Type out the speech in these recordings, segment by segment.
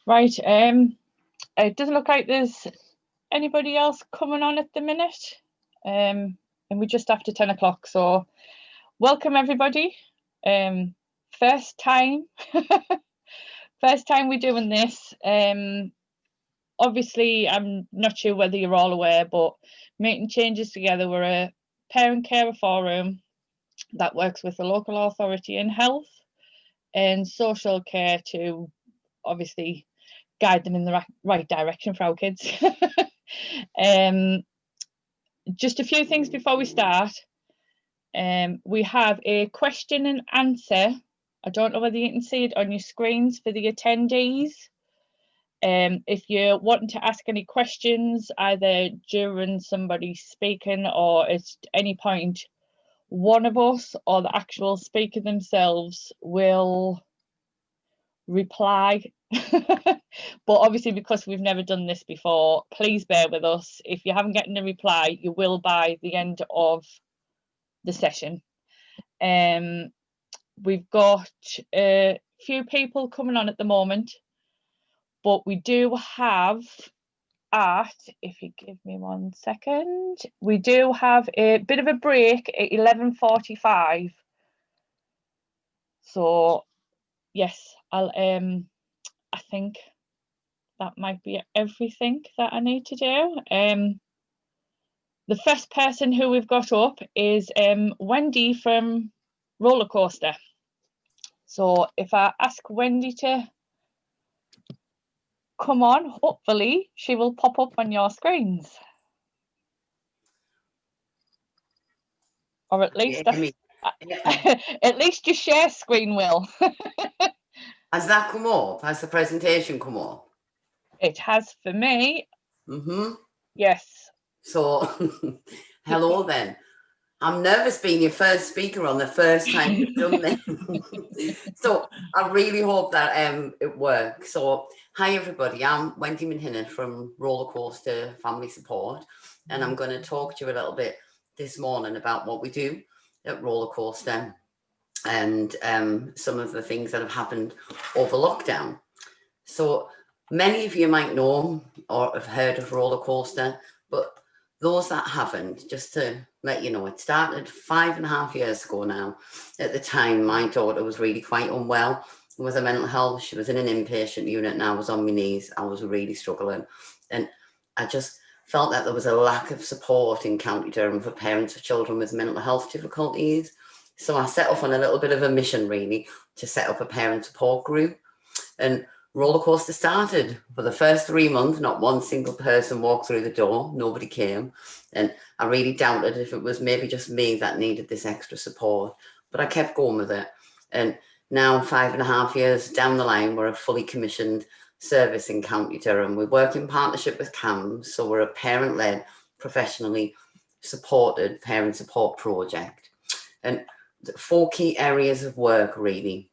Right, it doesn't look like there's anybody else coming on at the minute, and we're just after 10 o'clock, so welcome everybody. First time we're doing this. Obviously I'm not sure whether you're all aware, but Making Changes Together, we're a parent carer forum that works with the local authority in health and social care to obviously guide them in the right direction for our kids. Just a few things before we start. We have a question and answer. I don't know whether you can see it on your screens for the attendees. If you're wanting to ask any questions, either during somebody speaking or at any point, one of us or the actual speaker themselves will reply. But obviously, because we've never done this before, please bear with us. If you haven't gotten a reply, you will by the end of the session. We've got a few people coming on at the moment, but we do have if you give me 1 second, we do have a bit of a break at 11:45. So yes, I think that might be everything that I need to do. The first person who we've got up is Wendy from Rollercoaster. So if I ask Wendy to come on, hopefully she will pop up on your screens. Or at least at least your share screen will. Has that come up? Has the presentation come up? It has for me. Yes. So, hello then. I'm nervous being your first speaker on the first time you've done this. So I really hope that it works. So hi everybody, I'm Wendy Minhinnon from Rollercoaster Family Support, and I'm going to talk to you a little bit this morning about what we do at Rollercoaster and some of the things that have happened over lockdown. So many of you might know or have heard of Rollercoaster, but those that haven't, just to let you know, it started 5.5 years ago now. At the time, my daughter was really quite unwell with her mental health. She was in an inpatient unit and I was on my knees. I was really struggling. And I just felt that there was a lack of support in County Durham for parents of children with mental health difficulties. So I set off on a little bit of a mission, really, to set up a parent support group. And Rollercoaster started. For the first 3 months, not one single person walked through the door. Nobody came. And I really doubted if it was maybe just me that needed this extra support. But I kept going with it. And now, 5.5 years down the line, we're a fully commissioned service in County Durham. We work in partnership with CAMHS. So we're a parent-led, professionally supported parent support project. And 4 key areas of work, really,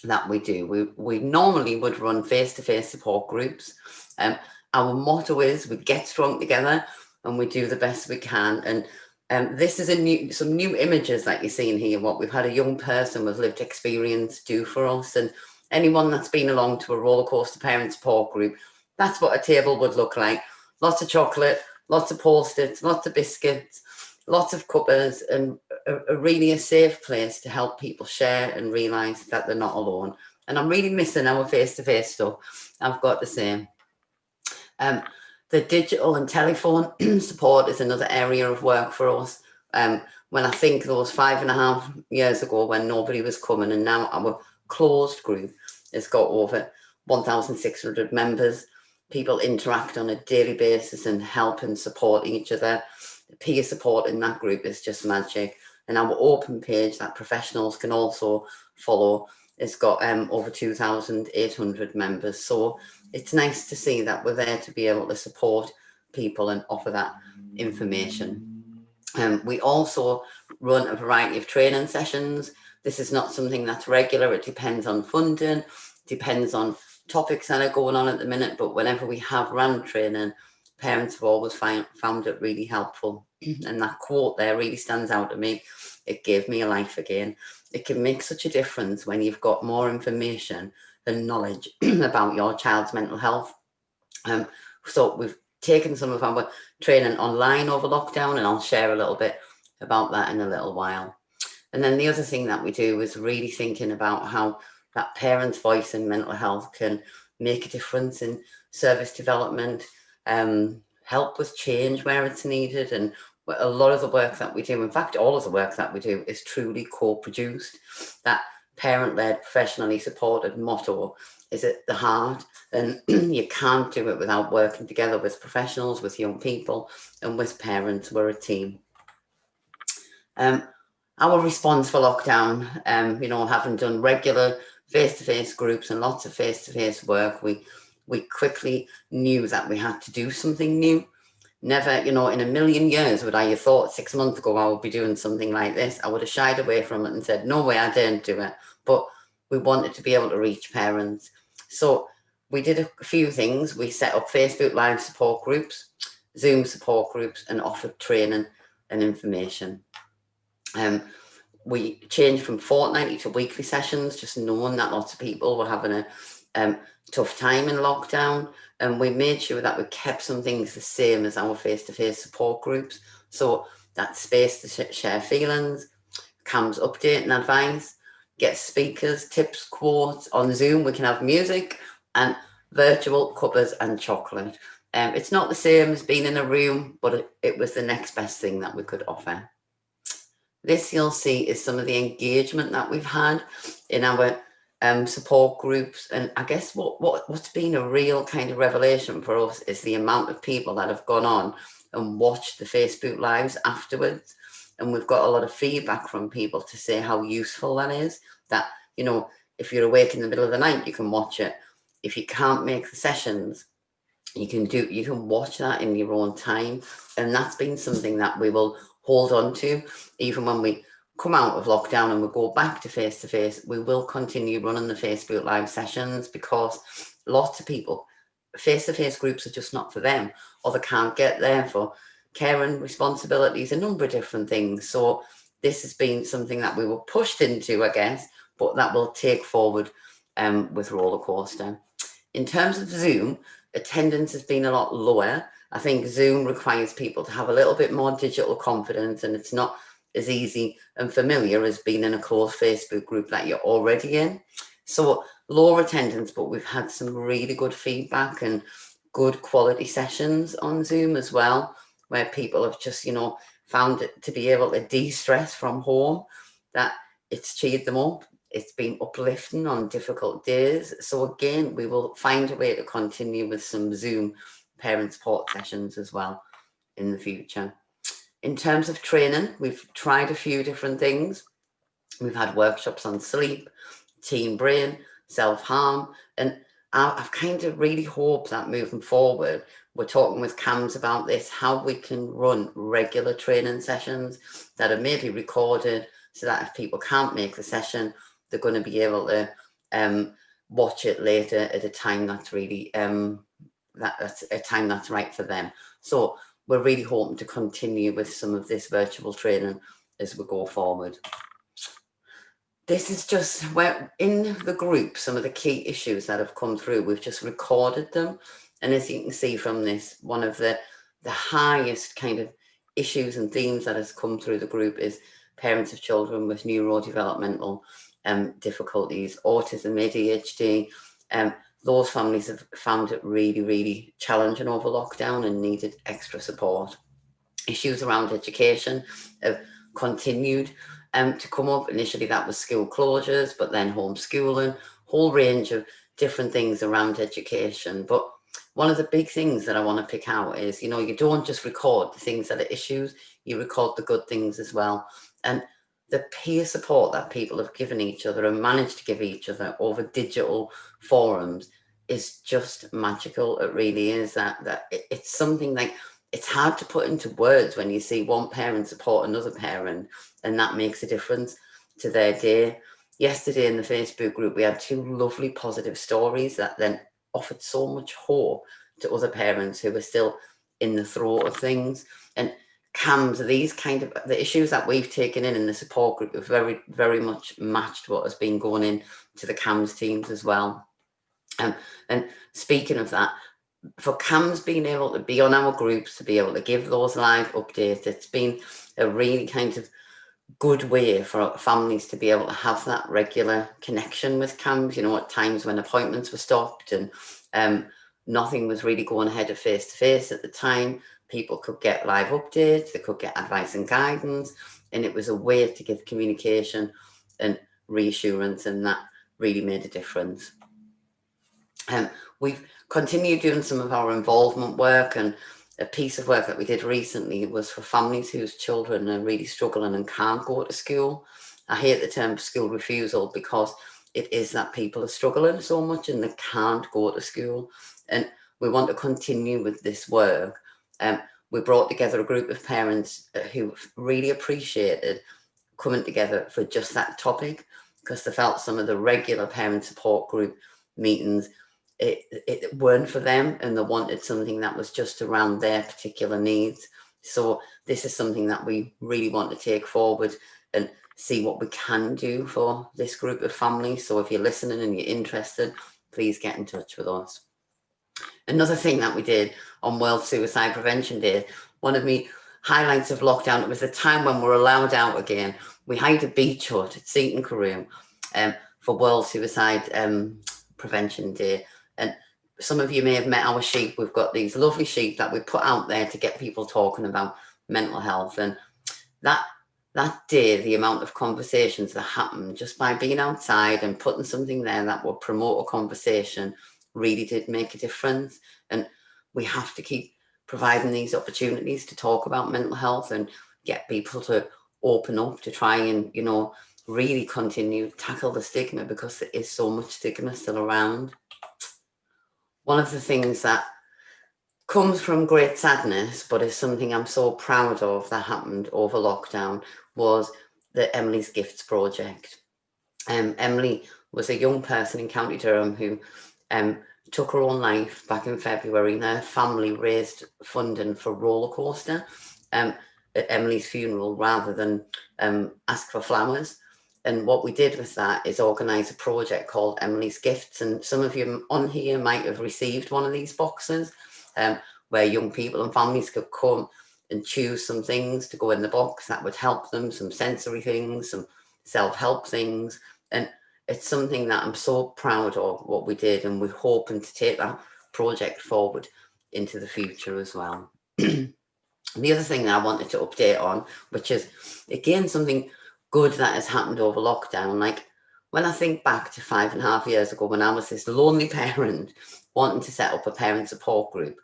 that we do. We normally would run face-to-face support groups. Our motto is we get strong together and we do the best we can. And this is some new images that you're seeing here, what we've had a young person with lived experience do for us. And anyone that's been along to a Rollercoaster parent support group, that's what a table would look like. Lots of chocolate, lots of Post-its, lots of biscuits, lots of cuppas, and really a safe place to help people share and realise that they're not alone. And I'm really missing our face-to-face stuff, I've got to say. The digital and telephone support is another area of work for us. When I think those 5.5 years ago when nobody was coming, and now our closed group has got over 1,600 members. People interact on a daily basis and help and support each other. The peer support in that group is just magic. And our open page that professionals can also follow has got over 2,800 members. So it's nice to see that we're there to be able to support people and offer that information. We also run a variety of training sessions. This is not something that's regular. It depends on funding, depends on topics that are going on at the minute. But whenever we have run training, parents have always found it really helpful. And that quote there really stands out to me. It gave me a life again. It can make such a difference when you've got more information and knowledge about your child's mental health. So we've taken some of our training online over lockdown, and I'll share a little bit about that in a little while. And then the other thing that we do is really thinking about how that parent's voice in mental health can make a difference in service development, help with change where it's needed. And a lot of the work that we do, in fact, all of the work that we do is truly co-produced. That parent-led, professionally supported motto is at the heart, and you can't do it without working together with professionals, with young people, and with parents. We're a team. Our response for lockdown, having done regular face-to-face groups and lots of face-to-face work, we quickly knew that we had to do something new. Never, in a million years would I have thought 6 months ago I would be doing something like this. I would have shied away from it and said, no way, I didn't do it. But we wanted to be able to reach parents. So we did a few things. We set up Facebook Live support groups, Zoom support groups, and offered training and information. We changed from fortnightly to weekly sessions, just knowing that lots of people were having a tough time in lockdown. And we made sure that we kept some things the same as our face-to-face support groups. So that space to share feelings, CAMHS update and advice, get speakers, tips, quotes. On Zoom, we can have music and virtual cuppas and chocolate. It's not the same as being in a room, but it was the next best thing that we could offer. This you'll see is some of the engagement that we've had in our support groups. And I guess what's been a real kind of revelation for us is the amount of people that have gone on and watched the Facebook Lives afterwards. And we've got a lot of feedback from people to say how useful that is. That, if you're awake in the middle of the night, you can watch it. If you can't make the sessions, you can watch that in your own time. And that's been something that we will hold on to. Even when we come out of lockdown and we go back to face-to-face, we will continue running the Facebook Live sessions, because lots of people, face-to-face groups are just not for them, or they can't get there for caring responsibilities, a number of different things. So this has been something that we were pushed into, I guess, but that will take forward with Rollercoaster. In terms of Zoom, attendance has been a lot lower. I think Zoom requires people to have a little bit more digital confidence, and it's not as easy and familiar as being in a closed Facebook group that you're already in. So lower attendance, but we've had some really good feedback and good quality sessions on Zoom as well, where people have just, found it to be able to de-stress from home, that it's cheered them up. It's been uplifting on difficult days. So again, we will find a way to continue with some Zoom parent support sessions as well in the future. In terms of training, we've tried a few different things. We've had workshops on sleep, teen brain, self-harm, and I've kind of really hoped that moving forward, we're talking with CAMHS about this, how we can run regular training sessions that are maybe recorded, so that if people can't make the session, they're going to be able to watch it later at a time that's really that's a time that's right for them. So we're really hoping to continue with some of this virtual training as we go forward. This is just where in the group, some of the key issues that have come through, we've just recorded them. And as you can see from this, one of the highest kind of issues and themes that has come through the group is parents of children with neurodevelopmental difficulties, autism, ADHD. Those families have found it really, really challenging over lockdown and needed extra support. Issues around education have continued to come up. Initially, that was school closures, but then homeschooling, whole range of different things around education. But one of the big things that I want to pick out is, you don't just record the things that are issues, you record the good things as well. And the peer support that people have given each other and managed to give each other over digital forums is just magical. It really is. That it's something like, it's hard to put into words when you see one parent support another parent, and that makes a difference to their day. Yesterday in the Facebook group, we had 2 lovely positive stories that then offered so much hope to other parents who were still in the throes of things. And CAMHS, these kind of the issues that we've taken in the support group have very, very much matched what has been going in to the CAMHS teams as well. And speaking of that, for CAMHS being able to be on our groups, to be able to give those live updates, it's been a really kind of good way for families to be able to have that regular connection with CAMHS, you know, at times when appointments were stopped and nothing was really going ahead of face-to-face at the time. People could get live updates, they could get advice and guidance, and it was a way to give communication and reassurance, and that really made a difference. We've continued doing some of our involvement work, and a piece of work that we did recently was for families whose children are really struggling and can't go to school. I hate the term school refusal because it is that people are struggling so much and they can't go to school. And we want to continue with this work. We brought together a group of parents who really appreciated coming together for just that topic, because they felt some of the regular parent support group meetings, it weren't for them, and they wanted something that was just around their particular needs. So this is something that we really want to take forward and see what we can do for this group of families. So if you're listening and you're interested, please get in touch with us. Another thing that we did on World Suicide Prevention Day, one of me highlights of lockdown, it was the time when we're allowed out again. We hired a beach hut at Seaton Carew for World Suicide Prevention Day. And some of you may have met our sheep. We've got these lovely sheep that we put out there to get people talking about mental health. And that day, the amount of conversations that happened just by being outside and putting something there that would promote a conversation really did make a difference. And we have to keep providing these opportunities to talk about mental health and get people to open up, to try and, you know, really continue to tackle the stigma, because there is so much stigma still around. One of the things that comes from great sadness, but is something I'm so proud of that happened over lockdown, was the Emily's Gifts project. Emily was a young person in County Durham who took her own life back in February, and her family raised funding for Rollercoaster at Emily's funeral rather than ask for flowers. And what we did with that is organise a project called Emily's Gifts. And some of you on here might have received one of these boxes where young people and families could come and choose some things to go in the box that would help them, some sensory things, some self-help things. And it's something that I'm so proud of what we did, and we're hoping to take that project forward into the future as well. The other thing that I wanted to update on, which is again something good that has happened over lockdown, like when I think back to 5.5 years ago when I was this lonely parent wanting to set up a parent support group,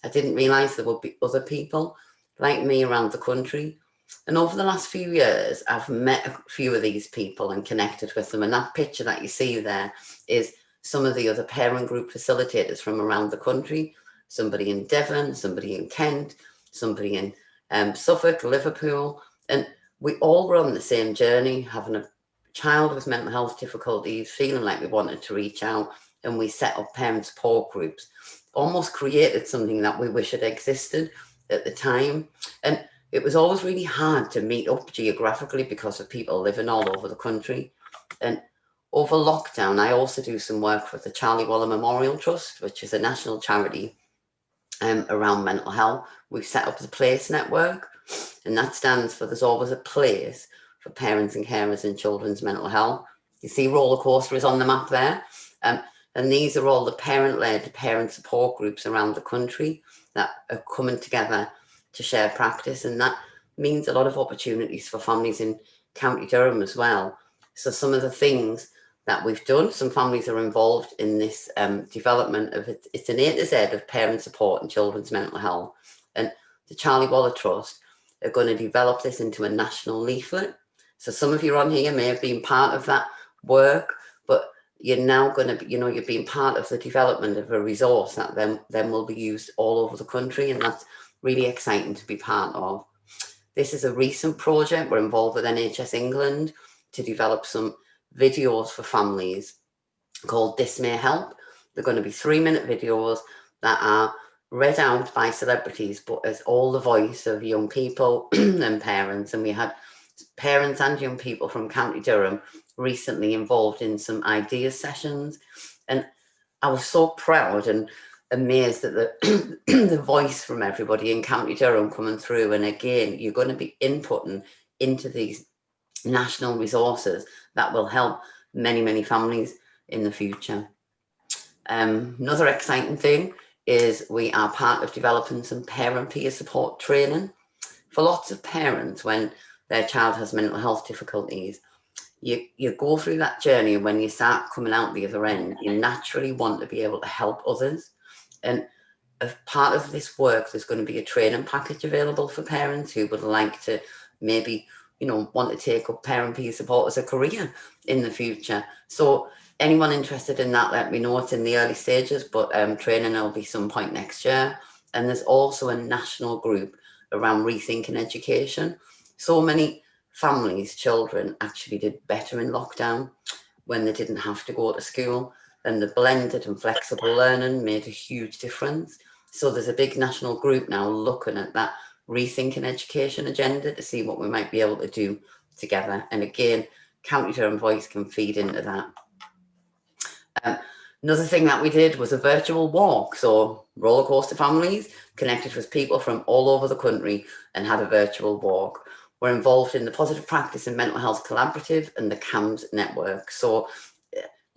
I didn't realise there would be other people like me around the country. And over the last few years, I've met a few of these people and connected with them. And that picture that you see there is some of the other parent group facilitators from around the country. Somebody in Devon, somebody in Kent, somebody in Suffolk, Liverpool. And we all were on the same journey, having a child with mental health difficulties, feeling like we wanted to reach out. And we set up parent support groups, almost created something that we wish had existed at the time. And it was always really hard to meet up geographically because of people living all over the country. And over lockdown, I also do some work with the Charlie Waller Memorial Trust, which is a national charity around mental health. We've set up the Place Network, and that stands for There's Always a Place for Parents and Carers in Children's Mental Health. You see Rollercoaster is on the map there. And these are all the parent-led parent support groups around the country that are coming together to share practice, and that means a lot of opportunities for families in County Durham as well. So some of the things that we've done, some families are involved in this development of it. It's an A to Z of parent support and children's mental health, and the Charlie Waller Trust are going to develop this into a national leaflet. So some of you on here may have been part of that work, but you're now going to be, you know, you're being part of the development of a resource that then will be used all over the country, and that's really exciting to be part of. This is a recent project. We're involved with NHS England to develop some videos for families called This May Help. They're going to be 3-minute videos that are read out by celebrities, but as all the voice of young people and parents. And we had parents and young people from County Durham recently involved in some ideas sessions. And I was so proud and amazed at the the voice from everybody in County Durham coming through. And again, you're going to be inputting into these national resources that will help many families in the future. Another exciting thing is we are part of developing some parent peer support training for lots of parents when their child has mental health difficulties. You go through that journey, and when you start coming out the other end, you naturally want to be able to help others. And as part of this work, there's going to be a training package available for parents who would like to maybe, want to take up parent peer support as a career in the future. So anyone interested in that, let me know. It's in the early stages, but training will be some point next year. And there's also a national group around rethinking education. So many families, children actually did better in lockdown when they didn't have to go to school, and the blended and flexible learning made a huge difference. So there's a big national group now looking at that rethinking education agenda to see what we might be able to do together. And again, County Durham Voice can feed into that. Another thing that we did was a virtual walk. So rollercoaster families connected with people from all over the country and had a virtual walk. We're involved in the Positive Practice and Mental Health Collaborative and the CAMHS network. So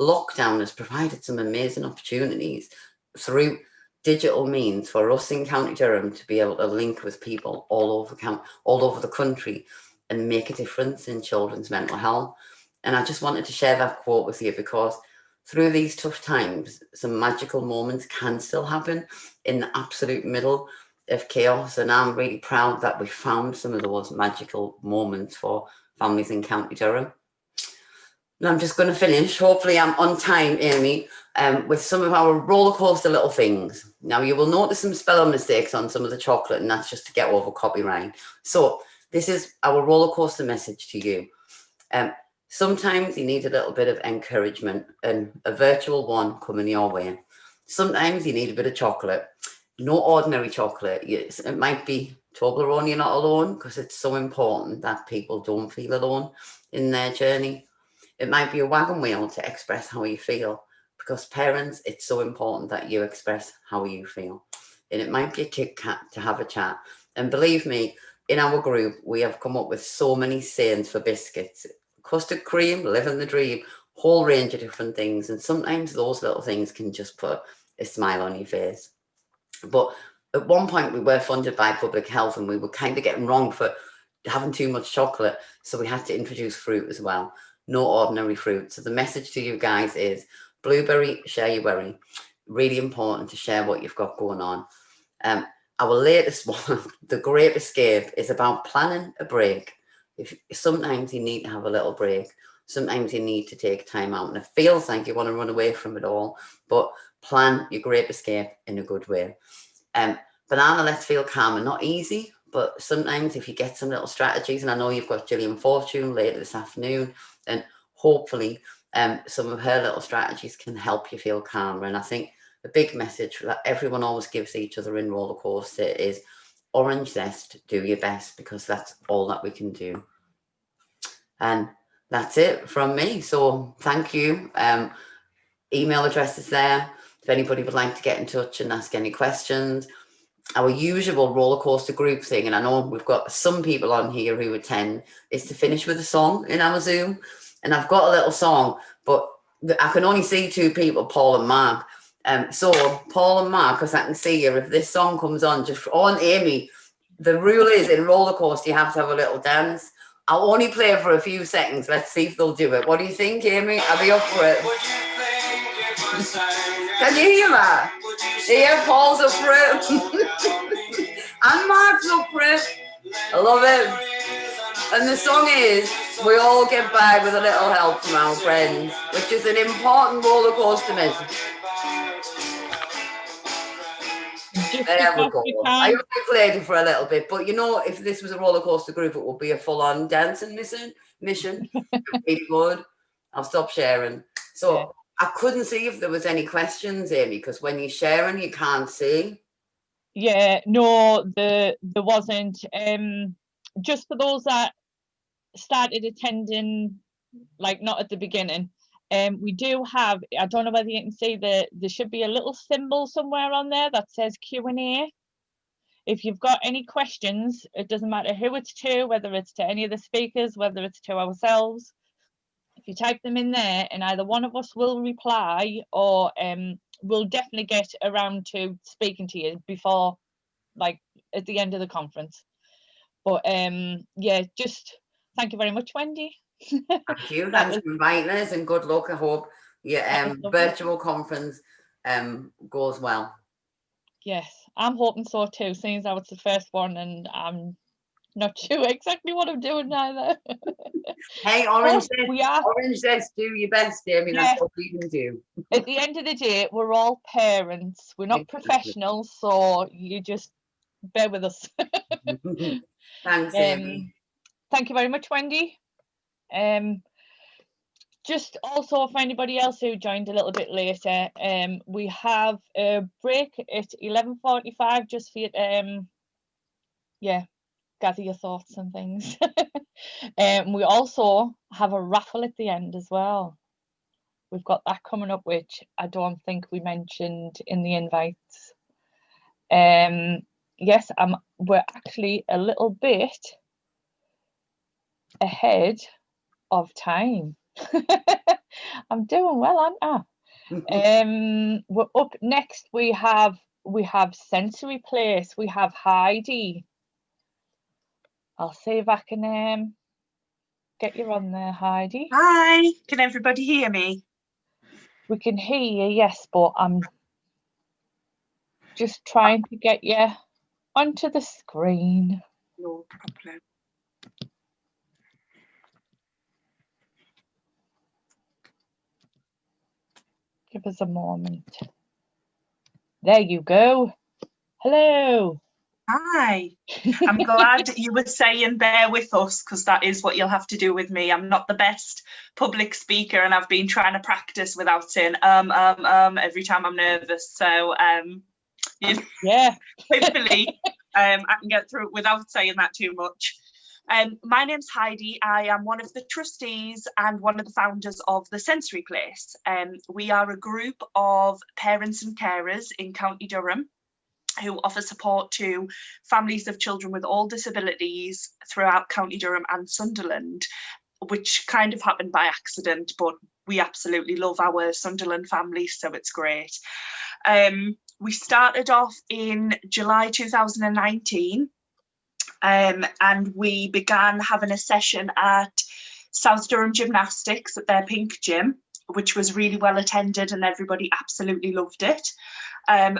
lockdown has provided some amazing opportunities through digital means for us in County Durham to be able to link with people all over the country and make a difference in children's mental health. And I just wanted to share that quote with you, because through these tough times, some magical moments can still happen in the absolute middle of chaos. And I'm really proud that we found some of those magical moments for families in County Durham. And I'm just going to finish, hopefully I'm on time, Amy, with some of our roller coaster little things. Now, you will notice some spelling mistakes on some of the chocolate, and that's just to get over copyright. So this is our roller coaster message to you. Sometimes you need a little bit of encouragement, and a virtual one coming your way. Sometimes you need a bit of chocolate. No ordinary chocolate. It might be Toblerone, you're not alone, because it's so important that people don't feel alone in their journey. It might be a wagon wheel to express how you feel, because parents, it's so important that you express how you feel. And it might be a Kit Kat to have a chat. And believe me, in our group, we have come up with so many sayings for biscuits. Custard cream, living the dream, whole range of different things. And sometimes those little things can just put a smile on your face. But at one point we were funded by Public Health, and we were kind of getting wrong for having too much chocolate. So we had to introduce fruit as well. No ordinary fruit. So the message to you guys is blueberry, share your worry. Really important to share what you've got going on. Our latest one, The Great Escape, is about planning a break. Sometimes you need to have a little break. Sometimes you need to take time out, and it feels like you want to run away from it all, but plan your great escape in a good way. Banana Let's Feel Calm, and not easy, but sometimes if you get some little strategies, and I know you've got Gillian Fortune later this afternoon, and hopefully some of her little strategies can help you feel calmer. And I think the big message that everyone always gives each other in Rollercoaster is orange zest, do your best, because that's all that we can do. And that's it from me. So thank you. Email address is there if anybody would like to get in touch and ask any questions. Our usual rollercoaster group thing, and I know we've got some people on here who attend, is to finish with a song in our Zoom. And I've got a little song, but I can only see two people, Paul and Mark. So Paul and Mark, because I can see you, if this song comes on, just on Amy, the rule is in rollercoaster you have to have a little dance. I'll only play it for a few seconds. Let's see if they'll do it. What do you think, Amy? Are they up for it? Can you hear that? Yeah, Paul's up for it. And Mark's up for it. I love it. And the song is We All Get By With a Little Help From Our Friends, which is an important rollercoaster message. There we go. I only played it for a little bit, but you know, if this was a roller coaster group, it would be a full-on dancing mission. Really good. I'll stop sharing. So yeah. I couldn't see if there was any questions, Amy, because when you're sharing, you can't see. Yeah, no, there wasn't. Just for those that started attending, like not at the beginning, We do have, I don't know whether you can see, there should be a little symbol somewhere on there that says Q&A. If you've got any questions, it doesn't matter who it's to, whether it's to any of the speakers, whether it's to ourselves. If you type them in there, and either one of us will reply, or we'll definitely get around to speaking to you before, like, at the end of the conference. But yeah, just thank you very much, Wendy. Thank you. Thanks for inviting us, and good luck. I hope your virtual conference goes well. Yes, I'm hoping so too, seeing as how it's the first one, and I'm not sure exactly what I'm doing either. Hey, Orange says do your best, Jamie. Yes. That's what you can do. At the end of the day, we're all parents. We're not professionals, so you just bear with us. Thanks, Amy. Thank you very much, Wendy. Just also for anybody else who joined a little bit later, we have a break at 11:45 just for you to, yeah, gather your thoughts and things. We also have a raffle at the end as well. We've got that coming up, which I don't think we mentioned in the invites. Yes, we're actually a little bit ahead of time. I'm doing well, aren't I? We're up next. We have Sensory Place. We have Heidi. I'll see if I can get you on there, Heidi. Hi, can everybody hear me? We can hear you, yes, but I'm just trying to get you onto the screen. No problem. Give us a moment. There you go. Hello. Hi. I'm glad you were saying bear with us, because that is what you'll have to do with me. I'm not the best public speaker, and I've been trying to practice without saying every time I'm nervous. So yeah, hopefully I can get through it without saying that too much. My name's Heidi. I am one of the trustees and one of the founders of the Sensory Place. We are a group of parents and carers in County Durham who offer support to families of children with all disabilities throughout County Durham and Sunderland, which kind of happened by accident, but we absolutely love our Sunderland families, so it's great. We started off in July 2019, and we began having a session at South Durham Gymnastics at their Pink Gym, which was really well attended and everybody absolutely loved it.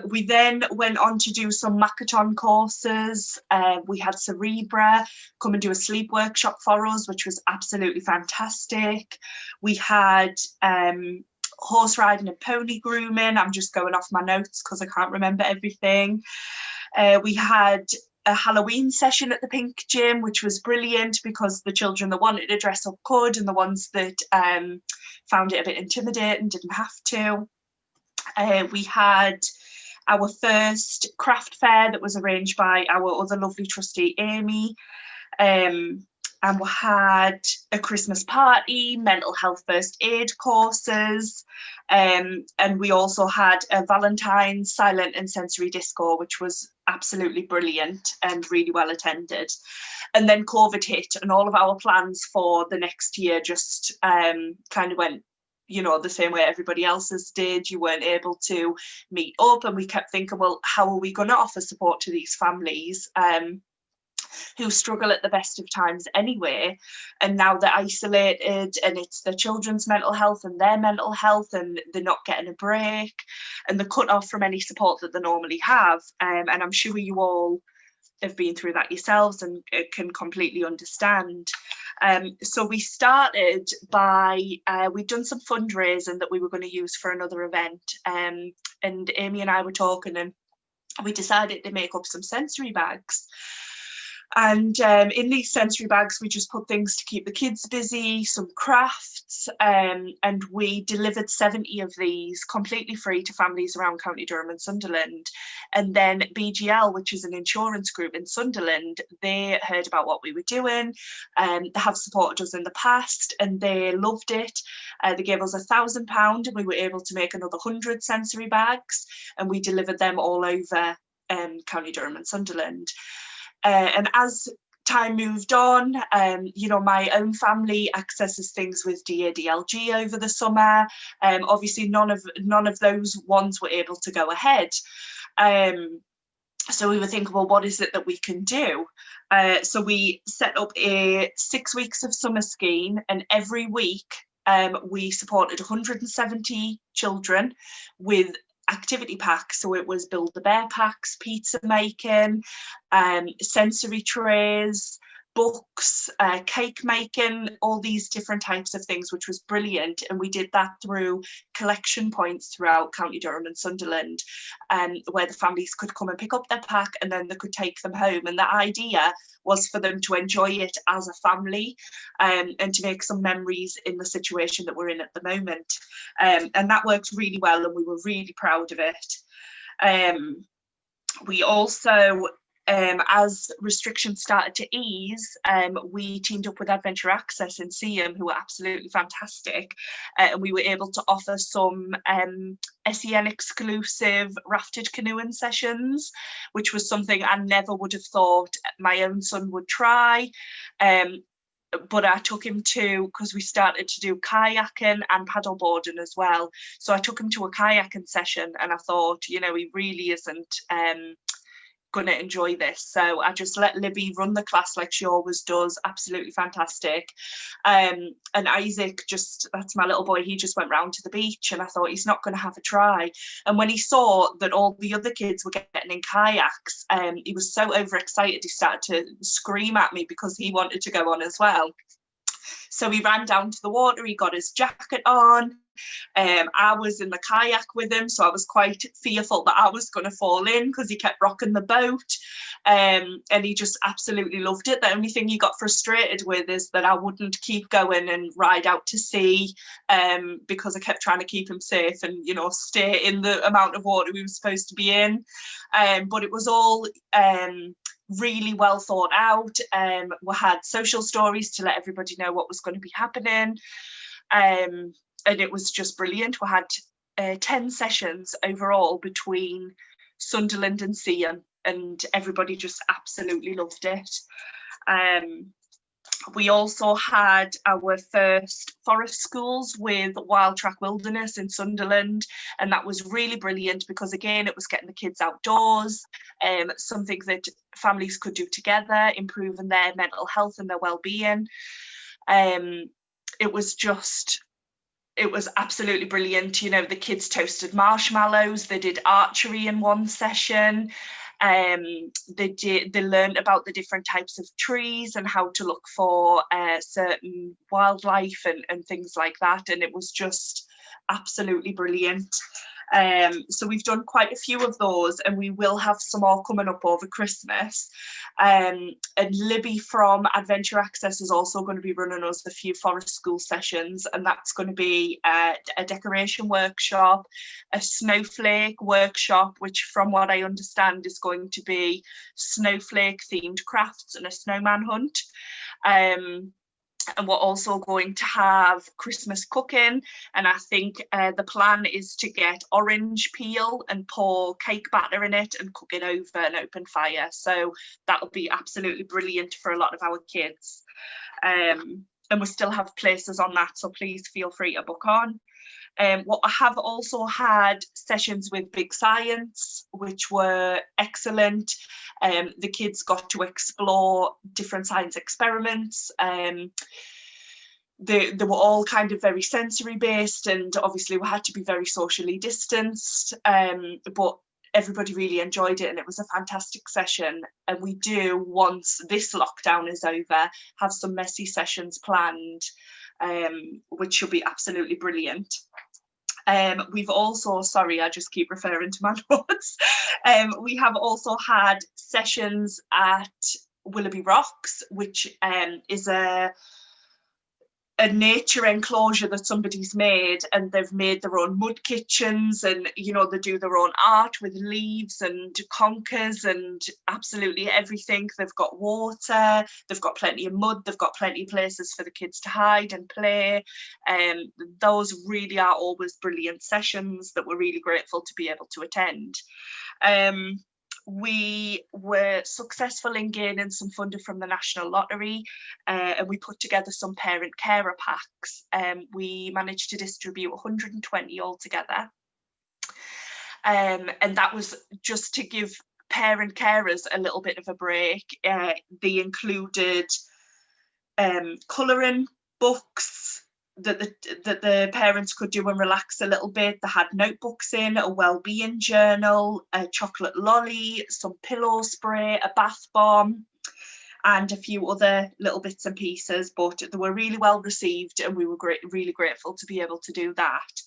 We then went on to do some Makaton courses. We had Cerebra come and do a sleep workshop for us, which was absolutely fantastic. We had horse riding and pony grooming. I'm just going off my notes because I can't remember everything. We had a Halloween session at the Pink Gym, which was brilliant because the children that wanted to dress up could, and the ones that found it a bit intimidating didn't have to. We had our first craft fair that was arranged by our other lovely trustee, Amy. And we had a Christmas party, mental health first aid courses, and we also had a Valentine's silent and sensory disco, which was absolutely brilliant and really well attended. And then COVID hit, and all of our plans for the next year just kind of went, you know, the same way everybody else's did. You weren't able to meet up, and we kept thinking, well, how are we going to offer support to these families who struggle at the best of times anyway, and now they're isolated, and it's their children's mental health and their mental health, and they're not getting a break, and they're cut off from any support that they normally have. And I'm sure you all have been through that yourselves and can completely understand. So we started by, we'd done some fundraising that we were going to use for another event, and Amy and I were talking, and we decided to make up some sensory bags. And in these sensory bags, we just put things to keep the kids busy, some crafts, and we delivered 70 of these completely free to families around County Durham and Sunderland. And then BGL, which is an insurance group in Sunderland, they heard about what we were doing, and they have supported us in the past, and they loved it. They gave us £1,000, and we were able to make another 100 sensory bags, and we delivered them all over County Durham and Sunderland. And as time moved on, you know, my own family accesses things with DADLG over the summer. Obviously, none of those ones were able to go ahead. So we were thinking, well, what is it that we can do? So we set up a 6 weeks of summer scheme, and every week we supported 170 children with activity packs. So it was build the bear packs, pizza making, sensory trays, books, cake making, all these different types of things, which was brilliant. And we did that through collection points throughout County Durham and Sunderland, where the families could come and pick up their pack and then they could take them home. And the idea was for them to enjoy it as a family, and to make some memories in the situation that we're in at the moment. And that worked really well, and we were really proud of it. We also, as restrictions started to ease, we teamed up with Adventure Access in Seaham, who were absolutely fantastic, and we were able to offer some SEN exclusive rafted canoeing sessions, which was something I never would have thought my own son would try. But I took him to, because we started to do kayaking and paddleboarding as well. So I took him to a kayaking session, and I thought, you know, he really isn't going to enjoy this. So I just let Libby run the class like she always does. Absolutely fantastic. And Isaac, just, that's my little boy, he just went round to the beach, and I thought, he's not going to have a try. And when he saw that all the other kids were getting in kayaks, he was so overexcited, he started to scream at me because he wanted to go on as well. So he ran down to the water, he got his jacket on. I was in the kayak with him, so I was quite fearful that I was going to fall in because he kept rocking the boat, and he just absolutely loved it. The only thing he got frustrated with is that I wouldn't keep going and ride out to sea, because I kept trying to keep him safe and, you know, stay in the amount of water we were supposed to be in. But it was all really well thought out. We had social stories to let everybody know what was going to be happening. And it was just brilliant. We had 10 sessions overall between Sunderland and Seaham, and everybody just absolutely loved it. We also had our first forest schools with Wild Track Wilderness in Sunderland, and that was really brilliant because, again, it was getting the kids outdoors, something that families could do together, improving their mental health and their well-being. It was absolutely brilliant. You know, the kids toasted marshmallows, they did archery in one session. They learned about the different types of trees and how to look for certain wildlife and things like that. And it was just absolutely brilliant. So we've done quite a few of those, and we will have some more coming up over Christmas. And Libby from Adventure Access is also going to be running us a few forest school sessions, and that's going to be a decoration workshop, a snowflake workshop, which from what I understand is going to be snowflake themed crafts and a snowman hunt. And we're also going to have Christmas cooking, and I think the plan is to get orange peel and pour cake batter in it and cook it over an open fire. So that'll be absolutely brilliant for a lot of our kids. And we still have places on that, so please feel free to book on. What I have also had sessions with Big Science, which were excellent. The kids got to explore different science experiments. They were all kind of very sensory based, and obviously we had to be very socially distanced, but everybody really enjoyed it, and it was a fantastic session. And we do, once this lockdown is over, have some messy sessions planned, which should be absolutely brilliant. We've also, sorry, I just keep referring to my notes. We have also had sessions at Willoughby Rocks, which is a nature enclosure that somebody's made, and they've made their own mud kitchens, and you know, they do their own art with leaves and conkers and absolutely everything. They've got water, they've got plenty of mud, they've got plenty of places for the kids to hide and play, and those really are always brilliant sessions that we're really grateful to be able to attend. We were successful in gaining some funding from the National Lottery, and we put together some parent carer packs. We managed to distribute 120 altogether, and that was just to give parent carers a little bit of a break. They included colouring books that the parents could do and relax a little bit. They had notebooks in, a Wellbeing journal, a chocolate lolly, some pillow spray, a bath bomb, and a few other little bits and pieces, but they were really well received, and we were really grateful to be able to do that.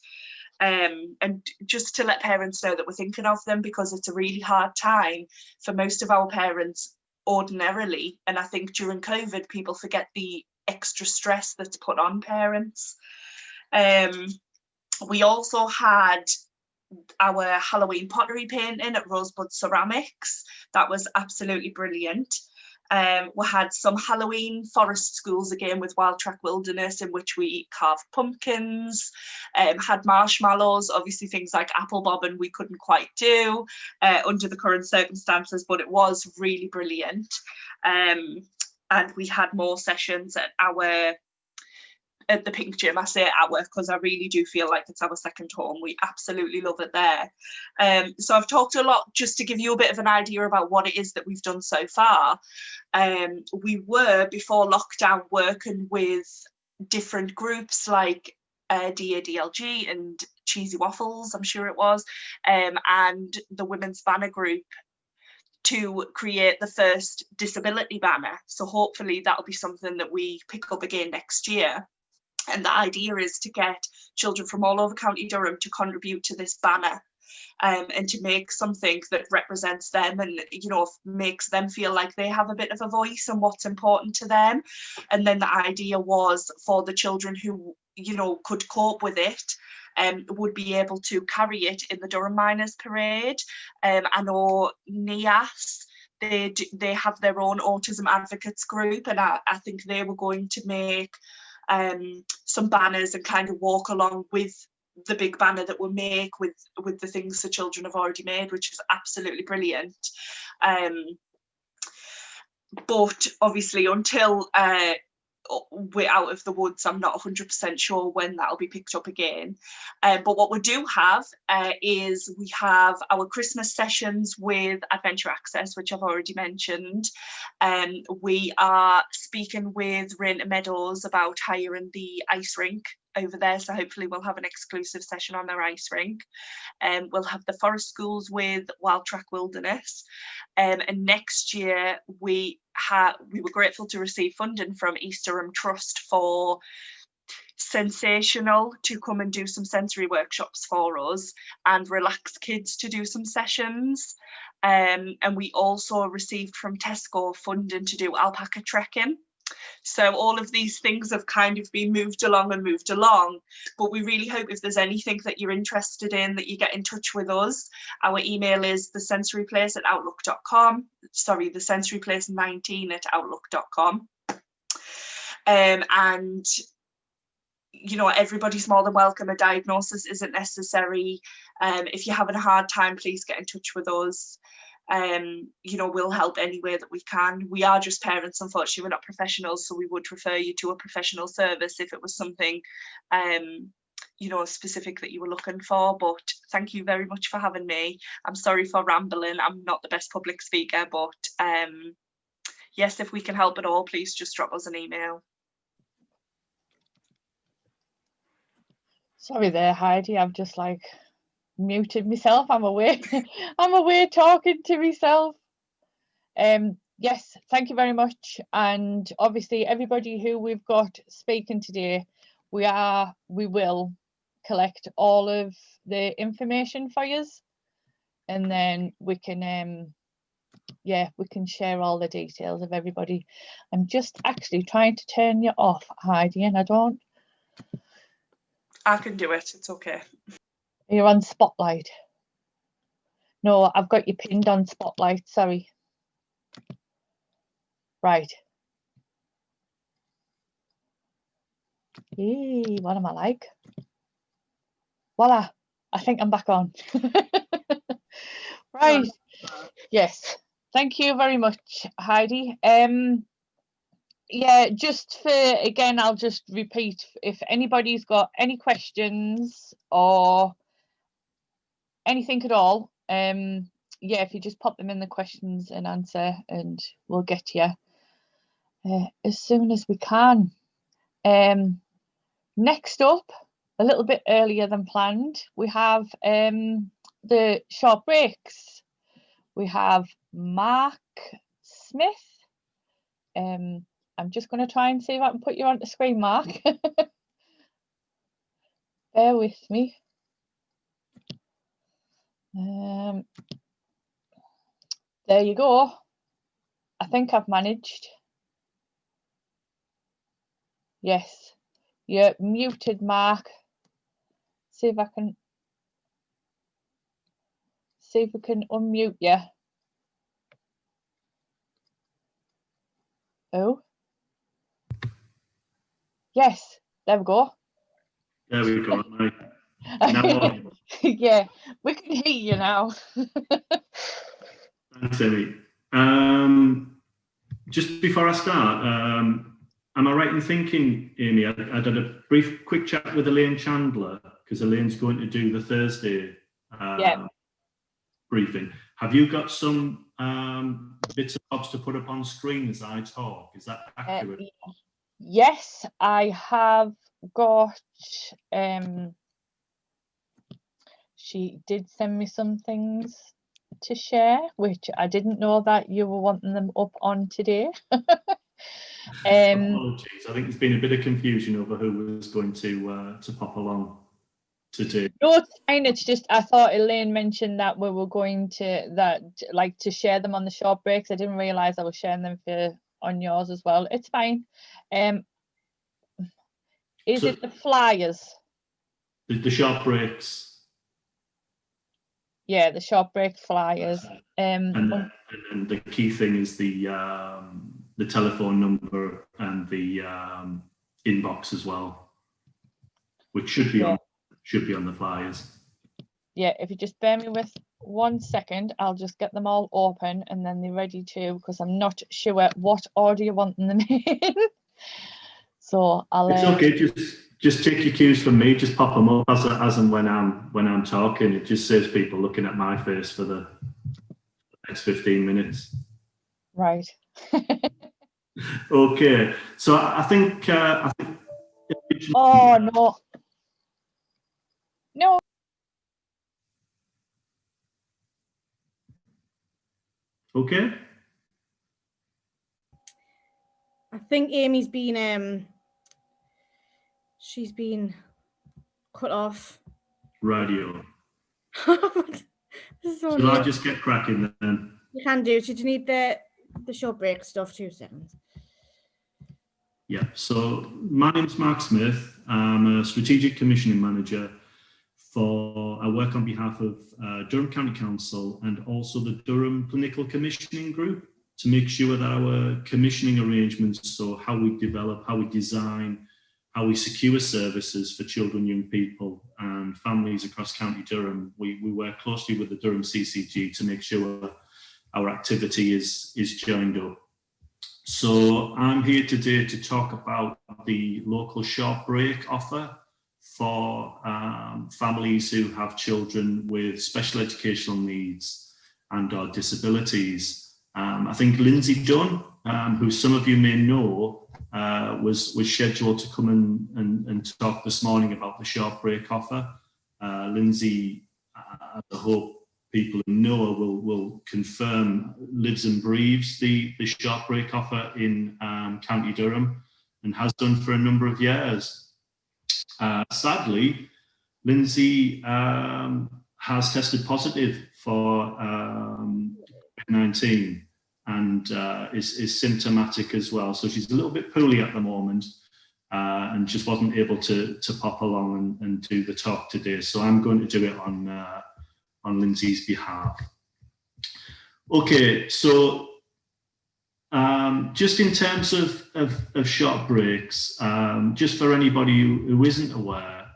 And just to let parents know that we're thinking of them, because it's a really hard time for most of our parents ordinarily, and I think during COVID people forget the extra stress that's put on parents. We also had our Halloween pottery painting at Rosebud Ceramics. That was absolutely brilliant. We had some Halloween forest schools again with Wild Track Wilderness, in which we carved pumpkins, had marshmallows, obviously things like apple bobbing we couldn't quite do under the current circumstances, but it was really brilliant. And we had more sessions at the Pink Gym. I say our because I really do feel like it's our second home. We absolutely love it there. So I've talked a lot just to give you a bit of an idea about what it is that we've done so far. We were, before lockdown, working with different groups like DADLG and Cheesy Waffles, I'm sure it was, and the Women's Banner Group, to create the first disability banner. So hopefully that'll be something that we pick up again next year. And the idea is to get children from all over County Durham to contribute to this banner, and to make something that represents them and, you know, makes them feel like they have a bit of a voice and what's important to them. And then the idea was for the children who, you know, could cope with it, would be able to carry it in the Durham Miners Parade. I know NEAS, they have their own autism advocates group, and I think they were going to make some banners and kind of walk along with the big banner that we'll make with the things the children have already made, which is absolutely brilliant. But obviously until we're out of the woods, I'm not 100% sure when that'll be picked up again. But what we do have is we have our Christmas sessions with Adventure Access, which I've already mentioned. We are speaking with Rainter Meadows about hiring the ice rink over there, so hopefully we'll have an exclusive session on their ice rink. We'll have the forest schools with Wild Track Wilderness, and next year we were grateful to receive funding from East Durham Trust for Sensational to come and do some sensory workshops for us, and Relax Kids to do some sessions. And we also received from Tesco funding to do alpaca trekking. So all of these things have kind of been moved along, but we really hope if there's anything that you're interested in, that you get in touch with us. Our email is thesensoryplace@outlook.com, sorry, thesensoryplace19@outlook.com. And you know, everybody's more than welcome. A diagnosis isn't necessary. If you're having a hard time, please get in touch with us. You know, we'll help any way that we can. We are just parents, unfortunately, we're not professionals, so we would refer you to a professional service if it was something you know, specific that you were looking for. But thank you very much for having me. I'm sorry for rambling, I'm not the best public speaker, but yes, if we can help at all, please just drop us an email. Sorry there, Heidi, I've just like muted myself. I'm away I'm away talking to myself. Yes, thank you very much. And obviously everybody who we've got speaking today, we will collect all of the information for you, and then we can yeah, we can share all the details of everybody. I'm just actually trying to turn you off, Heidi, and I don't. I can do it. It's okay. You're on Spotlight. No, I've got you pinned on Spotlight. Sorry. Right. Hey, what am I like? Voila. I think I'm back on. Right. Yes. Thank you very much, Heidi. Yeah, just for, again, I'll just repeat, if anybody's got any questions or anything at all, yeah, if you just pop them in the questions and answer, and we'll get to you as soon as we can. Next up, a little bit earlier than planned, we have the short breaks. We have Mark Smith. I'm just going to try and see if I can put you on the screen, Mark. Bear with me. There you go. I think I've managed. Yes, you're muted, Mark. See if we can unmute you. Oh. Yes, there we go. There we go. Now, yeah, we can hear you now. thanks, Amy. Just before I start, am I right in thinking, Amy, I did a quick chat with Elaine Chandler, because Elaine's going to do the Thursday briefing. Have you got some bits and bobs to put up on screen as I talk? Is that accurate? Yes, I have got, she did send me some things to share, which I didn't know that you were wanting them up on today. Apologies, I think there's been a bit of confusion over who was going to pop along today. No, it's fine. It's just I thought Elaine mentioned that we were going to share them on the short breaks. I didn't realise I was sharing them on yours as well. It's fine. Is it the flyers? The short breaks. Yeah, the short break flyers. And the key thing is the telephone number and the inbox as well, which should be on the flyers. Yeah, if you just bear me with 1 second, I'll just get them all open and then they're ready to, because I'm not sure what order you want them in. So I'll. It's okay. Just take your cues from me. Just pop them up as and when I'm talking. It just saves people looking at my face for the next 15 minutes. Right. Okay. So I think. Oh no. No. Okay. I think Amy's been she's been cut off. Radio. Shall I just get cracking then? You can do. Should you need the short break stuff? 2 seconds. Yeah. So my name's Mark Smith. I'm a strategic commissioning manager I work on behalf of Durham County Council and also the Durham Clinical Commissioning Group to make sure that our commissioning arrangements, so how we develop, how we design, how we secure services for children, young people and families across County Durham, we work closely with the Durham CCG to make sure our activity is joined up. So I'm here today to talk about the local short break offer for families who have children with special educational needs and or disabilities. I think Lindsay Dunn, who some of you may know, was scheduled to come and talk this morning about the short break offer. Lindsay, I hope people who know her will confirm, lives and breathes the short break offer in County Durham and has done for a number of years. Sadly, Lindsay has tested positive for COVID-19 and is symptomatic as well. So she's a little bit poorly at the moment and just wasn't able to pop along and do the talk today. So I'm going to do it on Lindsay's behalf. Okay, so just in terms of short breaks, just for anybody who isn't aware,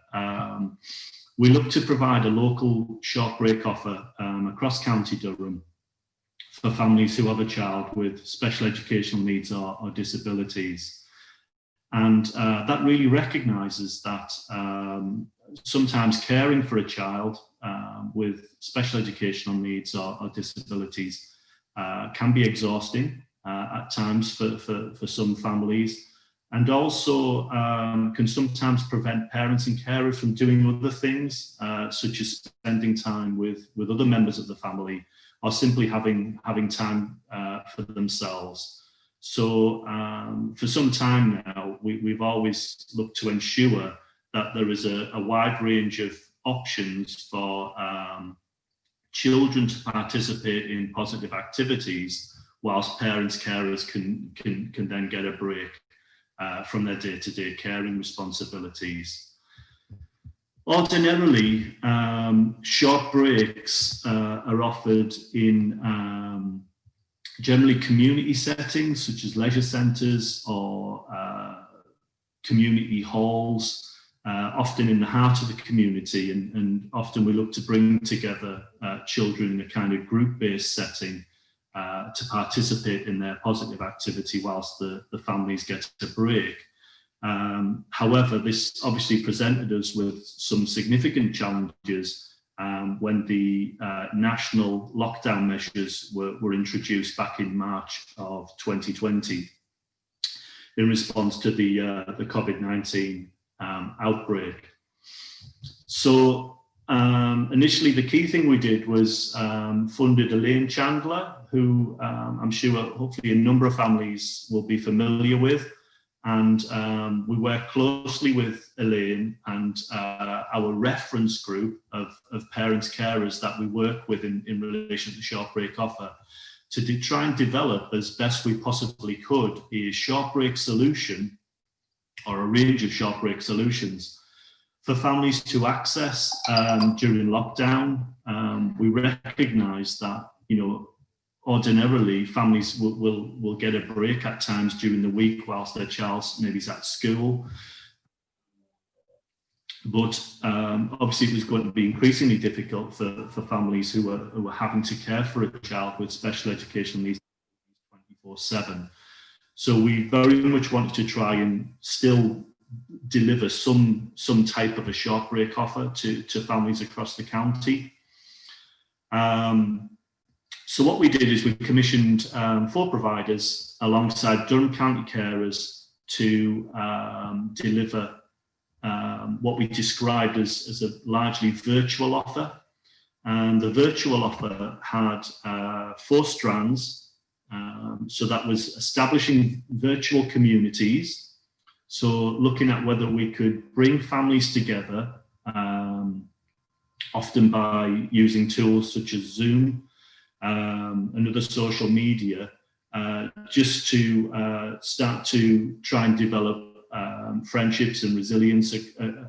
we look to provide a local short break offer across County Durham for families who have a child with special educational needs or disabilities. And that really recognises that sometimes caring for a child with special educational needs or disabilities can be exhausting at times for some families, and also can sometimes prevent parents and carers from doing other things, such as spending time with other members of the family, or simply having time for themselves. So for some time now, we've always looked to ensure that there is a wide range of options for children to participate in positive activities, whilst parents, carers can then get a break from their day-to-day caring responsibilities. Ordinarily, short breaks are offered in generally community settings such as leisure centres or community halls, often in the heart of the community, and often we look to bring together children in a kind of group-based setting to participate in their positive activity whilst the families get a break. However, this obviously presented us with some significant challenges when the national lockdown measures were introduced back in March of 2020 in response to the COVID-19 outbreak. So initially, the key thing we did was funded Elaine Chandler, who I'm sure hopefully a number of families will be familiar with. And we work closely with Elaine and our reference group of parents, carers that we work with in relation to short break offer to try and develop as best we possibly could a short break solution or a range of short break solutions for families to access during lockdown. We recognise that, ordinarily families will get a break at times during the week whilst their child maybe is at school. But obviously it was going to be increasingly difficult for families who were having to care for a child with special educational needs 24/7. So we very much wanted to try and still deliver some type of a short break offer to families across the county. So what we did is we commissioned 4 providers alongside Durham County carers to deliver what we described as a largely virtual offer. And the virtual offer had 4 strands. So that was establishing virtual communities. So looking at whether we could bring families together, often by using tools such as Zoom, and other social media, just to start to try and develop friendships and resilience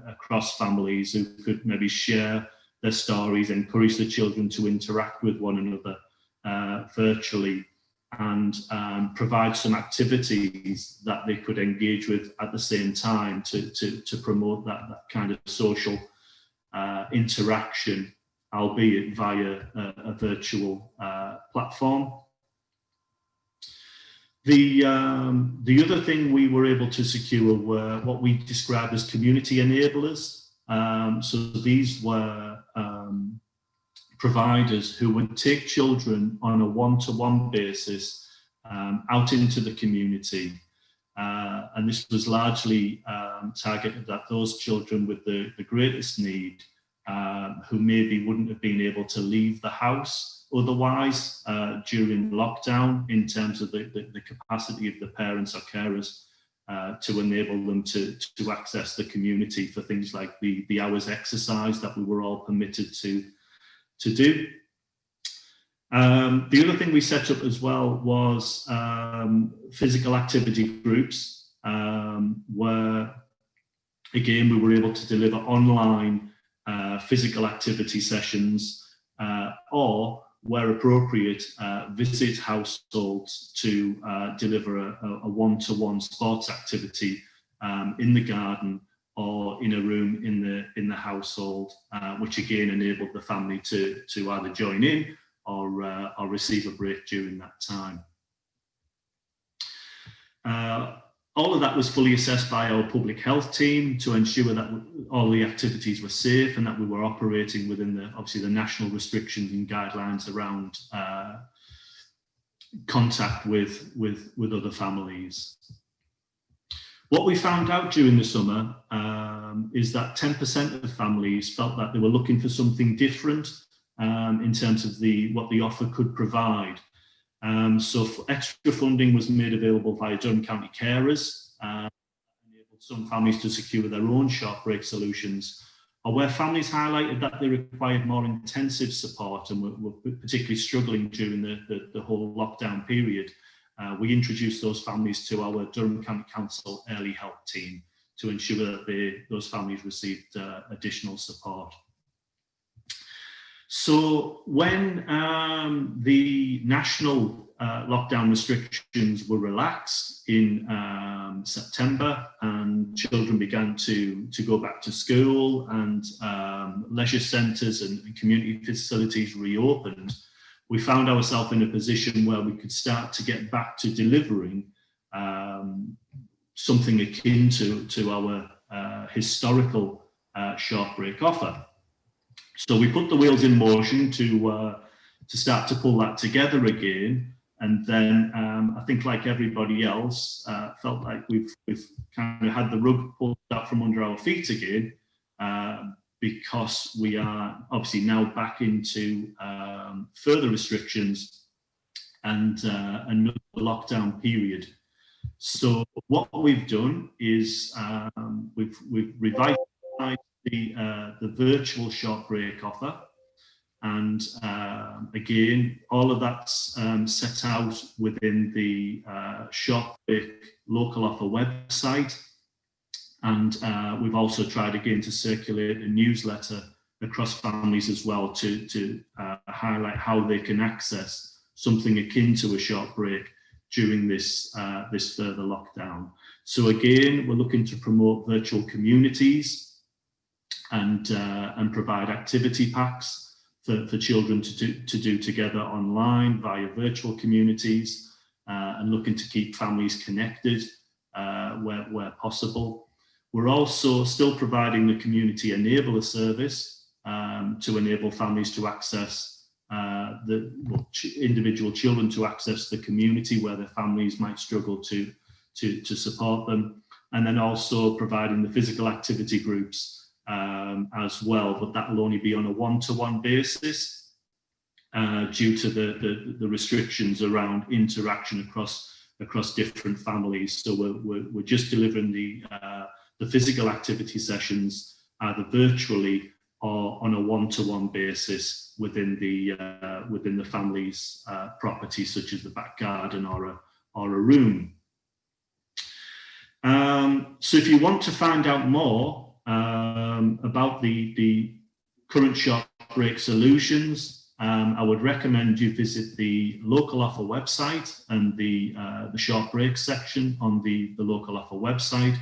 across families who could maybe share their stories, encourage the children to interact with one another virtually, and provide some activities that they could engage with at the same time to promote that kind of social interaction, albeit via a virtual platform. The other thing we were able to secure were what we described as community enablers. So these were providers who would take children on a one-to-one basis out into the community. And this was largely targeted at those children with the greatest need, who maybe wouldn't have been able to leave the house otherwise during lockdown, in terms of the capacity of the parents or carers to enable them to access the community for things like the hours exercise that we were all permitted to do. The other thing we set up as well was physical activity groups, where again we were able to deliver online physical activity sessions, or where appropriate, visit households to deliver a one-to-one sports activity in the garden or in a room in the household, which again enabled the family to either join in or receive a break during that time. All of that was fully assessed by our public health team to ensure that all the activities were safe and that we were operating within obviously the national restrictions and guidelines around contact with other families. What we found out during the summer is that 10% of families felt that they were looking for something different in terms of what the offer could provide. So extra funding was made available via Durham County carers, enabled some families to secure their own short break solutions, or where families highlighted that they required more intensive support and were particularly struggling during the whole lockdown period. We introduced those families to our Durham County Council early help team to ensure that those families received additional support. So when the national lockdown restrictions were relaxed in September and children began to go back to school and leisure centres and community facilities reopened, we found ourselves in a position where we could start to get back to delivering something akin to our historical short break offer. So we put the wheels in motion to start to pull that together again, and then I think, like everybody else, felt like we've kind of had the rug pulled out from under our feet again, because we are obviously now back into further restrictions and another lockdown period. So what we've done is we've revitalised the virtual short break offer, and again all of that's set out within the short break local offer website, and we've also tried again to circulate a newsletter across families as well to highlight how they can access something akin to a short break during this further lockdown. So again, we're looking to promote virtual communities and provide activity packs for children to do together online via virtual communities, and looking to keep families connected where possible. We're also still providing the community enabler service to enable families to access individual children to access the community where their families might struggle to support them, and then also providing the physical activity groups as well, but that will only be on a one-to-one basis due to the restrictions around interaction across different families. So we're just delivering the physical activity sessions either virtually or on a one-to-one basis within the family's property, such as the back garden or a room. So if you want to find out more about the current short break solutions, I would recommend you visit the local offer website and the short break section on the local offer website.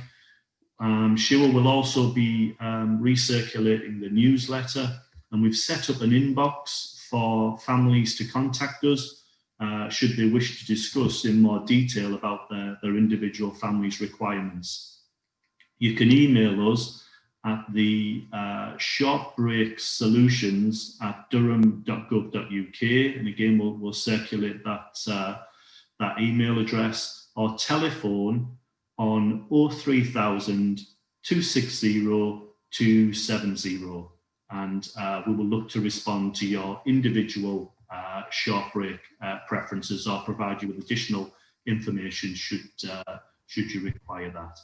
Cheryl will also be recirculating the newsletter, and we've set up an inbox for families to contact us should they wish to discuss in more detail about their individual families' requirements. You can email us at the shortbreaksolutions@durham.gov.uk, and again we'll circulate that email address, or telephone on 03000 260 270, and we will look to respond to your individual short break preferences or provide you with additional information should you require that.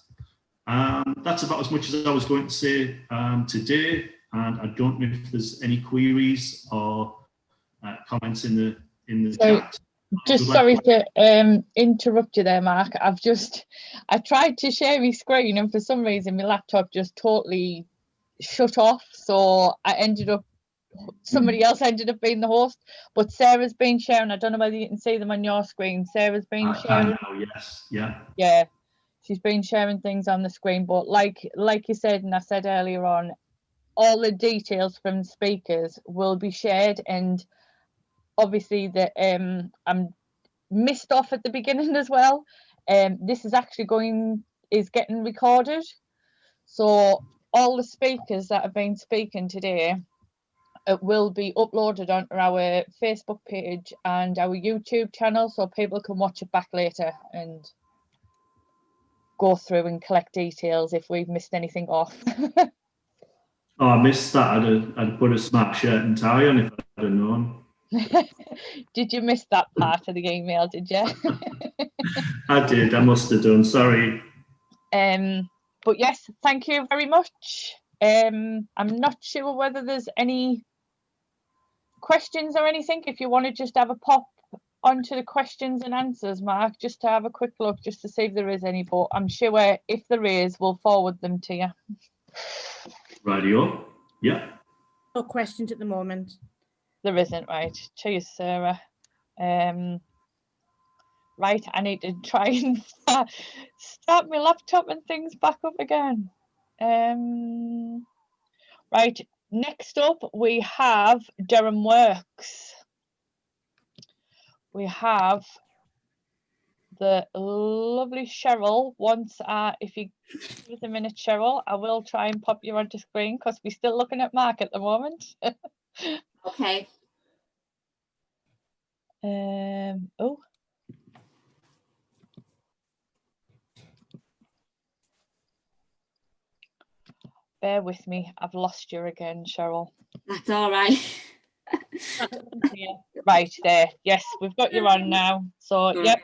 That's about as much as I was going to say today, and I don't know if there's any queries or comments in in the So, chat. Just sorry to interrupt you there, Mark. I tried to share my screen and for some reason my laptop just totally shut off. So somebody else ended up being the host, but Sarah's been sharing. I don't know whether you can see them on your screen. Sarah's been sharing. Now, yes, yeah. Yeah, she's been sharing things on the screen, but like you said, and I said earlier on, all the details from speakers will be shared, and obviously I'm missed off at the beginning as well. This is actually getting recorded, so all the speakers that have been speaking today, it will be uploaded onto our Facebook page and our YouTube channel, so people can watch it back later and go through and collect details if we've missed anything off. Oh, I missed that. I'd put a smart shirt and tie on if I'd have known. Did you miss that part of the email, did you? I did. I must have done. Sorry. But yes, thank you very much. I'm not sure whether there's any questions or anything. If you want to just have a pop onto the questions and answers, Mark, just to have a quick look, just to see if there is any, but I'm sure if there is, we'll forward them to you. Radio. Yeah. No questions at the moment. There isn't, right? Cheers, Sarah. Right, I need to try and start my laptop and things back up again. Right, next up we have Durham Works. We have the lovely Cheryl. If you give us a minute, Cheryl, I will try and pop you onto screen because we're still looking at Mark at the moment. Okay. Oh. Bear with me, I've lost you again, Cheryl. That's all right. Yeah. Right there. Yes, we've got you on now. So, yep.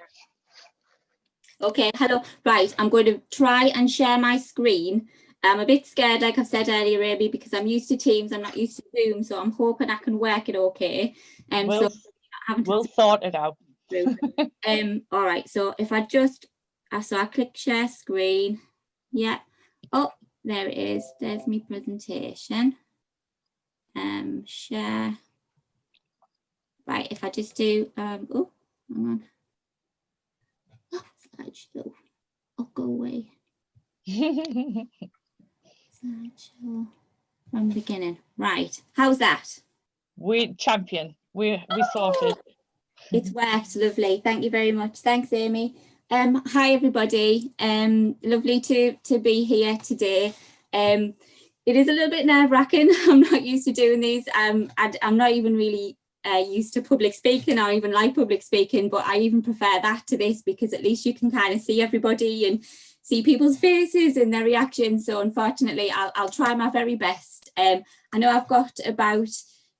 Okay, hello. Right, I'm going to try and share my screen. I'm a bit scared, like I've said earlier, Amy, because I'm used to Teams, I'm not used to Zoom, so I'm hoping I can work it okay. We'll sort it out. All right, so if I just, so I click share screen. Yeah. Oh, there it is. There's my presentation. Share. Right, if I just do, oh, hang on. Oh, slideshow. Oh, go away. Slideshow from the beginning. Right, how's that? We champion. We sorted. It's worked, lovely. Thank you very much. Thanks, Amy. Hi everybody. Lovely to be here today. It is a little bit nerve-wracking. I'm not used to doing these. I'm not even really used to public speaking or even like public speaking, but I even prefer that to this because at least you can kind of see everybody and see people's faces and their reactions. So unfortunately, I'll try my very best. I know I've got about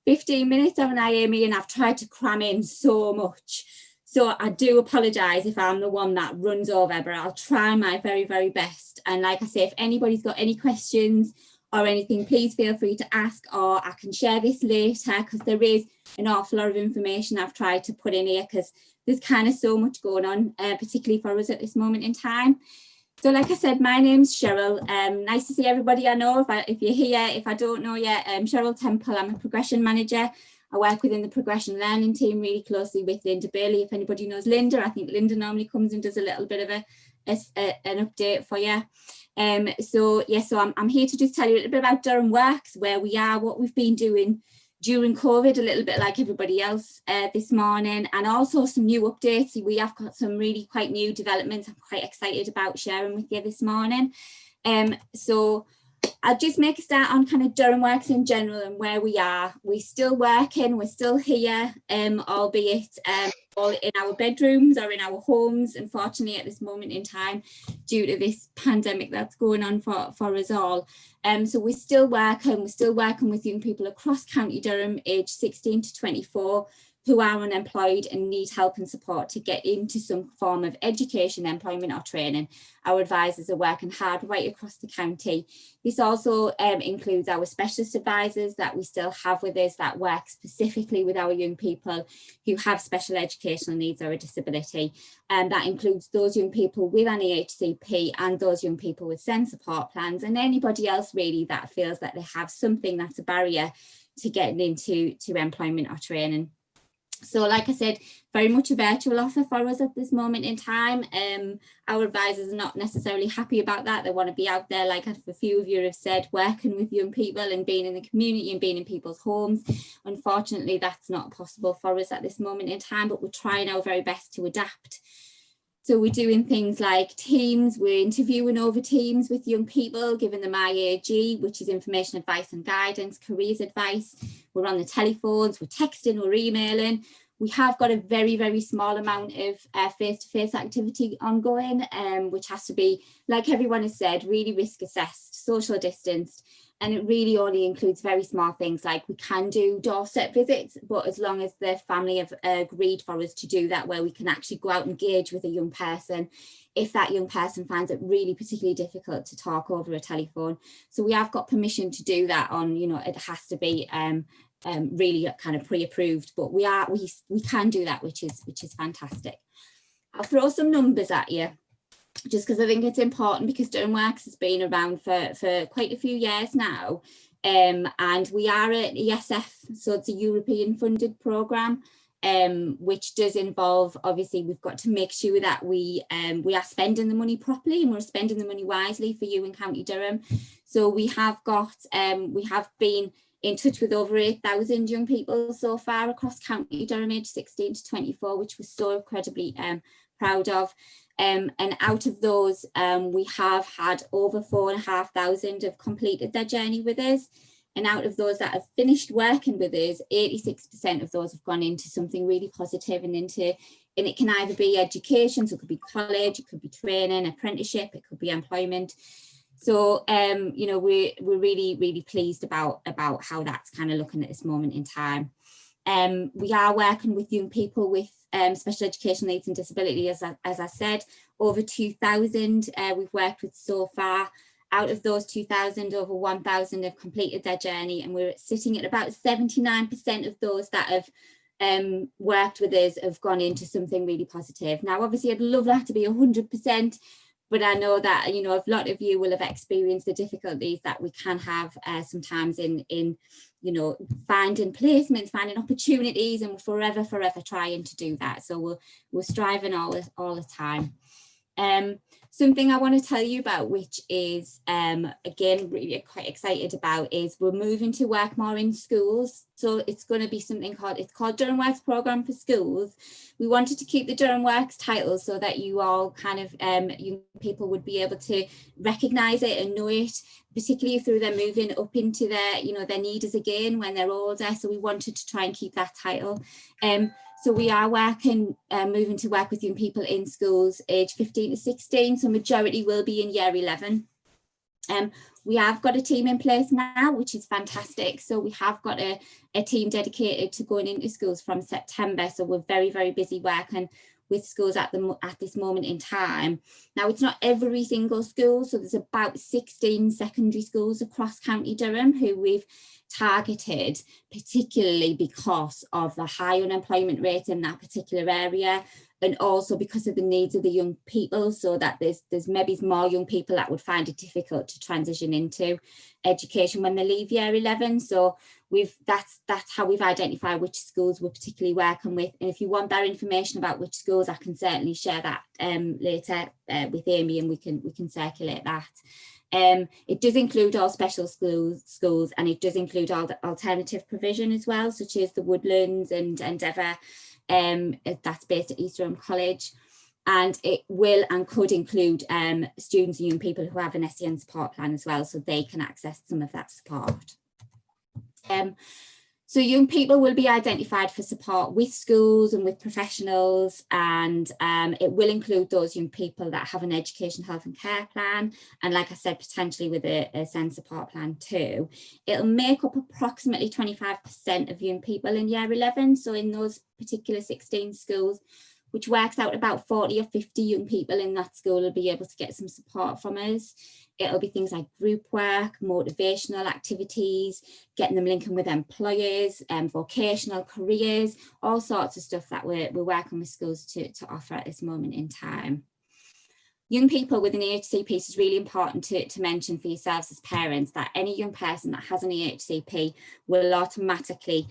15 minutes, haven't I, Amy? And I've tried to cram in so much. So I do apologise if I'm the one that runs over, but I'll try my very, very best. And like I say, if anybody's got any questions or anything, please feel free to ask, or I can share this later because there is an awful lot of information I've tried to put in here because there's kind of so much going on, particularly for us at this moment in time. So like I said, my name's Cheryl. Nice to see everybody I know. If you're here, if I don't know yet, Cheryl Temple, I'm a progression manager. I work within the progression learning team really closely with Linda Bailey. If anybody knows Linda, I think Linda normally comes and does a little bit of an update for you. So I'm here to just tell you a little bit about Durham Works, where we are, what we've been doing during COVID, a little bit like everybody else this morning, and also some new updates. We have got some really quite new developments I'm quite excited about sharing with you this morning. So I'll just make a start on kind of Durham Works in general and where we are. We're still working, we're still here, albeit all in our bedrooms or in our homes, unfortunately, at this moment in time, due to this pandemic that's going on for us all. So we're still working with young people across County Durham, aged 16 to 24, who are unemployed and need help and support to get into some form of education, employment or training. Our advisors are working hard right across the county. This also includes our specialist advisors that we still have with us that work specifically with our young people who have special educational needs or a disability. And that includes those young people with an EHCP and those young people with SEND support plans, and anybody else really that feels that they have something that's a barrier to getting into employment or training. So like I said, very much a virtual offer for us at this moment in time. Our advisors are not necessarily happy about that. They want to be out there, like a few of you have said, working with young people and being in the community and being in people's homes. Unfortunately, that's not possible for us at this moment in time, but we're trying our very best to adapt. So we're doing things like Teams, we're interviewing over Teams with young people, giving them IAG, which is information, advice and guidance, careers advice. We're on the telephones, we're texting, we're emailing. We have got a very, very small amount of face-to-face activity ongoing, which has to be, like everyone has said, really risk assessed, social distanced. And it really only includes very small things like we can do doorstep visits, but as long as the family have agreed for us to do that, where we can actually go out and engage with a young person, if that young person finds it really particularly difficult to talk over a telephone. So we have got permission to do that on, you know, it has to be really kind of pre-approved, but we can do that, which is fantastic. I'll throw some numbers at you, just because I think it's important, because Durham Works has been around for quite a few years now, and we are at ESF, so it's a European funded programme, which does involve, obviously we've got to make sure that we are spending the money properly and we're spending the money wisely for you in County Durham. So we have been in touch with over 8,000 young people so far across County Durham, aged 16 to 24, which we're so incredibly proud of. And out of those, we have had over 4,500 have completed their journey with us. And out of those that have finished working with us, 86% of those have gone into something really positive and it can either be education, so it could be college, it could be training, apprenticeship, it could be employment. So, you know, we're really, really pleased about how that's kind of looking at this moment in time. We are working with young people with special educational needs and disability, as I said, over 2,000 we've worked with so far. Out of those 2,000, over 1,000 have completed their journey, and we're sitting at about 79% of those that have worked with us have gone into something really positive. Now, obviously, I'd love that to be 100%, but I know that, you know, a lot of you will have experienced the difficulties that we can have sometimes in you know, finding placements, finding opportunities, and we're forever trying to do that. So we're striving all the time. Something I want to tell you about, which is again really quite excited about, is we're moving to work more in schools. So it's going to be something called Durham Works Programme for Schools. We wanted to keep the Durham Works title so that you all kind of young people would be able to recognise it and know it, particularly through them moving up into their, you know, their needers again when they're older. So we wanted to try and keep that title. So we are moving to work with young people in schools aged 15 to 16. So majority will be in year 11. We have got a team in place now, which is fantastic. So we have got a team dedicated to going into schools from September. So we're very, very busy working with schools at this moment in time. Now, it's not every single school. So there's about 16 secondary schools across County Durham who we've targeted, particularly because of the high unemployment rate in that particular area, and also because of the needs of the young people, so that there's maybe more young people that would find it difficult to transition into education when they leave year 11. So that's how we've identified which schools we're particularly working with. And if you want that information about which schools, I can certainly share that later with Amy, and we can circulate that. It does include all special schools, and it does include all the alternative provision as well, such as the Woodlands and Endeavour, that's based at East Durham College. And it will and could include students and young people who have an SEN support plan as well, so they can access some of that support. So young people will be identified for support with schools and with professionals, and it will include those young people that have an education, health and care plan, and like I said, potentially with a SEND support plan too. It'll make up approximately 25% of young people in year 11, so in those particular 16 schools, which works out about 40 or 50 young people in that school will be able to get some support from us. It'll be things like group work, motivational activities, getting them linking with employers, vocational careers, all sorts of stuff that we're working with schools to offer at this moment in time. Young people with an EHCP, is really important to mention for yourselves as parents that any young person that has an EHCP will automatically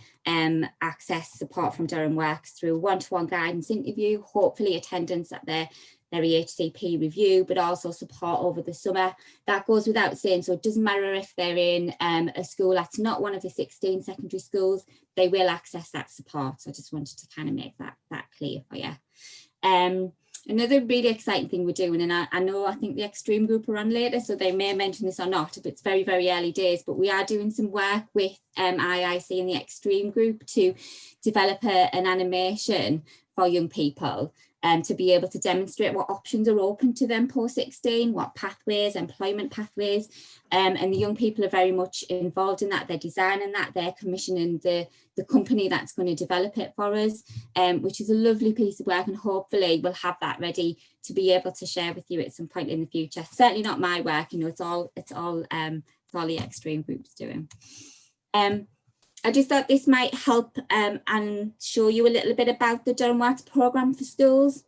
access support from Durham Works through one-to-one guidance interview, hopefully attendance at their EHCP review, but also support over the summer. That goes without saying, so it doesn't matter if they're in a school that's not one of the 16 secondary schools, they will access that support. So I just wanted to kind of make that clear for you. Another really exciting thing we're doing, and I think the Extreme group are on later, so they may mention this or not, but it's very, very early days, but we are doing some work with IIC and the Extreme group to develop an animation for young people to be able to demonstrate what options are open to them post-16, what pathways, employment pathways, and the young people are very much involved in that. They're designing that, they're commissioning the company that's going to develop it for us, which is a lovely piece of work, and hopefully we'll have that ready to be able to share with you at some point in the future. Certainly not my work, you know, it's all the Extreme group's doing. I just thought this might help and show you a little bit about the Durham Works programme for schools,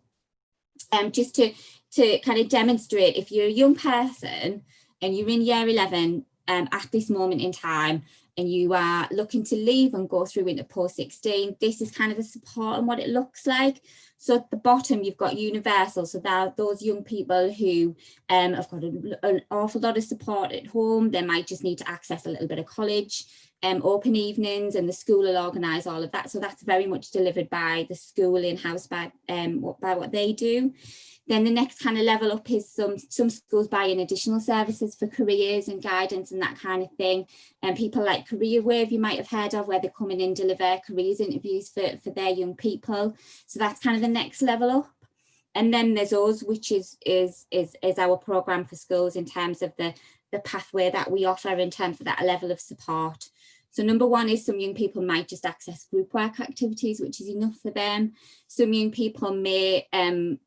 just to kind of demonstrate if you're a young person and you're in year 11 at this moment in time and you are looking to leave and go through into post-16, this is kind of the support and what it looks like. So at the bottom, you've got universal. So there are those young people who have got an awful lot of support at home. They might just need to access a little bit of college, open evenings, and the school will organise all of that. So that's very much delivered by the school in-house by what they do. Then the next kind of level up is some schools buy in additional services for careers and guidance and that kind of thing. And people like Career Wave, you might have heard of, where they come in and deliver careers interviews for their young people. So that's kind of the next level up. And then there's us, which is our programme for schools in terms of the pathway that we offer in terms of that level of support. So number one is some young people might just access group work activities, which is enough for them. Some young people may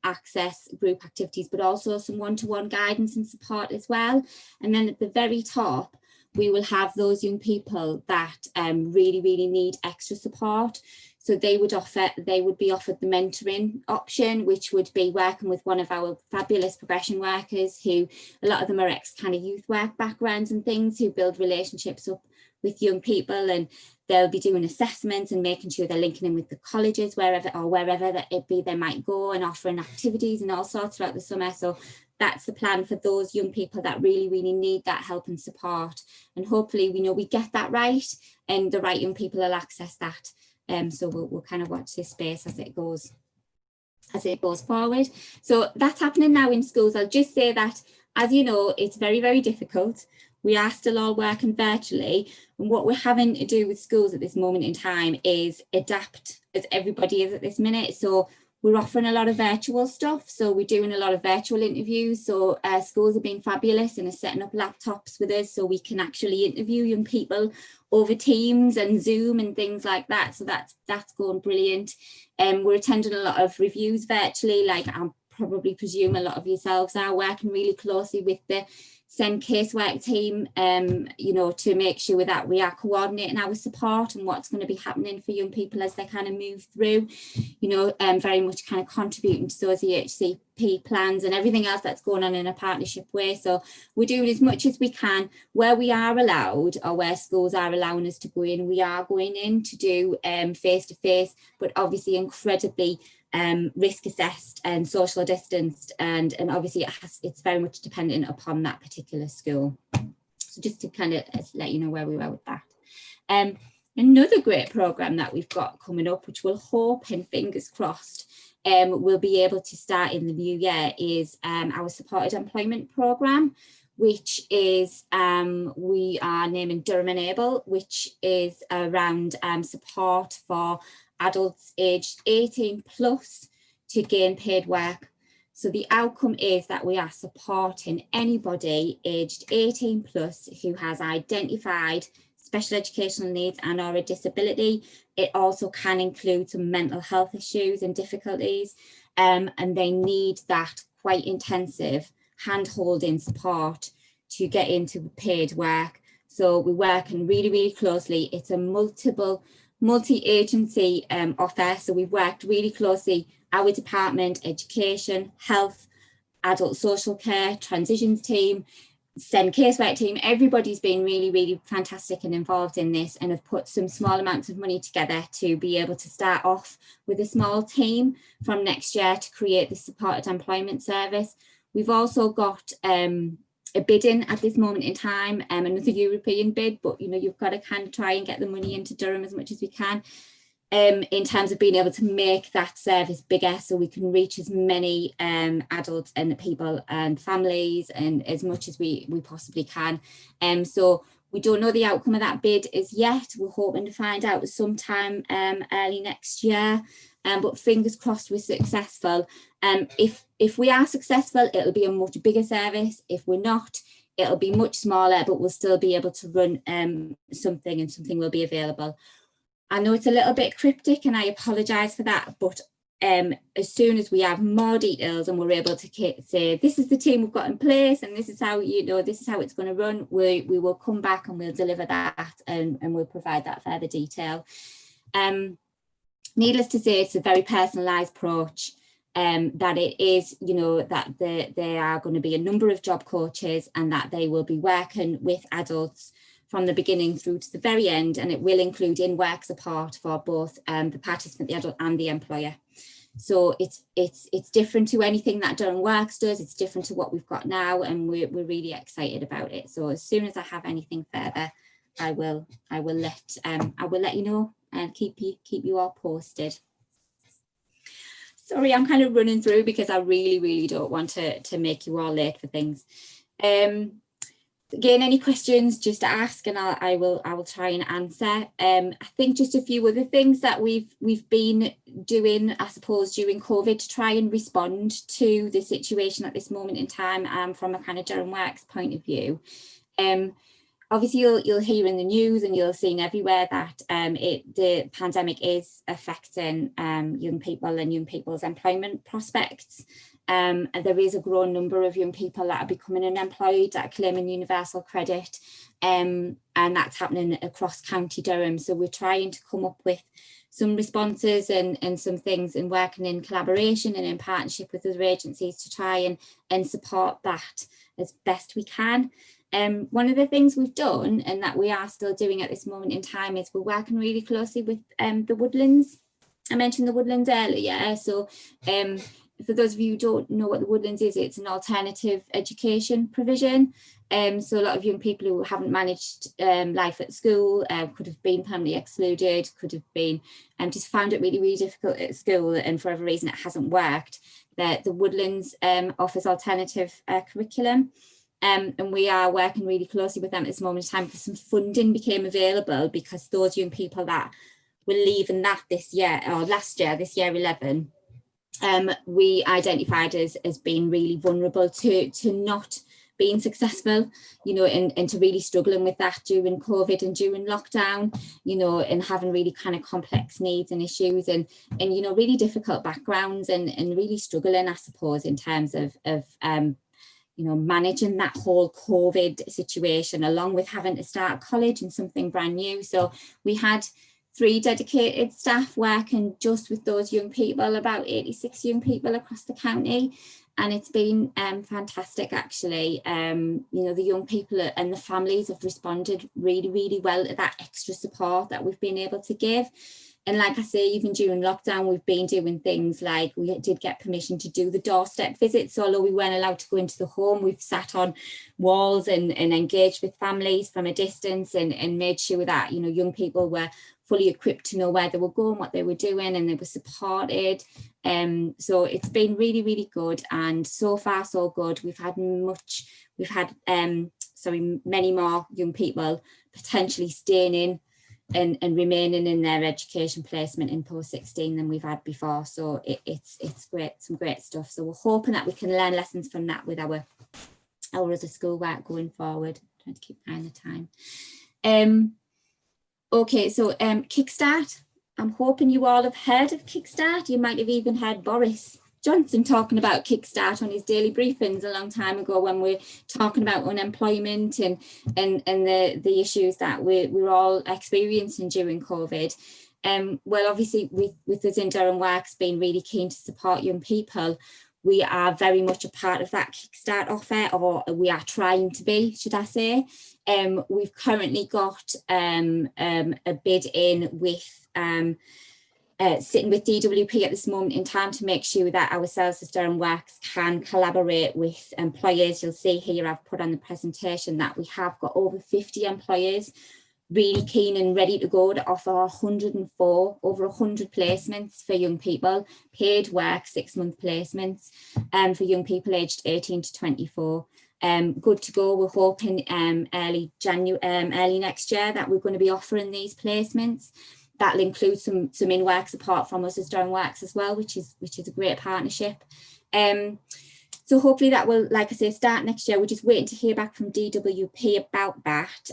access group activities, but also some one-to-one guidance and support as well. And then at the very top, we will have those young people that really, really need extra support. So they would be offered the mentoring option, which would be working with one of our fabulous progression workers who, a lot of them are ex kind of youth work backgrounds and things, who build relationships up with young people, and they'll be doing assessments and making sure they're linking in with the colleges wherever that it be they might go, and offering activities and all sorts throughout the summer. So that's the plan for those young people that really, really need that help and support. And hopefully we get that right, and the right young people will access that. So we'll kind of watch this space as it goes forward. So that's happening now in schools. I'll just say that, as you know, it's very, very difficult. We are still all working virtually, and what we're having to do with schools at this moment in time is adapt, as everybody is at this minute. So we're offering a lot of virtual stuff. So we're doing a lot of virtual interviews. So schools have been fabulous and are setting up laptops with us so we can actually interview young people over Teams and Zoom and things like that. So that's going brilliant. We're attending a lot of reviews virtually, like I probably presume a lot of yourselves are, working really closely with the SEND casework team, to make sure that we are coordinating our support and what's going to be happening for young people as they kind of move through, very much kind of contributing to those EHCP plans and everything else that's going on in a partnership way. So we're doing as much as we can where we are allowed, or where schools are allowing us to go in. We are going in to do face-to-face, but obviously incredibly risk assessed and social distanced, and obviously it's very much dependent upon that particular school. So just to kind of let you know where we were with that. Another great programme that we've got coming up, which we'll hope, and fingers crossed, we'll be able to start in the new year, is our supported employment programme, which is we are naming Durham Enable, which is around support for adults aged 18 plus to gain paid work. So the outcome is that we are supporting anybody aged 18 plus who has identified special educational needs and or a disability. It also can include some mental health issues and difficulties, and they need that quite intensive hand-holding support to get into paid work. So we're working really, really closely. It's a multi-agency offer. So we've worked really closely, our department, education, health, adult social care, transitions team, SEND casework team, everybody's been really, really fantastic and involved in this, and have put some small amounts of money together to be able to start off with a small team from next year to create the supported employment service. We've also got a bid in at this moment in time, another European bid, but you've got to kind of try and get the money into Durham as much as we can, in terms of being able to make that service bigger so we can reach as many adults and people and families and as much as we possibly can. So we don't know the outcome of that bid as yet. We're hoping to find out sometime early next year, but fingers crossed we're successful. If we are successful, it'll be a much bigger service. If we're not, it'll be much smaller, but we'll still be able to run something, and something will be available. I know it's a little bit cryptic and I apologise for that, but as soon as we have more details and we're able to say, this is the team we've got in place and this is how, this is how it's going to run, we will come back and we'll deliver that, and we'll provide that further detail. Needless to say, it's a very personalised approach, that it is, that there are going to be a number of job coaches and that they will be working with adults from the beginning through to the very end, and it will include in-work support for both the participant, the adult, and the employer. So it's different to anything that Durham Works does. It's different to what we've got now, and we're really excited about it. So as soon as I have anything further, I will let you know and keep you all posted. Sorry, I'm kind of running through because I really don't want to make you all late for things. Again, any questions, just ask and I will try and answer. I think just a few other things that we've been doing, I suppose, during COVID to try and respond to the situation at this moment in time, from a kind of Durham Works point of view. Obviously, you'll hear in the news and you'll see everywhere that the pandemic is affecting young people and young people's employment prospects. And there is a growing number of young people that are becoming unemployed, that are claiming universal credit, and that's happening across County Durham. So we're trying to come up with some responses and some things, and working in collaboration and in partnership with other agencies to try and support that as best we can. One of the things we've done, and that we are still doing at this moment in time, is we're working really closely with the Woodlands. I mentioned the Woodlands earlier. So for those of you who don't know what the Woodlands is, it's an alternative education provision. So a lot of young people who haven't managed life at school, could have been permanently excluded, could have been just found it really difficult at school, and for whatever reason it hasn't worked. The Woodlands offers alternative curriculum. And we are working really closely with them at this moment in time, because some funding became available because those young people that were leaving that this year, or last year, this year 11, we identified as being really vulnerable to not being successful, and to really struggling with that during COVID and during lockdown, and having really kind of complex needs and issues and really difficult backgrounds and really struggling, I suppose, in terms of managing that whole COVID situation, along with having to start college and something brand new. So we had 3 dedicated staff working just with those young people, about 86 young people across the county. And it's been fantastic, actually. The young people and the families have responded really well to that extra support that we've been able to give. And like I say, even during lockdown, we've been doing things like, we did get permission to do the doorstep visits. So although we weren't allowed to go into the home, we've sat on walls and engaged with families from a distance and made sure that, young people were fully equipped to know where they were going, what they were doing, and they were supported. So it's been really, really good, and so far so good. We've had many more young people potentially staying in and remaining in their education placement in post-16 than we've had before. So it's great, some great stuff. So we're hoping that we can learn lessons from that with our other schoolwork going forward. Trying to keep an eye on the time. Okay, so Kickstart. I'm hoping you all have heard of Kickstart. You might have even heard Boris Johnson talking about Kickstart on his daily briefings a long time ago, when we're talking about unemployment and the issues that we're all experiencing during COVID. Well, obviously with us in Durham Works being really keen to support young people, we are very much a part of that Kickstart offer, or we are trying to be, should I say. We've currently got a bid in with sitting with DWP at this moment in time to make sure that ourselves as Durham Works can collaborate with employers. You'll see here I've put on the presentation that we have got over 50 employers really keen and ready to go to offer over 100 placements for young people, paid work, 6-month placements for young people aged 18 to 24. Good to go. We're hoping early next year that we're going to be offering these placements. That'll include some in-work support from us as Durham Works as well, which is a great partnership. So hopefully that will, like I say, start next year. We're just waiting to hear back from DWP about that.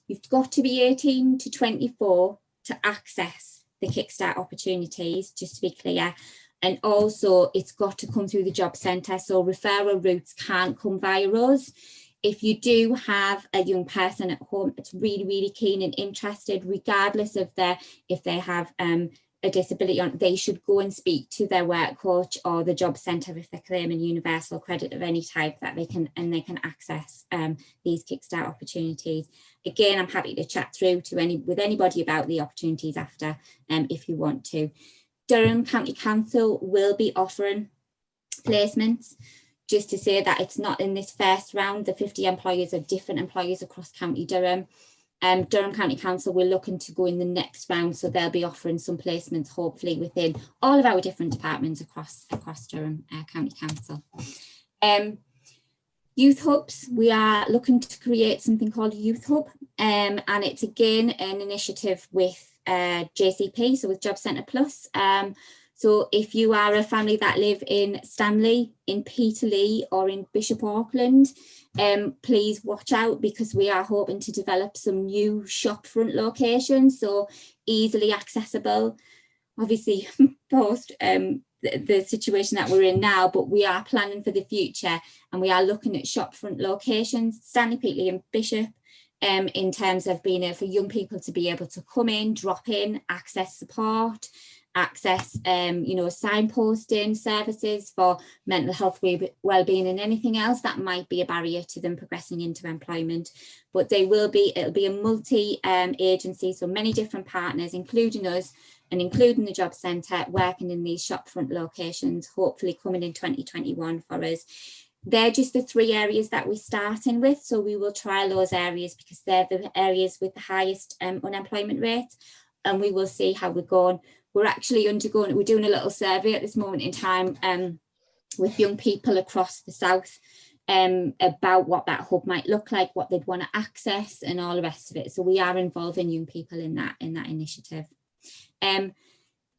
You've got to be 18 to 24 to access the Kickstart opportunities, just to be clear. And also it's got to come through the job centre. So referral routes can't come via us. If you do have a young person at home that's really, really keen and interested, regardless of if they have a disability, they should go and speak to their work coach or the job centre if they're claiming universal credit of any type, that they can access these Kickstart opportunities. Again, I'm happy to chat through with anybody about the opportunities after, if you want to. Durham County Council will be offering placements. Just to say that it's not in this first round. The 50 employers are different employers across County Durham. Durham County Council, we're looking to go in the next round, so they'll be offering some placements hopefully within all of our different departments across Durham County Council. Youth hubs, we are looking to create something called a youth hub, and it's again an initiative with JCP, so with Job Centre Plus. So if you are a family that live in Stanley, in Peterlee or in Bishop Auckland, please watch out, because we are hoping to develop some new shopfront locations, so easily accessible. Obviously post the situation that we're in now, but we are planning for the future, and we are looking at shopfront locations, Stanley, Peterlee and Bishop, in terms of being able for young people to be able to come in, drop in, access support, access signposting services for mental health, wellbeing and anything else that might be a barrier to them progressing into employment. But it'll be a multi agency, so many different partners, including us and including the job centre, working in these shopfront locations, hopefully coming in 2021 for us. They're just the 3 areas that we're starting with, so we will trial those areas because they're the areas with the highest unemployment rate, and we will see how we're going. We're actually we're doing a little survey at this moment in time with young people across the south about what that hub might look like, what they'd want to access and all the rest of it. So we are involving young people in that initiative. An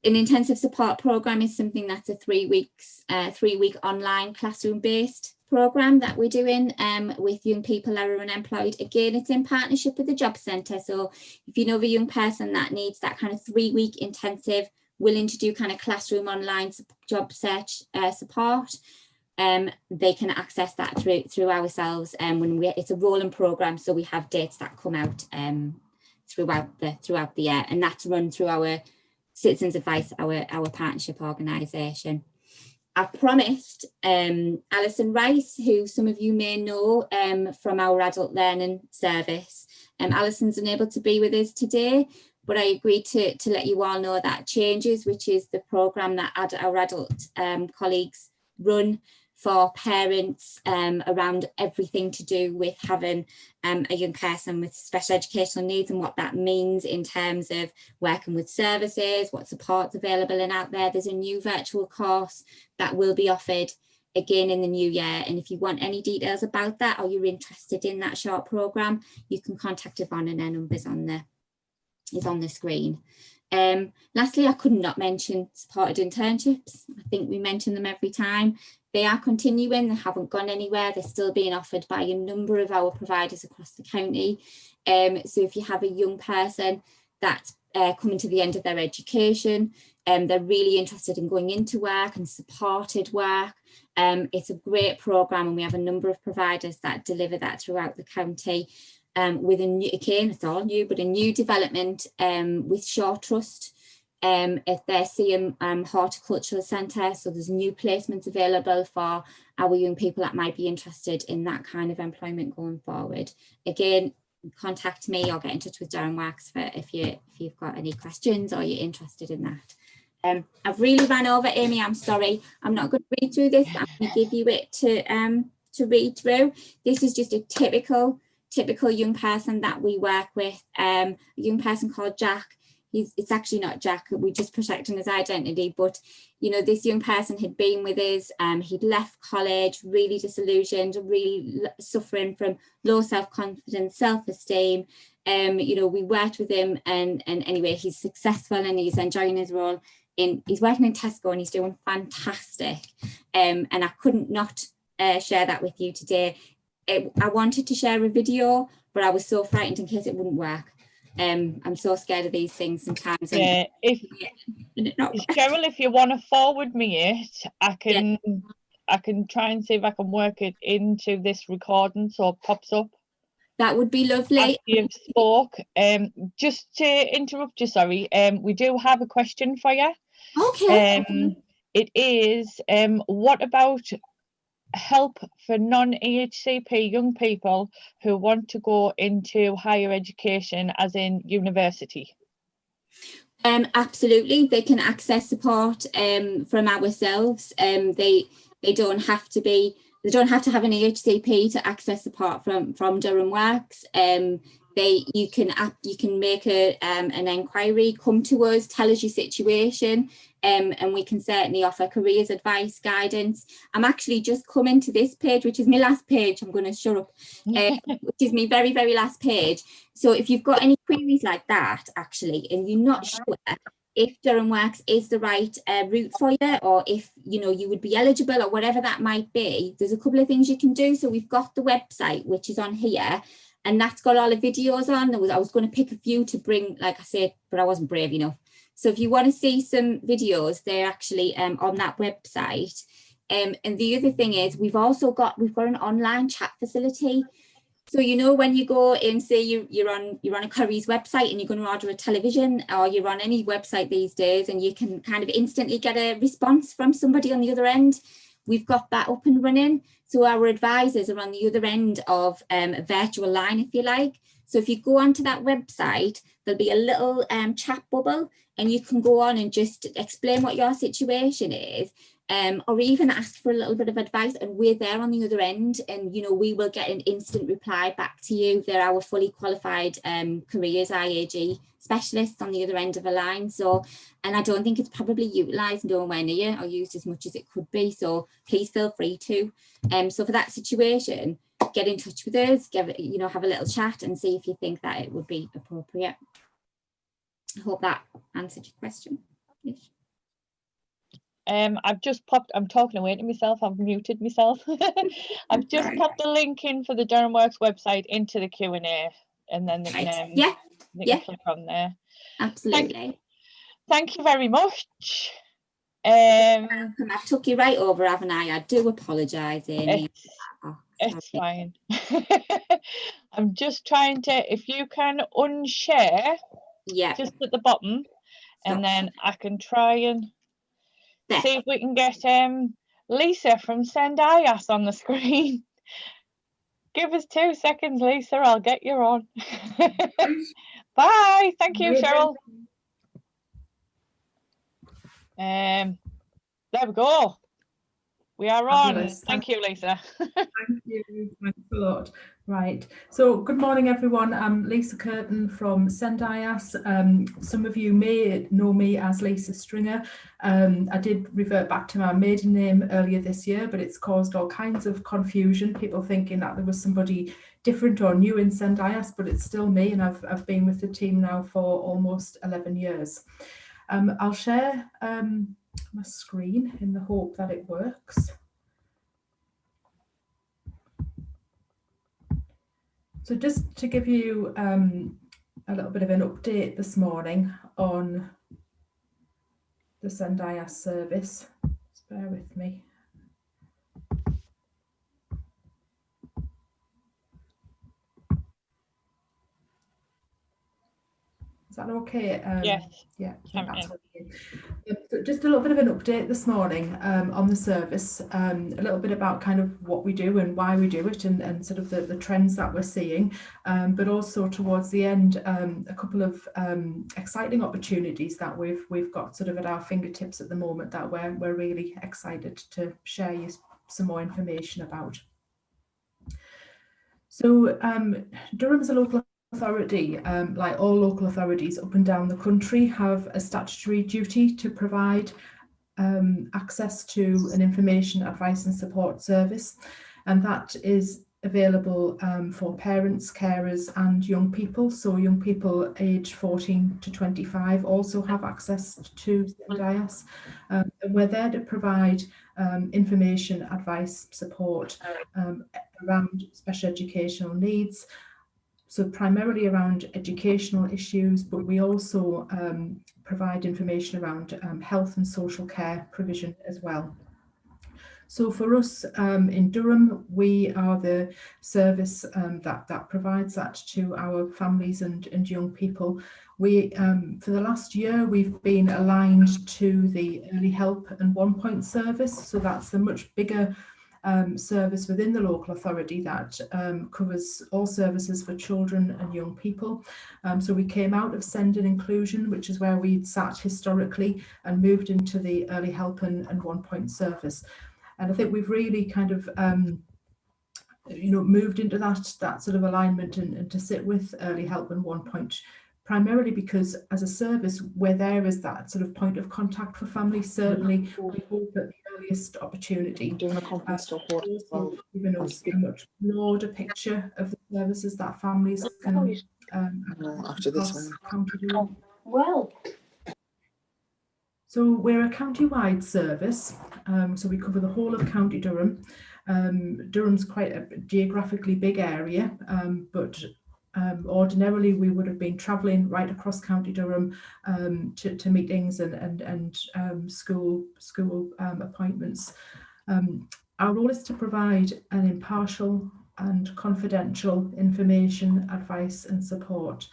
intensive support programme is something that's a 3-week online classroom based programme that we're doing with young people that are unemployed. Again, it's in partnership with the job centre, so if you know of a young person that needs that kind of 3-week intensive, willing to do kind of classroom online job search support, they can access that through ourselves, and it's a rolling programme, so we have dates that come out throughout the year, and that's run through our Citizens Advice, our partnership organisation. I've promised Alison Rice, who some of you may know from our adult learning service. Alison's unable to be with us today, but I agreed to let you all know that Changes, which is the programme that our adult colleagues run for parents around everything to do with having a young person with special educational needs and what that means in terms of working with services, what support's available and out there. There's a new virtual course that will be offered again in the new year, and if you want any details about that or you're interested in that short programme, you can contact Yvonne, and her number's on the screen. Lastly, I could not mention supported internships. I think we mention them every time. They are continuing, they haven't gone anywhere. They're still being offered by a number of our providers across the county. So if you have a young person that's coming to the end of their education, they're really interested in going into work and supported work, it's a great programme, and we have a number of providers that deliver that throughout the county. With a new, again, it's all new, but a new development with Shadforth at their CM Horticultural Centre. So there's new placements available for our young people that might be interested in that kind of employment going forward. Again, contact me or get in touch with Durham Works for if you've got any questions or you're interested in that. I've really ran over, Amy, I'm sorry. I'm not going to read through this, but I'm going to give you it to read through. This is just a typical young person that we work with, a young person called Jack. It's actually not Jack, we're just protecting his identity, but you know, this young person had been with us, he'd left college really disillusioned, really suffering from low self-confidence, self-esteem. You know, we worked with him, and anyway, he's successful and he's enjoying his role he's working in Tesco and he's doing fantastic. And I couldn't not share that with you today. I wanted to share a video, but I was so frightened in case it wouldn't work. I'm so scared of these things sometimes. Yeah, Cheryl, if you want to forward me it, I can try and see if I can work it into this recording so it pops up. That would be lovely. After you've spoke, just to interrupt you, sorry, we do have a question for you. Okay. It is, what about help for non-EHCP young people who want to go into higher education, as in university? Absolutely, they can access support from ourselves. They don't have to be. They don't have to have an EHCP to access support from Durham Works. You can make an inquiry, come to us, tell us your situation, and we can certainly offer careers advice, guidance. I'm actually just coming to this page, which is my last page. I'm going to shut up, which is my very, very last page. So if you've got any queries like that, actually, and you're not sure if Durham Works is the right route for you, or if you would be eligible, or whatever that might be, there's a couple of things you can do. So we've got the website, which is on here, and that's got all the videos on. I was going to pick a few to bring, like I said, but I wasn't brave enough. So if you want to see some videos, they're actually on that website. And the other thing is we've got an online chat facility. So when you go in, say you're on a Curry's website and you're going to order a television, or you're on any website these days, and you can kind of instantly get a response from somebody on the other end. We've got that up and running. So our advisors are on the other end of a virtual line, if you like. So if you go onto that website, there'll be a little chat bubble, and you can go on and just explain what your situation is. Or even ask for a little bit of advice, and we're there on the other end, and we will get an instant reply back to you. They're our fully qualified careers IAG specialists on the other end of a line. So, and I don't think it's probably utilised nowhere near or used as much as it could be. So please feel free to. So for that situation, get in touch with us, have a little chat and see if you think that it would be appropriate. I hope that answered your question. I've just popped, I'm talking away to myself, I've muted myself. I've just popped the link in for the Durham Works website into the Q&A, and then they can, they can click on there. Absolutely. Thank you very much. I've took you right over, haven't I? I do apologise, Amy. It's fine. I'm just trying to, if you can unshare, just at the bottom, and then I can try and see if we can get Lisa from SENDIASS on the screen. Give us 2 seconds, Lisa. I'll get you on. Bye. Thank you, Cheryl. There we go. We are on. Fabulous. Thank you, Lisa. Thank you. Thanks a lot. Right. So good morning, everyone. I'm Lisa Curtin from SENDIASS. Some of you may know me as Lisa Stringer. I did revert back to my maiden name earlier this year, but it's caused all kinds of confusion. People thinking that there was somebody different or new in SENDIASS, but it's still me, and I've been with the team now for almost 11 years. I'll share my screen in the hope that it works. So just to give you a little bit of an update this morning on the SENDIASS service, just bear with me. Is that okay? Yes. Yeah, I think that's okay. So just a little bit of an update this morning on the service, a little bit about kind of what we do and why we do it, and sort of the trends that we're seeing, but also towards the end, a couple of exciting opportunities that we've got sort of at our fingertips at the moment that we're really excited to share you some more information about. So Durham is a local authority, like all local authorities up and down the country, have a statutory duty to provide access to an information, advice and support service, and that is available for parents, carers and young people. So young people aged 14 to 25 also have access to SENDIASS. And we're there to provide information, advice, support around special educational needs, so primarily around educational issues, but we also provide information around health and social care provision as well. So for us in Durham, we are the service that provides that to our families and young people. We, for the last year, we've been aligned to the Early Help and 1 Point service. So that's the much bigger service within the local authority that covers all services for children and young people. So we came out of Send and Inclusion, which is where we'd sat historically, and moved into the Early Help and 1 Point service. And I think we've really kind of moved into that sort of alignment and to sit with Early Help and 1 Point, primarily because as a service we're there as that sort of point of contact for families. Certainly we hope at the earliest opportunity. Given us a much broader picture of the services that families can after this well. So we're a county-wide service, so we cover the whole of County Durham. Durham's quite a geographically big area, but ordinarily we would have been travelling right across County Durham to meetings and school appointments. Our role is to provide an impartial and confidential information, advice and support,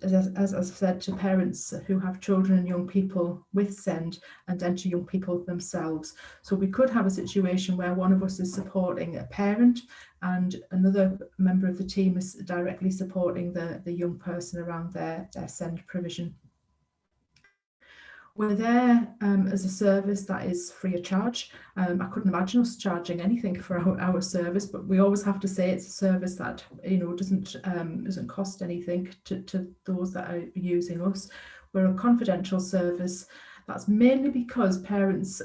as I've said, to parents who have children and young people with SEND, and then to young people themselves. So we could have a situation where one of us is supporting a parent and another member of the team is directly supporting the young person around their SEND provision. We're there as a service that is free of charge. I couldn't imagine us charging anything for our service, but we always have to say it's a service that doesn't cost anything to those that are using us. We're a confidential service. That's mainly because parents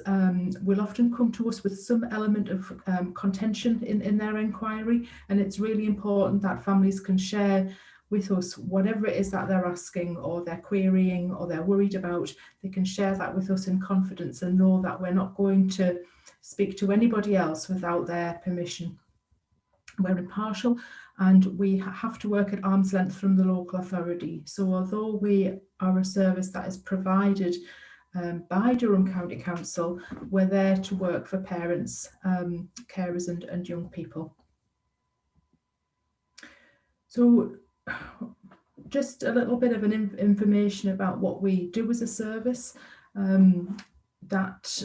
will often come to us with some element of contention in their inquiry, and it's really important that families can share with us whatever it is that they're asking or they're querying or they're worried about. They can share that with us in confidence and know that we're not going to speak to anybody else without their permission. We're impartial and we have to work at arm's length from the local authority. So although we are a service that is provided by Durham County Council, we're there to work for parents, carers and young people. So just a little bit of an information about what we do as a service. That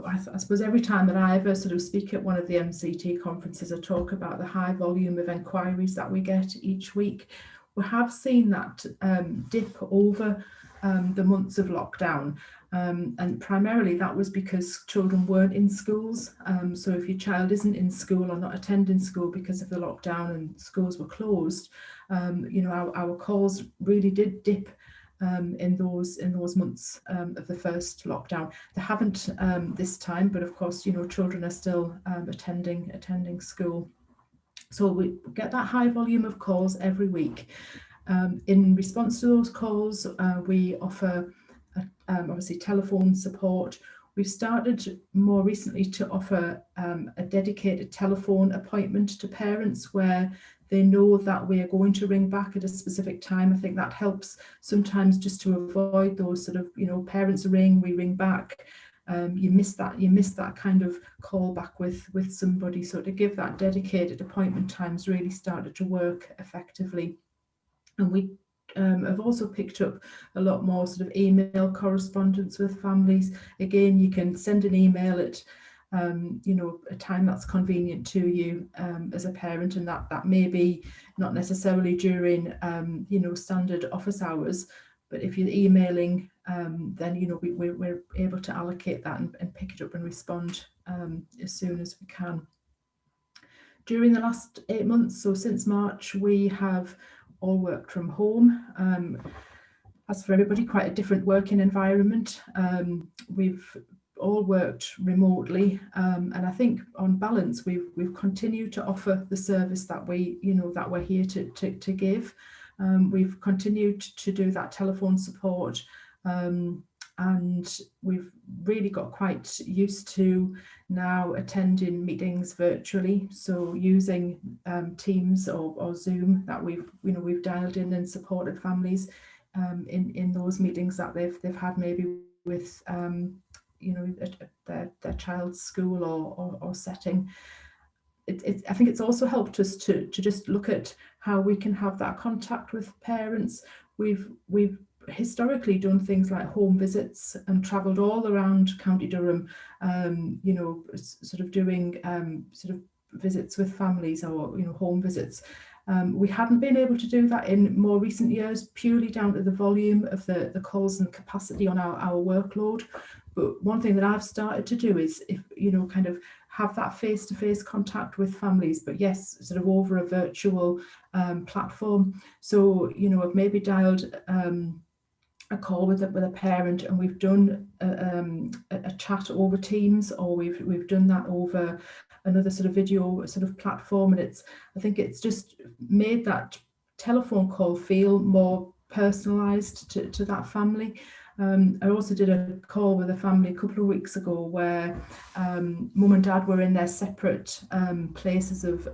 I suppose every time that I ever sort of speak at one of the MCT conferences, I talk about the high volume of inquiries that we get each week. we have seen that dip over the months of lockdown, and primarily that was because children weren't in schools. So if your child isn't in school or not attending school because of the lockdown and schools were closed, you know, our calls really did dip in those months of the first lockdown. They haven't this time, but of course, you know, children are still attending school. So we get that high volume of calls every week. In response to those calls, we offer obviously telephone support. We've started more recently to offer a dedicated telephone appointment to parents where they know that we are going to ring back at a specific time. I think that helps sometimes just to avoid those sort of, you know, parents ring, we ring back. You miss that kind of call back with somebody. So to give that dedicated appointment times really started to work effectively. And we have also picked up a lot more sort of email correspondence with families. Again, you can send an email at you know, a time that's convenient to you as a parent, and that may be not necessarily during you know, standard office hours, but if you're emailing, then you know, we're able to allocate that and pick it up and respond as soon as we can. During the last 8 months, so since March, we have all worked from home. As for everybody, quite a different working environment. We've all worked remotely, and I think on balance we've continued to offer the service that we're here to give. We've continued to do that telephone support, and we've really got quite used to now attending meetings virtually. So using Teams or Zoom, that we've dialed in and supported families in those meetings that they've had maybe with you know, their child's school or setting. I think it's also helped us to just look at how we can have that contact with parents. We've historically done things like home visits and travelled all around County Durham, you know, sort of doing sort of visits with families, or you know, home visits. We hadn't been able to do that in more recent years, purely down to the volume of the calls and capacity on our workload. But one thing that I've started to do is, if you know, kind of have that face-to-face contact with families, but yes, sort of over a virtual platform. So you know, I've maybe dialed a call with a parent, and we've done a chat over Teams, or we've done that over another sort of video sort of platform, and I think it's just made that telephone call feel more personalized to that family. I also did a call with a family a couple of weeks ago where mum and dad were in their separate places of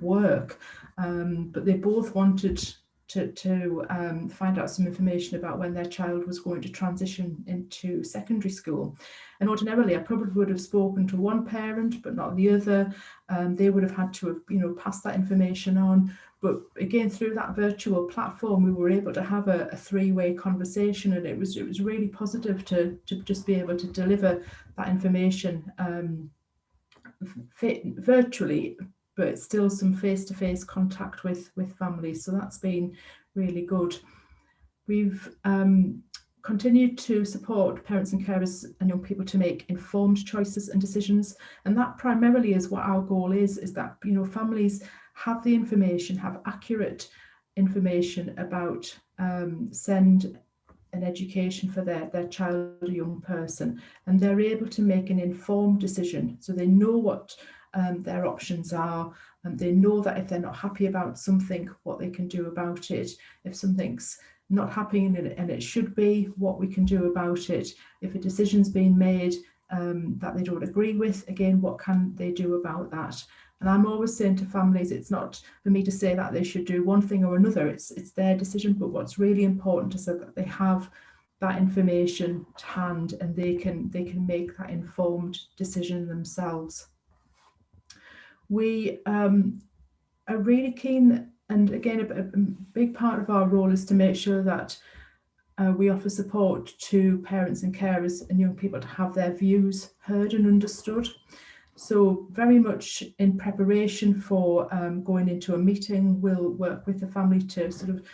work, but they both wanted to find out some information about when their child was going to transition into secondary school. And ordinarily I probably would have spoken to one parent but not the other. They would have had to have, you know, passed that information on. But again, through that virtual platform, we were able to have a three-way conversation, and it was really positive to just be able to deliver that information virtually, but still some face-to-face contact with families. So that's been really good. We've continued to support parents and carers and young people to make informed choices and decisions, and that primarily is what our goal is that, you know, families have the information, have accurate information about SEND and education for their child or young person, and they're able to make an informed decision. So they know what their options are, and they know that if they're not happy about something, what they can do about it. If something's not happening and it should be, what we can do about it. If a decision's been made that they don't agree with, again, what can they do about that? And I'm always saying to families, it's not for me to say that they should do one thing or another, it's their decision, but what's really important is that they have that information to hand and they can make that informed decision themselves. We are really keen, and again, a big part of our role is to make sure that we offer support to parents and carers and young people to have their views heard and understood. So very much in preparation for going into a meeting, we'll work with the family to sort of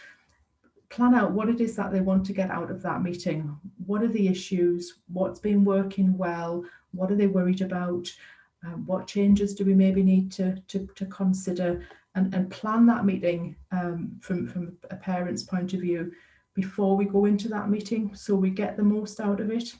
plan out what it is that they want to get out of that meeting. What are the issues? What's been working well? What are they worried about? What changes do we maybe need to consider, and plan that meeting from a parent's point of view before we go into that meeting, so we get the most out of it.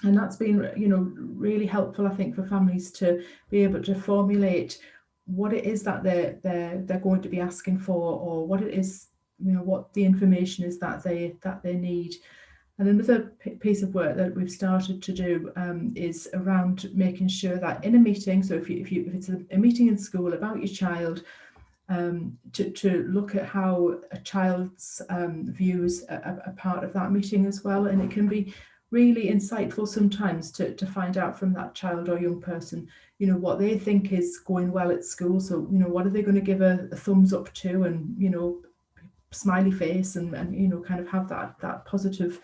And that's been, you know, really helpful, I think, for families to be able to formulate what it is that they're going to be asking for, or what it is, you know, what the information is that they need. And another piece of work that we've started to do is around making sure that in a meeting, so if it's a meeting in school about your child, to look at how a child's views are part of that meeting as well. And it can be really insightful sometimes to find out from that child or young person, you know, what they think is going well at school. So, you know, what are they going to give a thumbs up to, and, you know, smiley face, and you know, kind of have that positive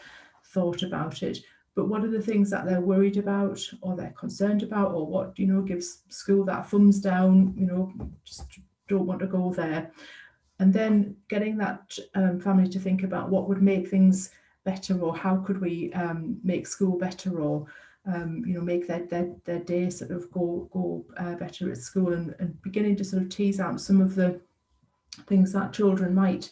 thought about it. But what are the things that they're worried about, or they're concerned about, or what, you know, gives school that thumbs down, you know, just don't want to go there. And then getting that family to think about what would make things better, or how could we make school better, or you know, make their day sort of go better at school, and beginning to sort of tease out some of the things that children might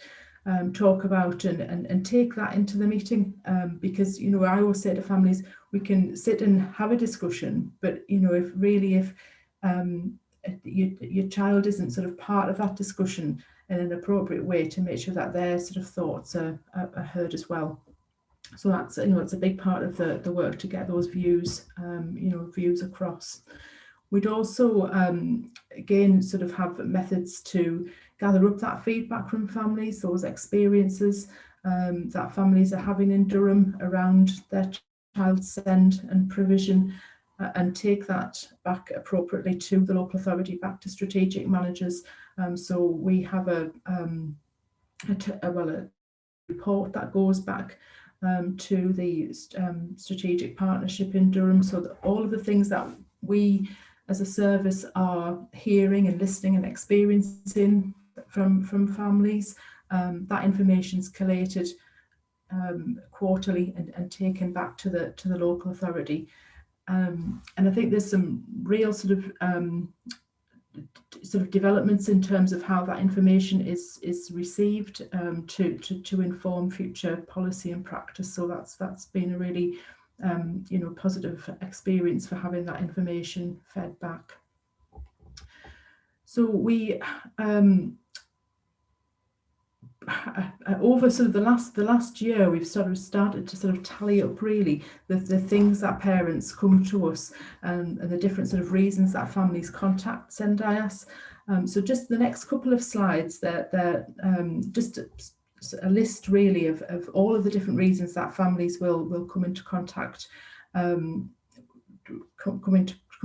talk about, and take that into the meeting, because, you know, I always say to families, we can sit and have a discussion, but, you know, if your child isn't sort of part of that discussion in an appropriate way, to make sure that their sort of thoughts are heard as well. So that's, you know, it's a big part of the work to get those views, you know, views across. We'd also, again, sort of have methods to gather up that feedback from families, those experiences that families are having in Durham around their child's SEND and provision, and take that back appropriately to the local authority, back to strategic managers. So we have a report that goes back to the strategic partnership in Durham, so that all of the things that we as a service are hearing and listening and experiencing from families, that information is collated quarterly and taken back to the local authority. And I think there's some real sort of developments in terms of how that information is received to inform future policy and practice. So that's been a really you know, positive experience for having that information fed back. So we over sort of the last year, we've sort of started to sort of tally up really the things that parents come to us, and the different sort of reasons that families contact SENDIASS. So just the next couple of slides, they're just a list really of all of the different reasons that families will come into contact, come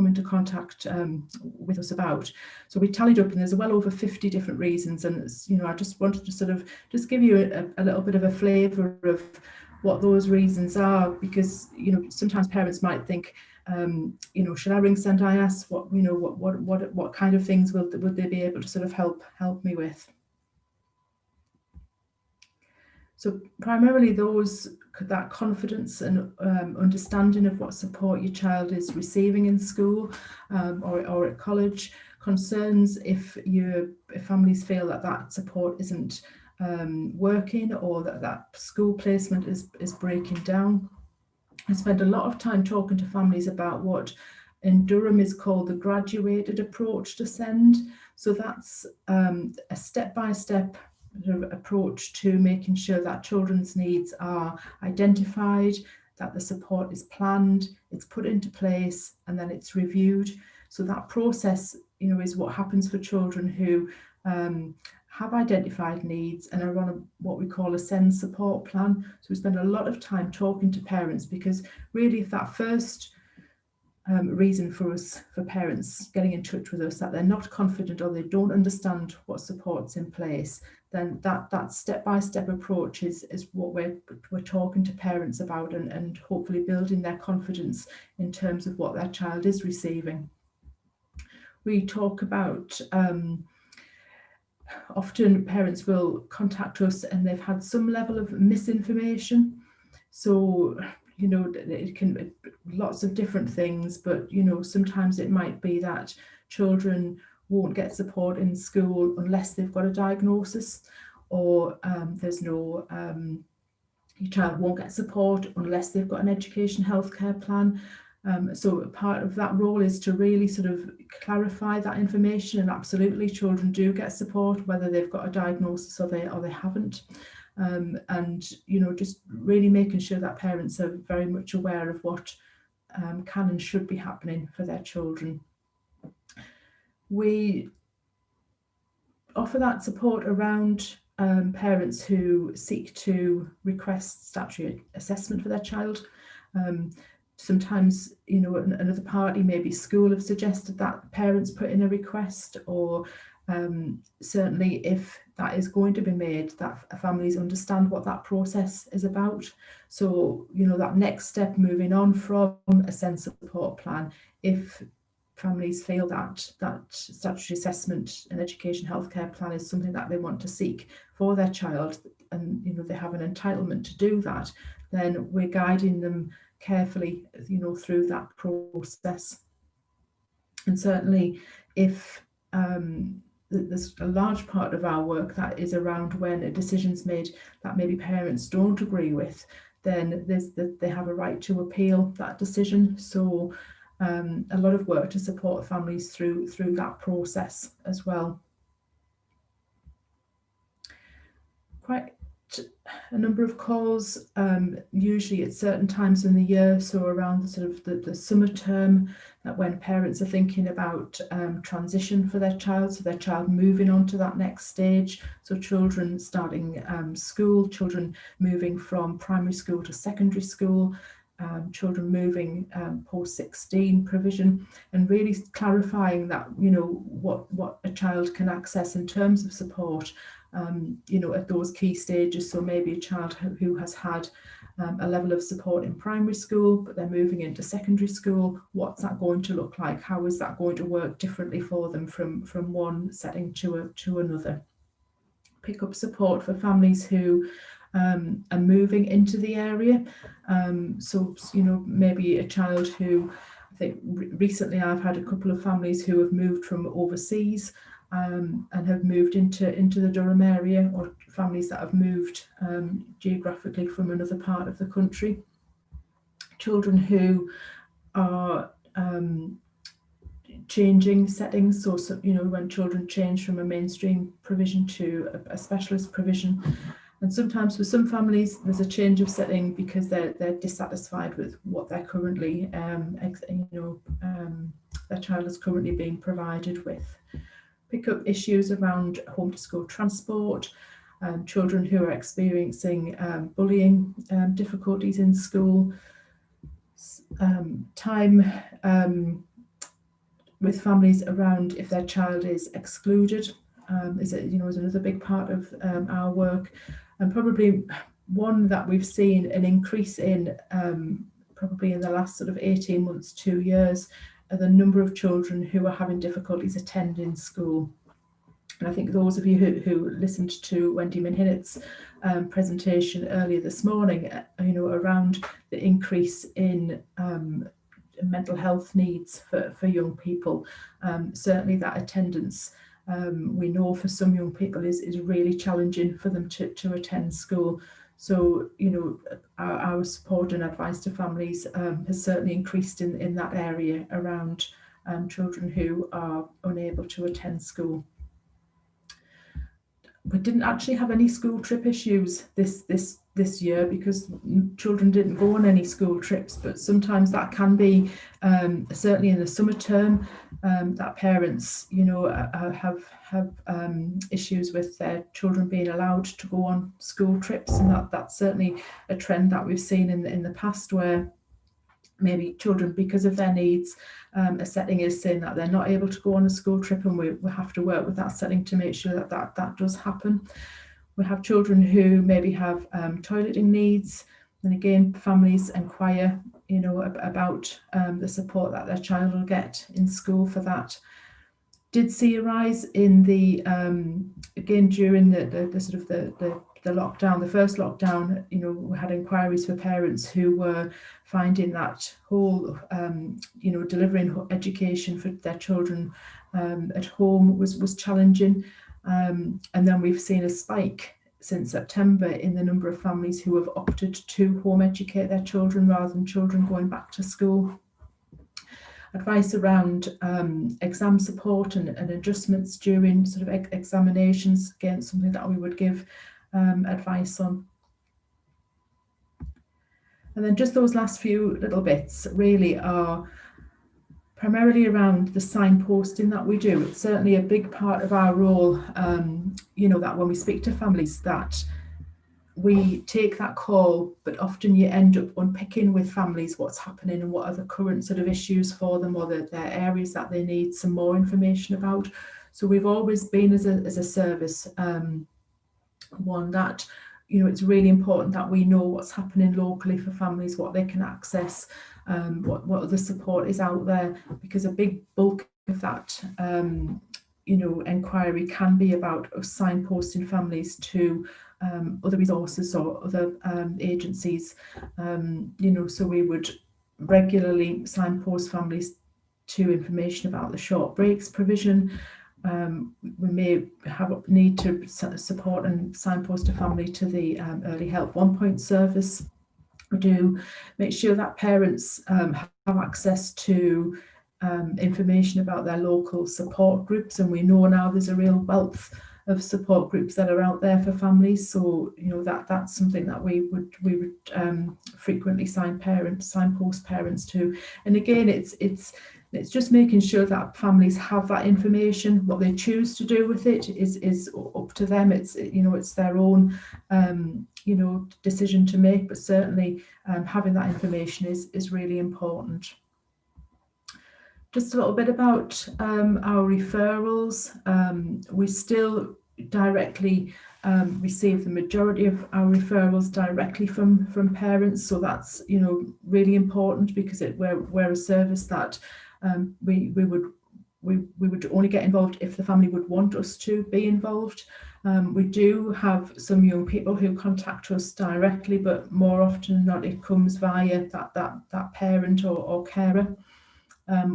into contact with us about. So we tallied up, and there's well over 50 different reasons, and it's, you know, I just wanted to sort of just give you a little bit of a flavour of what those reasons are, because, you know, sometimes parents might think, you know, should I ring SENDIASS? What, you know, what kind of things would they be able to sort of help me with? So primarily that confidence and understanding of what support your child is receiving in school or at college, concerns if families feel that support isn't working, or that school placement is breaking down. I spend a lot of time talking to families about what in Durham is called the graduated approach to SEND. So that's a step-by-step approach to making sure that children's needs are identified, that the support is planned, it's put into place, and then it's reviewed. So that process, you know, is what happens for children who have identified needs and are on what we call a SEND support plan. So we spend a lot of time talking to parents, because really, if that first reason for parents getting in touch with us, that they're not confident or they don't understand what support's in place, then that step-by-step approach is what we're talking to parents about, and hopefully building their confidence in terms of what their child is receiving. we talk about often parents will contact us and they've had some level of misinformation. So, you know, it can be lots of different things, but, you know, sometimes it might be that children won't get support in school unless they've got a diagnosis, or there's no, your child won't get support unless they've got an education healthcare plan. So part of that role is to really sort of clarify that information, and absolutely children do get support whether they've got a diagnosis or they haven't. And, you know, just really making sure that parents are very much aware of what can and should be happening for their children. We offer that support around parents who seek to request statutory assessment for their child. Sometimes, you know, another party, maybe school, have suggested that parents put in a request, or certainly if that is going to be made, that families understand what that process is about. So, you know, that next step moving on from a SEND support plan, if families feel that statutory assessment and education healthcare plan is something that they want to seek for their child, and, you know, they have an entitlement to do that, then we're guiding them carefully, you know, through that process. And certainly if there's a large part of our work that is around when a decision's made that maybe parents don't agree with, then they have a right to appeal that decision. So a lot of work to support families through that process as well. Quite a number of calls, usually at certain times in the year, so around the sort of the summer term, that when parents are thinking about transition for their child, so their child moving on to that next stage, so children starting school, children moving from primary school to secondary school, children moving post-16 provision, and really clarifying that, you know, what a child can access in terms of support, you know, at those key stages. So maybe a child who has had a level of support in primary school, but they're moving into secondary school, what's that going to look like? How is that going to work differently for them from one setting to another? Pick up support for families who are moving into the area. So, you know, maybe a child who, I think recently I've had a couple of families who have moved from overseas and have moved into the Durham area, or families that have moved geographically from another part of the country. Children who are changing settings, so you know, when children change from a mainstream provision to a specialist provision. And sometimes for some families there's a change of setting because they're dissatisfied with what they're currently their child is currently being provided with. Pick up issues around home to school transport, children who are experiencing bullying difficulties in school, time with families around if their child is excluded, is another big part of our work. And probably one that we've seen an increase in probably in the last sort of 18 months, 2 years, are the number of children who are having difficulties attending school. And I think those of you who listened to Wendy Minhinnett's presentation earlier this morning, you know, around the increase in mental health needs for young people, certainly that attendance, we know for some young people is really challenging for them to attend school. So, you know, our support and advice to families has certainly increased in that area around children who are unable to attend school. We didn't actually have any school trip issues this year because children didn't go on any school trips, but sometimes that can be certainly in the summer term that parents, you know, have issues with their children being allowed to go on school trips, and that's certainly a trend that we've seen in the past, where maybe children, because of their needs, a setting is saying that they're not able to go on a school trip, and we have to work with that setting to make sure that does happen. We have children who maybe have toileting needs, and again, families inquire, you know, about the support that their child will get in school for that. did see a rise in the again during the sort of the lockdown, the first lockdown. You know, we had inquiries for parents who were finding that whole you know, delivering education for their children at home was challenging, and then we've seen a spike since September in the number of families who have opted to home educate their children rather than children going back to school. Advice around exam support and adjustments during sort of examinations, again, something that we would give advice on. And then just those last few little bits really are primarily around the signposting that we do. It's certainly a big part of our role, you know, that when we speak to families, that we take that call, but often you end up unpicking with families what's happening and what are the current sort of issues for them, or their areas that they need some more information about. So we've always been as a service one that, you know, it's really important that we know what's happening locally for families, what they can access, what other support is out there, because a big bulk of that you know, inquiry can be about us signposting families to other resources or other agencies, you know, so we would regularly signpost families to information about the short breaks provision. We may need to support and signpost a family to the early help 1 point service. We do make sure that parents have access to information about their local support groups, and we know now there's a real wealth of support groups that are out there for families. So, you know, that's something that we would frequently signpost parents to. And again, it's just making sure that families have that information. What they choose to do with it is up to them. It's, you know, it's their own you know, decision to make, but certainly having that information is really important. Just a little bit about our referrals. We still directly receive the majority of our referrals directly from parents, so that's, you know, really important, because we're a service that we would only get involved if the family would want us to be involved. We do have some young people who contact us directly, but more often than not it comes via that parent or carer.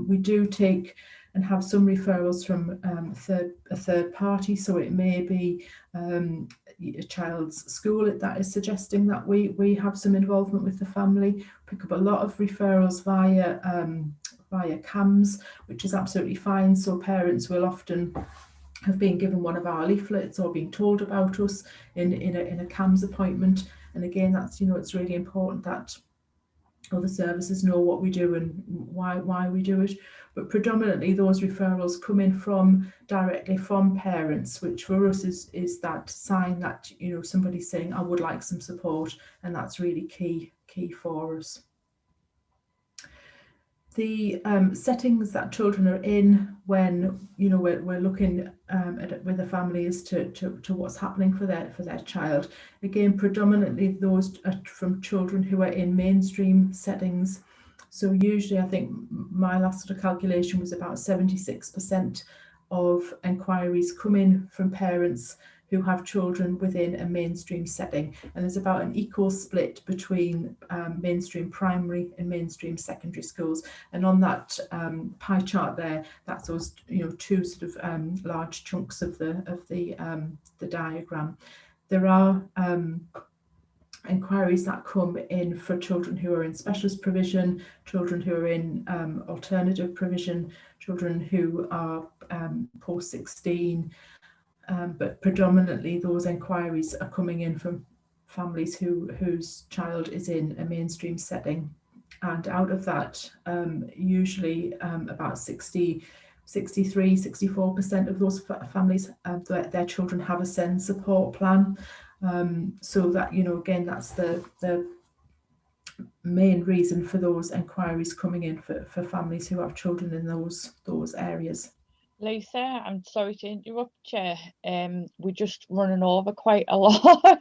We do take and have some referrals from a third party, so it may be a child's school that is suggesting that we have some involvement with the family. Pick up a lot of referrals via CAMHS, which is absolutely fine. So parents will often have been given one of our leaflets or been told about us in a CAMHS appointment. And again, that's, you know, it's really important that other services know what we do and why we do it. But predominantly those referrals come in directly from parents, which for us is that sign that, you know, somebody's saying, I would like some support, and that's really key for us. The settings that children are in when, you know, we're looking at it with a family as to what's happening for their child. Again, predominantly those are from children who are in mainstream settings. So usually, I think my last sort of calculation was about 76% of inquiries come in from parents who have children within a mainstream setting, and there's about an equal split between mainstream primary and mainstream secondary schools. And on that pie chart there, that's those, you know, two sort of large chunks of the diagram. There are inquiries that come in for children who are in specialist provision, children who are in alternative provision, children who are post 16. But predominantly those inquiries are coming in from families whose child is in a mainstream setting. And out of that, usually about 63-64% of those families, their children have a SEND support plan. So that, you know, again, that's the main reason for those inquiries coming in for families who have children in those areas. Lisa, I'm sorry to interrupt you. We're just running over quite a lot.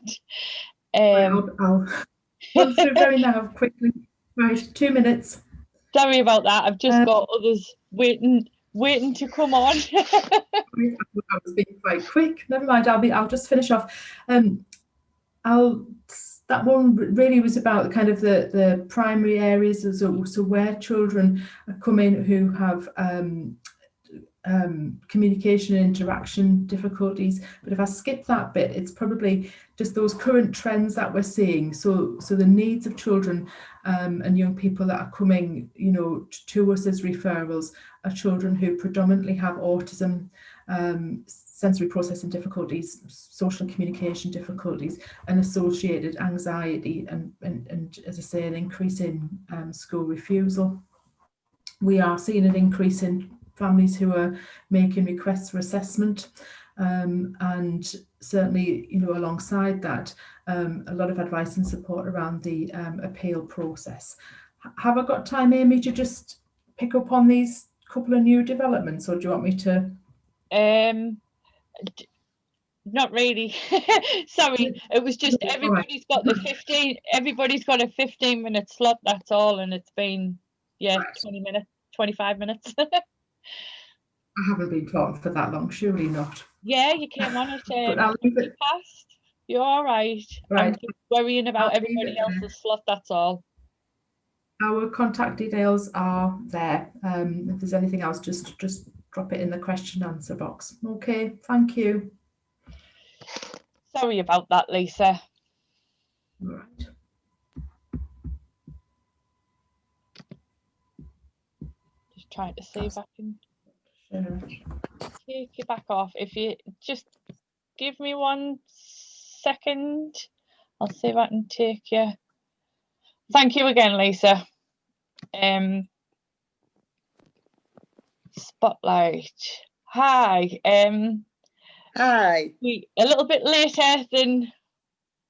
I'll run through very now quickly. Right, 2 minutes. Sorry about that. I've just got others waiting waiting to come on. I was being quite quick. Never mind. I'll just finish off. That one really was about kind of the primary areas, so where children come in who have communication and interaction difficulties. But if I skip that bit, it's probably just those current trends that we're seeing. So the needs of children and young people that are coming, to us as referrals are children who predominantly have autism, sensory processing difficulties, social communication difficulties, and associated anxiety, and as I say, an increase in school refusal. We are seeing an increase in families who are making requests for assessment, and certainly, alongside that, a lot of advice and support around the appeal process. Have I got time, Amy, to just pick up on these couple of new developments, or do you want me to? Not really. Sorry, it was just everybody's got a 15-minute slot, that's all, and it's been 20 minutes, 25 minutes. I haven't been talking for that long, surely not. Yeah, you came on at past. You're all right. I'm just worrying about everybody else's slot, that's all. Our contact details are there. If there's anything else, just drop it in the question answer box. Okay, thank you. Sorry about that, Lisa. All right. Just trying to see if I can take you back off. If you just give me 1 second, I'll see if I can take you. Thank you again, Lisa. Spotlight. Hi. Hi. A little bit later than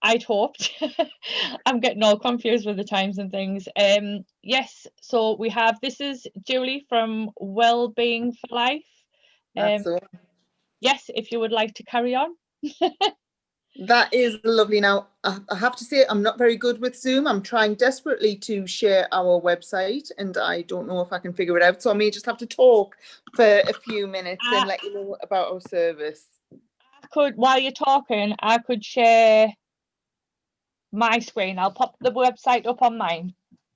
I'd hoped. I'm getting all confused with the times and things. Yes, so we have, this is Julie from Wellbeing for Life. That's all. Yes, if you would like to carry on. That is lovely. Now, I have to say, I'm not very good with Zoom. I'm trying desperately to share our website, and I don't know if I can figure it out. So I may just have to talk for a few minutes and let you know about our service. While you're talking, I could share my screen. I'll pop the website up on mine.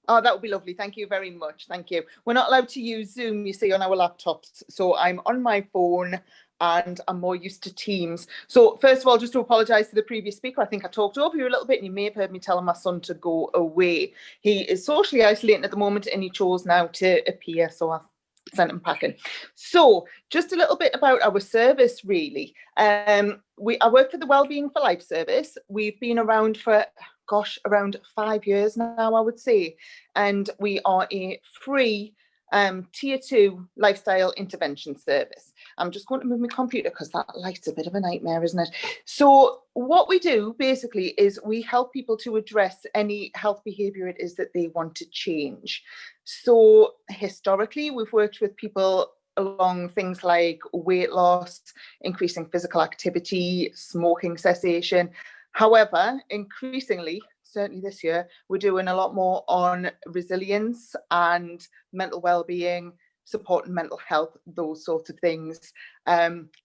Oh, that would be lovely. Thank you very much. Thank you. We're not allowed to use Zoom, you see, on our laptops. So I'm on my phone and I'm more used to Teams. So first of all, just to apologise to the previous speaker, I think I talked over you a little bit and you may have heard me telling my son to go away. He is socially isolating at the moment and he chose now to appear, so I've sent him packing. So just a little bit about our service, really. I work for the Wellbeing for Life service. We've been around for, around 5 years now, I would say. And we are a free tier 2 lifestyle intervention service. I'm just going to move my computer because that light's a bit of a nightmare, isn't it? So what we do basically is we help people to address any health behaviour it is that they want to change. So historically, we've worked with people along things like weight loss, increasing physical activity, smoking cessation. However, increasingly, certainly this year, we're doing a lot more on resilience and mental well-being, supporting mental health, those sorts of things.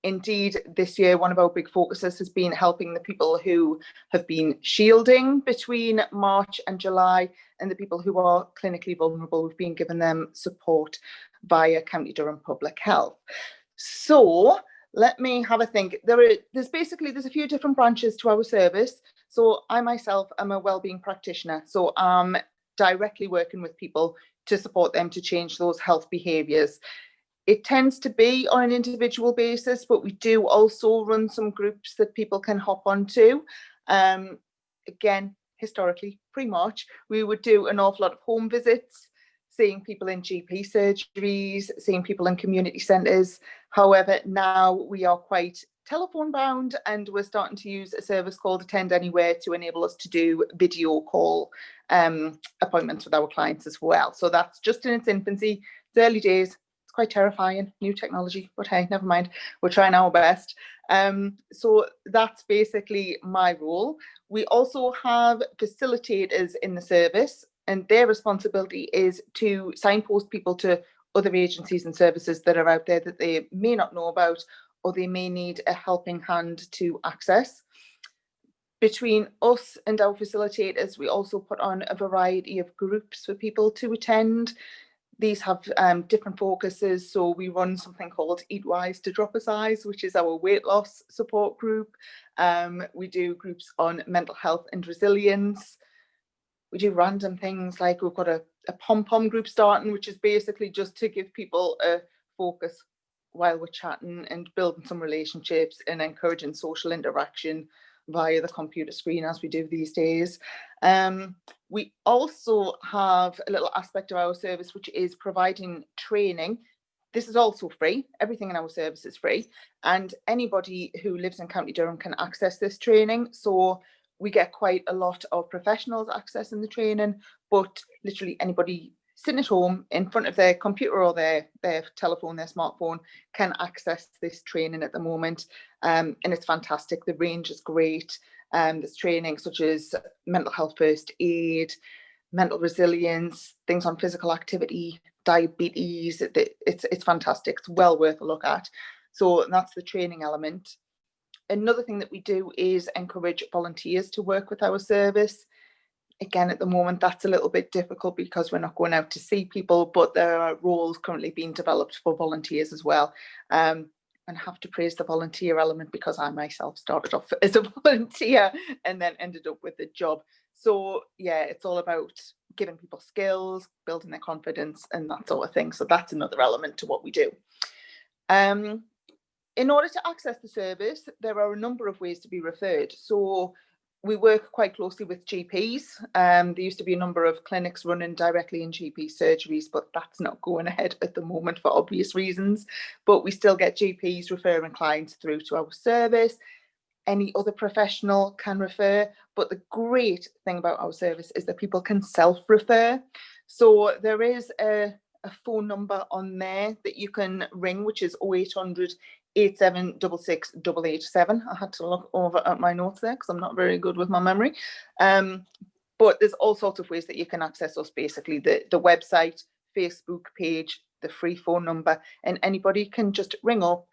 Indeed, this year, one of our big focuses has been helping the people who have been shielding between March and July, and the people who are clinically vulnerable. We've been giving them support via County Durham Public Health. So let me have a think. There's a few different branches to our service. So I myself am a wellbeing practitioner. So I'm directly working with people to support them to change those health behaviours. It tends to be on an individual basis, but we do also run some groups that people can hop onto. Again, historically, pre-March, we would do an awful lot of home visits, seeing people in GP surgeries, seeing people in community centres. However, now we are quite telephone bound and we're starting to use a service called Attend Anywhere to enable us to do video call appointments with our clients as well. So that's just in its infancy. It's early days. It's quite terrifying, new technology, but hey, never mind. We're trying our best. So that's basically my role. We also have facilitators in the service, and their responsibility is to signpost people to other agencies and services that are out there that they may not know about, or they may need a helping hand to access. Between us and our facilitators, we also put on a variety of groups for people to attend. These have different focuses. So we run something called Eat Wise to Drop a Size, which is our weight loss support group. We do groups on mental health and resilience. We do random things like we've got a pom-pom group starting, which is basically just to give people a focus while we're chatting and building some relationships and encouraging social interaction via the computer screen, as we do these days. We also have a little aspect of our service which is providing training. This is also free. Everything in our service is free, and anybody who lives in County Durham can access this training. So we get quite a lot of professionals accessing the training, but literally anybody sitting at home in front of their computer or their telephone, their smartphone, can access this training at the moment. And it's fantastic. The range is great. There's training such as mental health first aid, mental resilience, things on physical activity, diabetes. It's fantastic. It's well worth a look at. So that's the training element. Another thing that we do is encourage volunteers to work with our service. Again, at the moment, that's a little bit difficult because we're not going out to see people, but there are roles currently being developed for volunteers as well. And I have to praise the volunteer element because I myself started off as a volunteer and then ended up with a job. So yeah, it's all about giving people skills, building their confidence and that sort of thing. So that's another element to what we do. In order to access the service, there are a number of ways to be referred. So we work quite closely with GPs. There used to be a number of clinics running directly in GP surgeries, but that's not going ahead at the moment for obvious reasons. But we still get GPs referring clients through to our service. Any other professional can refer. But the great thing about our service is that people can self-refer. So there is a phone number on there that you can ring, which is 0800 8766 887. I had to look over at my notes there because I'm not very good with my memory. But there's all sorts of ways that you can access us, basically the website, Facebook page, the free phone number, and anybody can just ring up,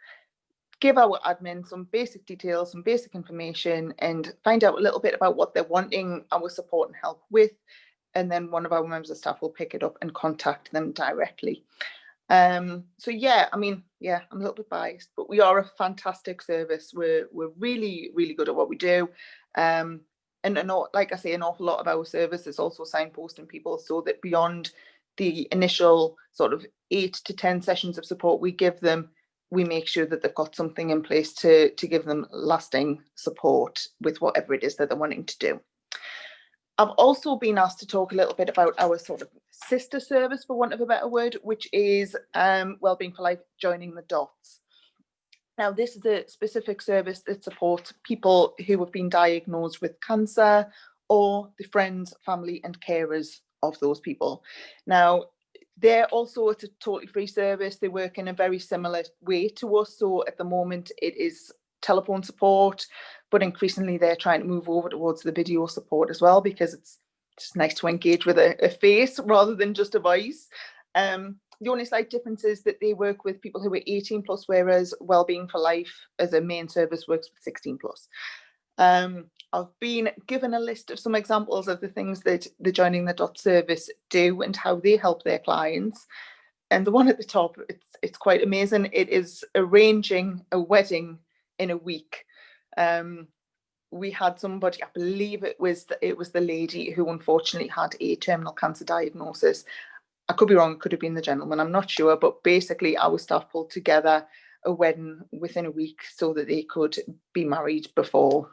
give our admin some basic details, some basic information, and find out a little bit about what they're wanting our support and help with. And then one of our members of staff will pick it up and contact them directly. So yeah, I mean, yeah, I'm a little bit biased, but we are a fantastic service. We're really, really good at what we do. And like I say, an awful lot of our service is also signposting people so that beyond the initial sort of 8 to 10 sessions of support we give them, we make sure that they've got something in place to give them lasting support with whatever it is that they're wanting to do. I've also been asked to talk a little bit about our sort of sister service, for want of a better word, which is Wellbeing for Life Joining the Dots. Now, this is a specific service that supports people who have been diagnosed with cancer or the friends, family and carers of those people. Now, it's a totally free service. They work in a very similar way to us. So at the moment, it is telephone support, but increasingly they're trying to move over towards the video support as well, because it's just nice to engage with a face rather than just a voice. The only slight difference is that they work with people who are 18 plus, whereas Wellbeing for Life as a main service works with 16 plus. I've been given a list of some examples of the things that the Joining the Dots service do and how they help their clients. And the one at the top, it's quite amazing. It is arranging a wedding in a week. We had somebody, I believe it was the lady who unfortunately had a terminal cancer diagnosis. I could be wrong, it could have been the gentleman, I'm not sure, but basically our staff pulled together a wedding within a week so that they could be married before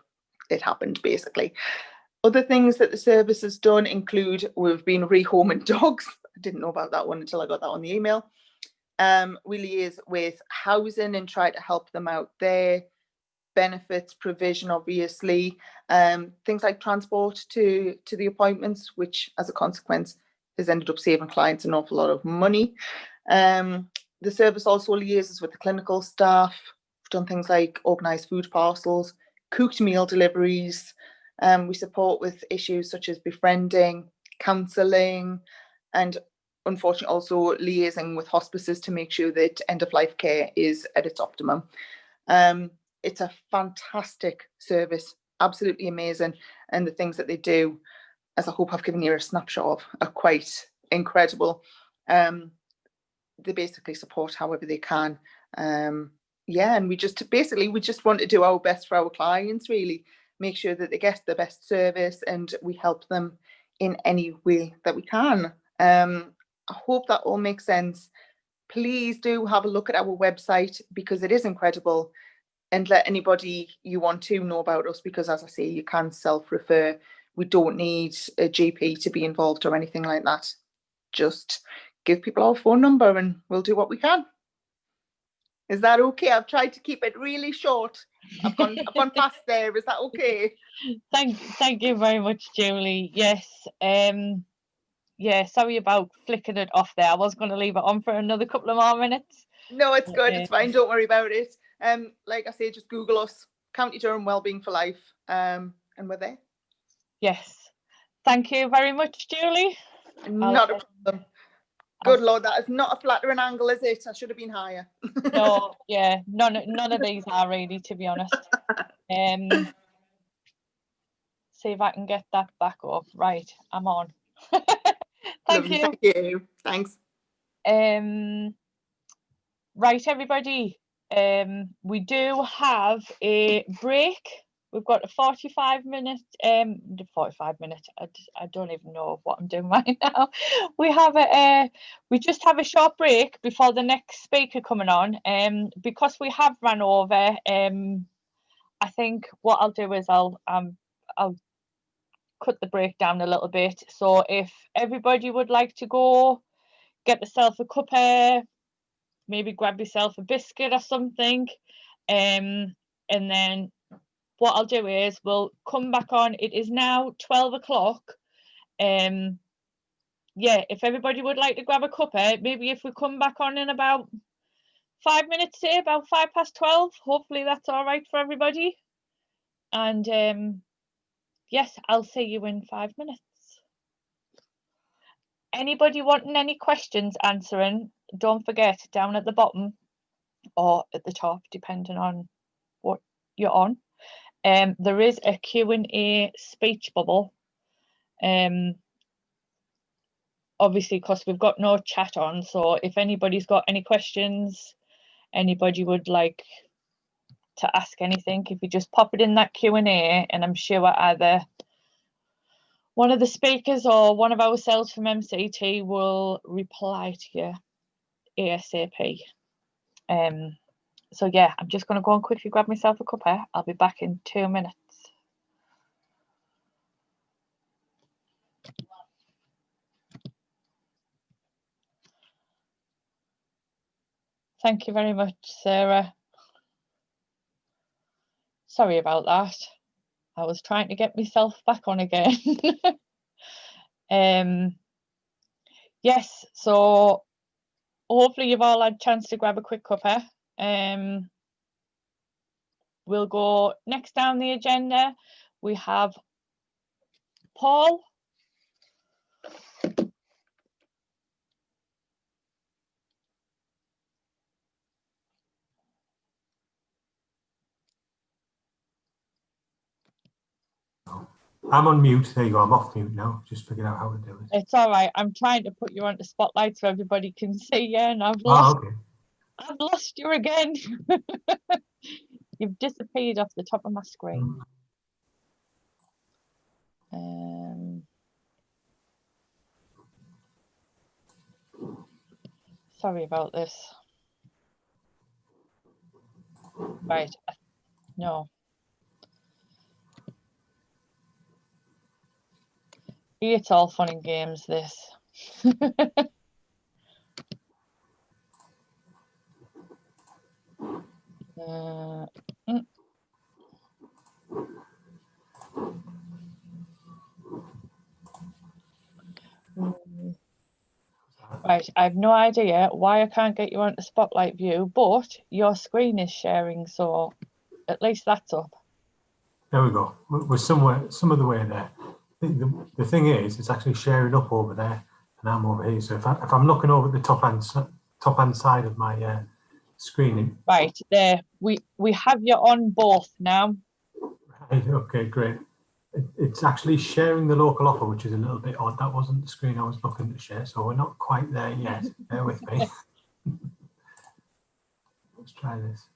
it happened, basically. Other things that the service has done include we've been rehoming dogs. I didn't know about that one until I got that on the email. We liaise with housing and try to help them out there. Benefits provision, obviously, things like transport to the appointments, which as a consequence has ended up saving clients an awful lot of money. The service also liaises with the clinical staff. We've done things like organised food parcels, cooked meal deliveries. We support with issues such as befriending, counselling, and unfortunately also liaising with hospices to make sure that end-of-life care is at its optimum. It's a fantastic service, absolutely amazing, and the things that they do, as I hope I've given you a snapshot of, are quite incredible. They basically support however they can. Yeah, and we just want to do our best for our clients, really make sure that they get the best service, and we help them in any way that we can. I hope that all makes sense. Please do have a look at our website, because it is incredible, and let anybody you want to know about us, because as I say, you can self-refer. We don't need a GP to be involved or anything like that. Just give people our phone number and we'll do what we can. Is that okay? I've tried to keep it really short. I've gone past there. Is that okay? Thank you very much, Julie. Yes. Yeah, sorry about flicking it off there. I was going to leave it on for another couple of more minutes. No, it's good. It's fine. Don't worry about it. Like I say, just Google us, County Durham Wellbeing for Life, and we're there. Yes. Thank you very much, Julie. Not a problem. Good Lord, that is not a flattering angle, is it? I should have been higher. No, yeah, none of these are really, to be honest. See if I can get that back up. Right, I'm on. Thank you. Thank you. Thanks. Right, everybody. We do have a break. We've got a 45 minute, 45 minutes. I don't even know what I'm doing right now. We just have a short break before the next speaker coming on. Because we have run over. I think what I'll do is I'll cut the break down a little bit. So if everybody would like to go get yourself a cuppa, maybe grab yourself a biscuit or something, and then what I'll do is we'll come back on. It is now 12 o'clock. Yeah, if everybody would like to grab a cuppa, maybe if we come back on in about 5 minutes, say about 12:05, hopefully that's all right for everybody. And yes, I'll see you in 5 minutes. Anybody wanting any questions answering, don't forget, down at the bottom or at the top, depending on what you're on, there is a Q&A speech bubble. Obviously, because we've got no chat on, so if anybody's got any questions, anybody would like to ask anything, if you just pop it in that Q&A, and I'm sure either one of the speakers or one of ourselves from MCT will reply to you ASAP. So yeah, I'm just going to go and quickly grab myself a cuppa. I'll be back in 2 minutes. Thank you very much, Sarah. Sorry about that. I was trying to get myself back on again. Yes, so hopefully you've all had a chance to grab a quick cuppa. We'll go next down the agenda. We have Paul. I'm on mute. There you go. I'm off mute now. Just figured out how to do it. It's all right. I'm trying to put you on the spotlight so everybody can see you, and I've lost you again. You've disappeared off the top of my screen. Sorry about this. Right. No. It's all fun and games, this. Right, I have no idea why I can't get you on the spotlight view, but your screen is sharing, so at least that's up. There we go. We're somewhere, some of the way there. The thing is, it's actually sharing up over there. and I'm over here. So if I'm looking over at the top hand side of my screen. Right there, we have you on both now. Right, okay, great. It's actually sharing the local offer, which is a little bit odd. That wasn't the screen I was looking to share, so we're not quite there yet. Bear with me. Let's try this.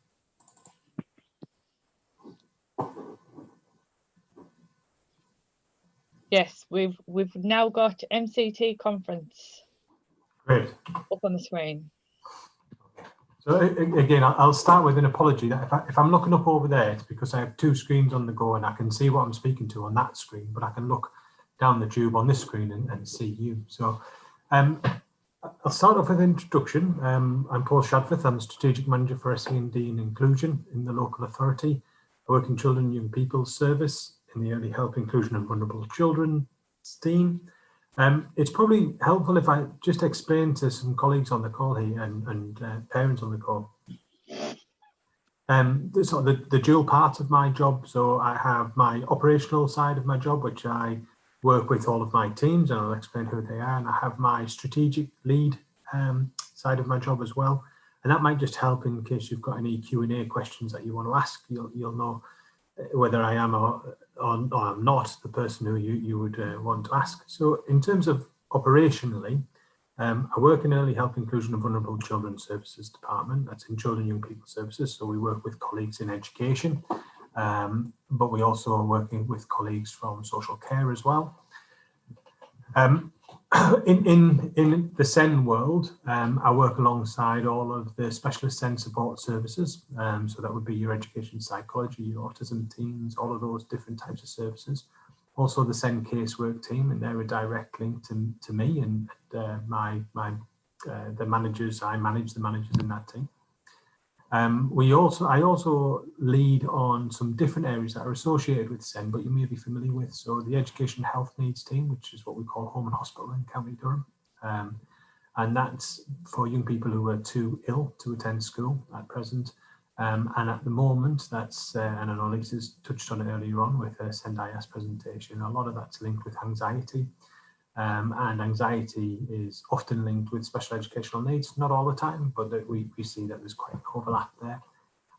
Yes, we've now got MCT conference Great. up on the screen. So again, I'll start with an apology that if I'm looking up over there, it's because I have two screens on the go and I can see what I'm speaking to on that screen, but I can look down the tube on this screen and see you. So I'll start off with an introduction. I'm Paul Shadforth. I'm the Strategic Manager for SEND and Inclusion in the local authority. I work in Children and Young People's Service in the Early Help, Inclusion and Vulnerable Children team. It's probably helpful if I just explain to some colleagues on the call here and parents on the call. Sort of the dual part of my job. So I have my operational side of my job, which I work with all of my teams, and I'll explain who they are. And I have my strategic lead side of my job as well. And that might just help in case you've got any Q&A questions that you want to ask. You'll know whether I am or I'm not the person who you would want to ask. So in terms of operationally, I work in Early Help, Inclusion and Vulnerable Children Services Department. That's in Children and Young People Services. So we work with colleagues in education, but we also are working with colleagues from social care as well. In the SEN world, I work alongside all of the specialist SEN support services. So that would be your education psychology, your autism teams, all of those different types of services. Also the SEN casework team, and they're a direct link to me and the managers. I manage the managers in that team. I also lead on some different areas that are associated with SEN, but you may be familiar with. So the Education Health Needs team, which is what we call Home and Hospital in County Durham. And that's for young people who are too ill to attend school at present. And at the moment, that's, and I know Lisa's touched on it earlier on with her SENDIASS presentation, a lot of that's linked with anxiety. And anxiety is often linked with special educational needs, not all the time, but we see that there's quite an overlap there.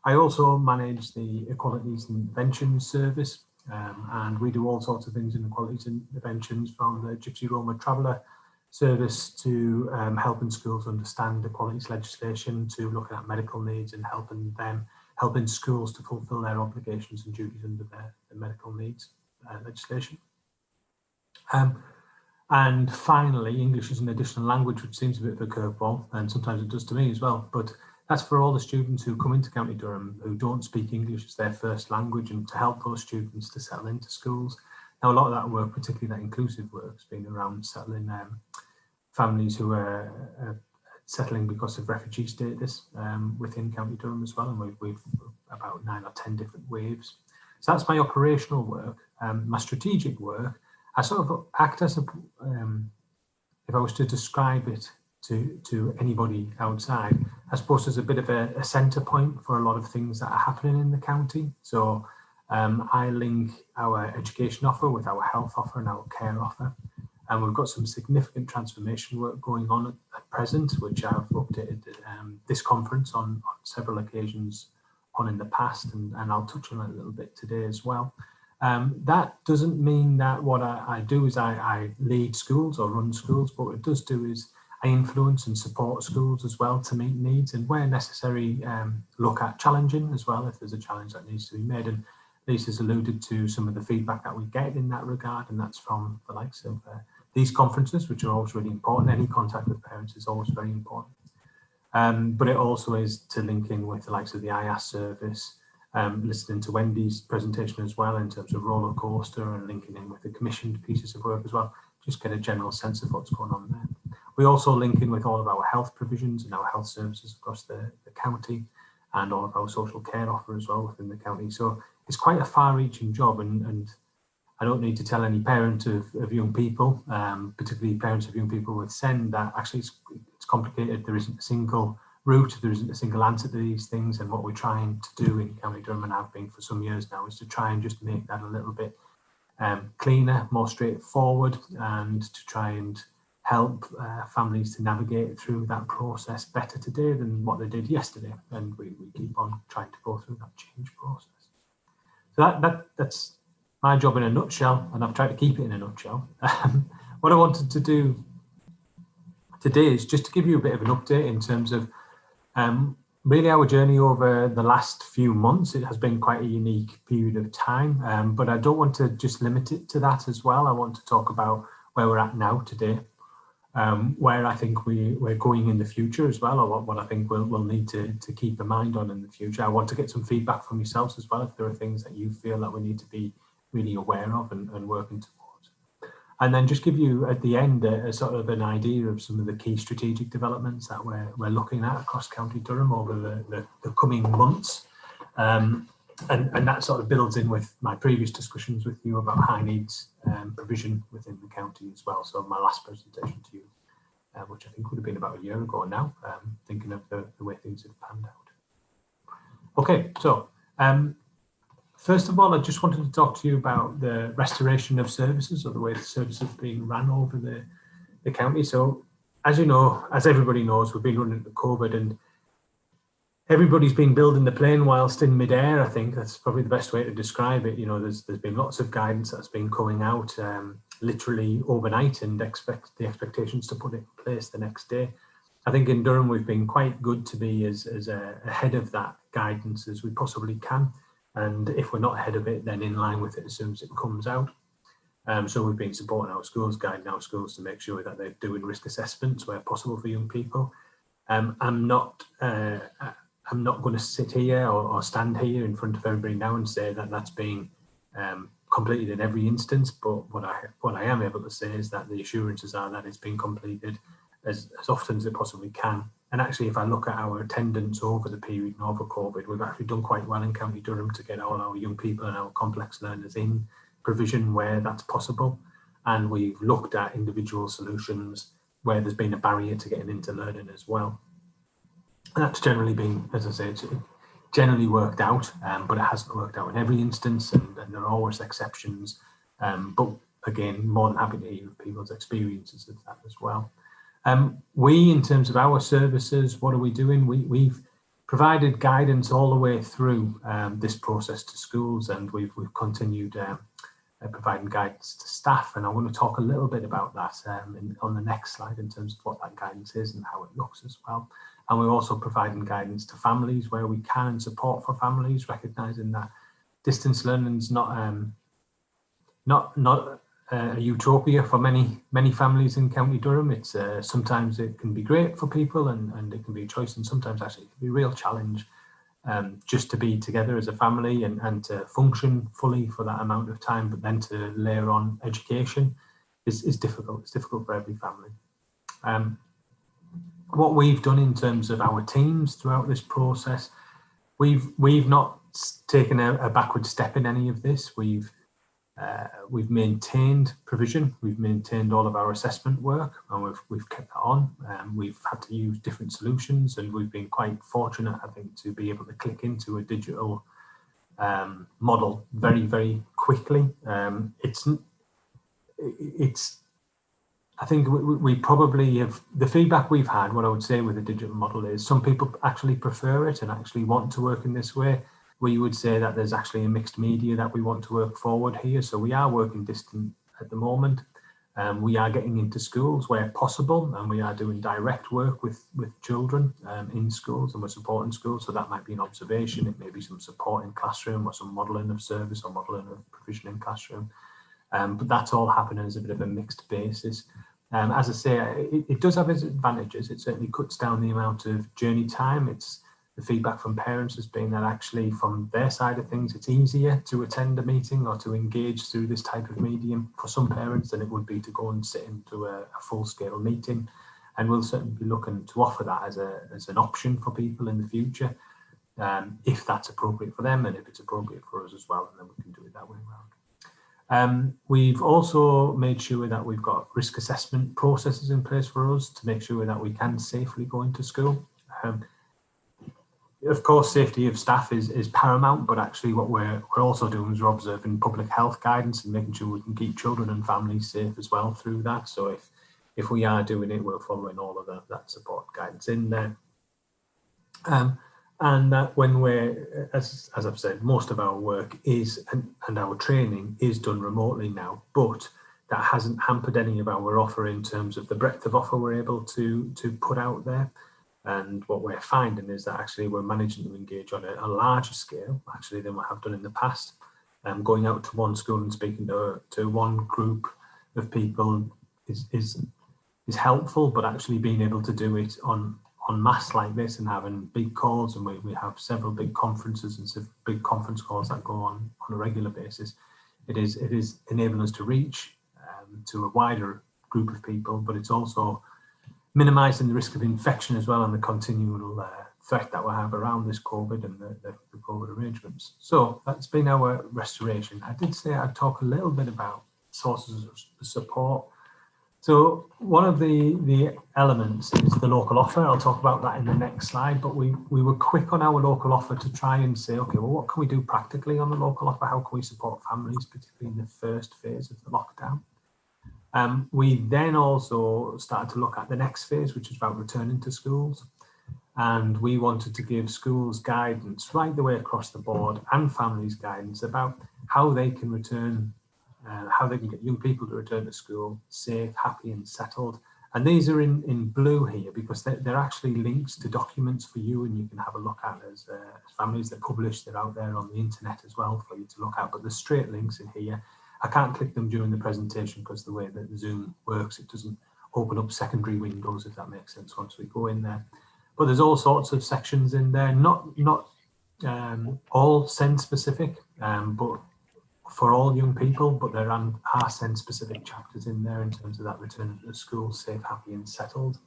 I also manage the Equalities Intervention Service, and we do all sorts of things in Equalities Interventions, from the Gypsy Roma Traveller Service to helping schools understand equalities legislation, to looking at medical needs and helping schools to fulfil their obligations and duties under the medical needs legislation. And finally, English is an additional language, which seems a bit of a curveball, and sometimes it does to me as well. But that's for all the students who come into County Durham who don't speak English as their first language, and to help those students to settle into schools. Now, a lot of that work, particularly that inclusive work, has been around settling families who are settling because of refugee status within County Durham as well. And we've about 9 or 10 different waves. So that's my operational work. My strategic work, I sort of act as if I was to describe it to anybody outside, I suppose there's a bit of a centre point for a lot of things that are happening in the county. So I link our education offer with our health offer and our care offer. And we've got some significant transformation work going on at present, which I've updated this conference on several occasions on in the past, and I'll touch on it a little bit today as well. That doesn't mean that what I do is I lead schools or run schools, but what it does do is I influence and support schools as well to meet needs, and where necessary, look at challenging as well if there's a challenge that needs to be made. And Lisa's alluded to some of the feedback that we get in that regard, and that's from the likes of these conferences, which are always really important. Any contact with parents is always very important. But it also is to link in with the likes of the IAS service, listening to Wendy's presentation as well in terms of Rollercoaster, and linking in with the commissioned pieces of work as well, just get a general sense of what's going on there. We also link in with all of our health provisions and our health services across the county, and all of our social care offer as well within the county. So it's quite a far-reaching job, and I don't need to tell any parent of young people, particularly parents of young people with SEND, that actually it's complicated. There isn't a single route, there isn't a single answer to these things, and what we're trying to do in County Durham, and have been for some years now, is to try and just make that a little bit cleaner, more straightforward, and to try and help families to navigate through that process better today than what they did yesterday. And we keep on trying to go through that change process. So that's my job in a nutshell, and I've tried to keep it in a nutshell. What I wanted to do today is just to give you a bit of an update in terms of really our journey over the last few months. It has been quite a unique period of time, but I don't want to just limit it to that as well. I want to talk about where we're at now today, where I think we're going in the future as well, or what I think we'll need to keep a mind on in the future. I want to get some feedback from yourselves as well, if there are things that you feel that we need to be really aware of and working towards. And then just give you at the end a sort of an idea of some of the key strategic developments that we're looking at across County Durham over the coming months. And that sort of builds in with my previous discussions with you about high needs provision within the county as well. So my last presentation to you, which I think would have been about a year ago now, thinking of the way things have panned out. Okay, so first of all, I just wanted to talk to you about the restoration of services, or the way the services are being run over the county. So as you know, as everybody knows, we've been running into COVID, and everybody's been building the plane whilst in midair. I think that's probably the best way to describe it. You know, there's been lots of guidance that's been coming out literally overnight, and the expectations to put it in place the next day. I think in Durham we've been quite good to be as ahead of that guidance as we possibly can. And if we're not ahead of it, then in line with it as soon as it comes out. So we've been supporting our schools, guiding our schools to make sure that they're doing risk assessments where possible for young people. I'm not going to sit here or stand here in front of everybody now and say that that's being completed in every instance. But what I am able to say is that the assurances are that it's been completed as often as it possibly can. And actually, if I look at our attendance over the period and over COVID, we've actually done quite well in County Durham to get all our young people and our complex learners in provision where that's possible. And we've looked at individual solutions where there's been a barrier to getting into learning as well. And that's generally been, as I say, it's generally worked out, but it hasn't worked out in every instance, and there are always exceptions. But again, more than happy to hear people's experiences of that as well. We, in terms of our services, what are we doing? We've provided guidance all the way through this process to schools, and we've continued providing guidance to staff. And I want to talk a little bit about that on the next slide in terms of what that guidance is and how it looks as well. And we're also providing guidance to families where we can, and support for families, recognising that distance learning is not a utopia for many families in County Durham. It's sometimes it can be great for people, and it can be a choice, and sometimes actually it can be a real challenge just to be together as a family and to function fully for that amount of time, but then to layer on education is difficult. It's difficult for every family. What we've done in terms of our teams throughout this process, we've not taken a backward step in any of this. We've maintained provision, we've maintained all of our assessment work, and we've kept that on. We've had to use different solutions, and we've been quite fortunate, I think, to be able to click into a digital model very, very quickly. I think we probably have, the feedback we've had, what I would say with the digital model is some people actually prefer it and actually want to work in this way. We would say that there's actually a mixed media that we want to work forward here. So we are working distant at the moment. We are getting into schools where possible, and we are doing direct work with children in schools, and we're supporting schools. So that might be an observation, it may be some support in classroom, or some modelling of service or modelling of provision in classroom. But that's all happening as a bit of a mixed basis. As I say, it does have its advantages. It certainly cuts down the amount of journey time. It's the feedback from parents has been that actually from their side of things, it's easier to attend a meeting or to engage through this type of medium for some parents than it would be to go and sit into a full-scale meeting. And we'll certainly be looking to offer that as an option for people in the future, if that's appropriate for them, and if it's appropriate for us as well, and then we can do it that way around. We've also made sure that we've got risk assessment processes in place for us to make sure that we can safely go into school. Of course, safety of staff is paramount, but actually what we're also doing is we're observing public health guidance and making sure we can keep children and families safe as well through that. So if we are doing it, we're following all of that support guidance in there. And that when we're, as I've said, most of our work is, and our training is done remotely now, but that hasn't hampered any of our offer in terms of the breadth of offer we're able to put out there. And what we're finding is that actually we're managing to engage on a larger scale, actually, than we have done in the past. Going out to one school and speaking to one group of people is helpful, but actually being able to do it on mass like this and having big calls, and we have several big conferences and big conference calls that go on a regular basis. It is enabling us to reach to a wider group of people, but it's also minimising the risk of infection as well, and the continual threat that we have around this COVID and the COVID arrangements. So that's been our restoration. I did say I'd talk a little bit about sources of support. So one of the elements is the local offer. I'll talk about that in the next slide, but we were quick on our local offer to try and say, okay, well, what can we do practically on the local offer? How can we support families, particularly in the first phase of the lockdown? We then also started to look at the next phase, which is about returning to schools. And we wanted to give schools guidance right the way across the board, and families guidance about how they can return, how they can get young people to return to school safe, happy and settled. And these are in blue here because they're actually links to documents for you, and you can have a look at as families. They're published, they're out there on the internet as well for you to look at, but there's straight links in here. I can't click them during the presentation because the way that Zoom works, it doesn't open up secondary windows, if that makes sense, once we go in there. But there's all sorts of sections in there, not all SEND specific, but for all young people, but there are SEND specific chapters in there in terms of that return to school safe, happy and settled.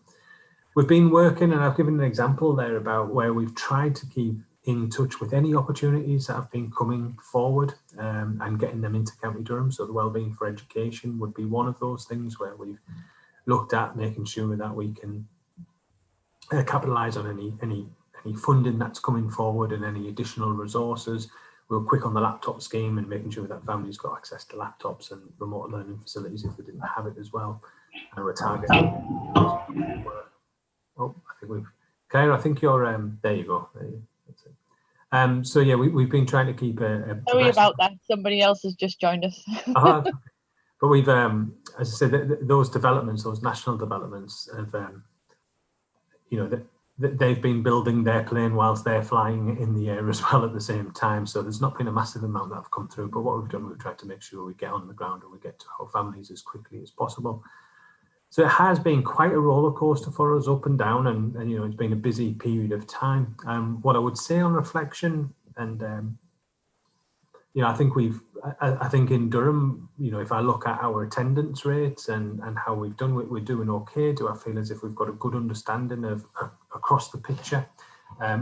We've been working, and I've given an example there about where we've tried to keep in touch with any opportunities that have been coming forward and getting them into County Durham. So the Wellbeing for Education would be one of those things where we've looked at making sure that we can capitalise on any funding that's coming forward and any additional resources. We were quick on the laptop scheme and making sure that families got access to laptops and remote learning facilities if they didn't have it as well. And we're targeting. Oh, I think we've. Claire, I think you're. There you go. That's it. So yeah, we've been trying to keep Sorry about that. Somebody else has just joined us. But we've, as I said, those developments, those national developments, have, you know, they've been building their plane whilst they're flying in the air as well at the same time. So there's not been a massive amount that have come through. But what we've done, we've tried to make sure we get on the ground and we get to our families as quickly as possible. So it has been quite a roller coaster for us, up and down, and you know, it's been a busy period of time. What I would say on reflection, and you know, I think in Durham, you know, if I look at our attendance rates and how we've done, we're doing okay. Do I feel as if we've got a good understanding of across the picture?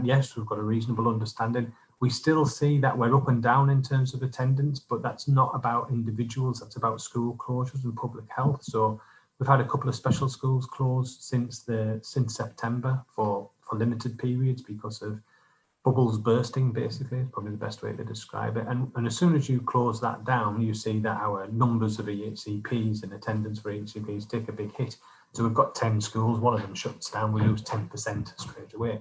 Yes, we've got a reasonable understanding. We still see that we're up and down in terms of attendance, but that's not about individuals. That's about school closures and public health. So we've had a couple of special schools closed since September for limited periods because of bubbles bursting, basically, is probably the best way to describe it. And as soon as you close that down, you see that our numbers of EHCPs and attendance for EHCPs take a big hit. So we've got 10 schools, one of them shuts down, we lose 10% straight away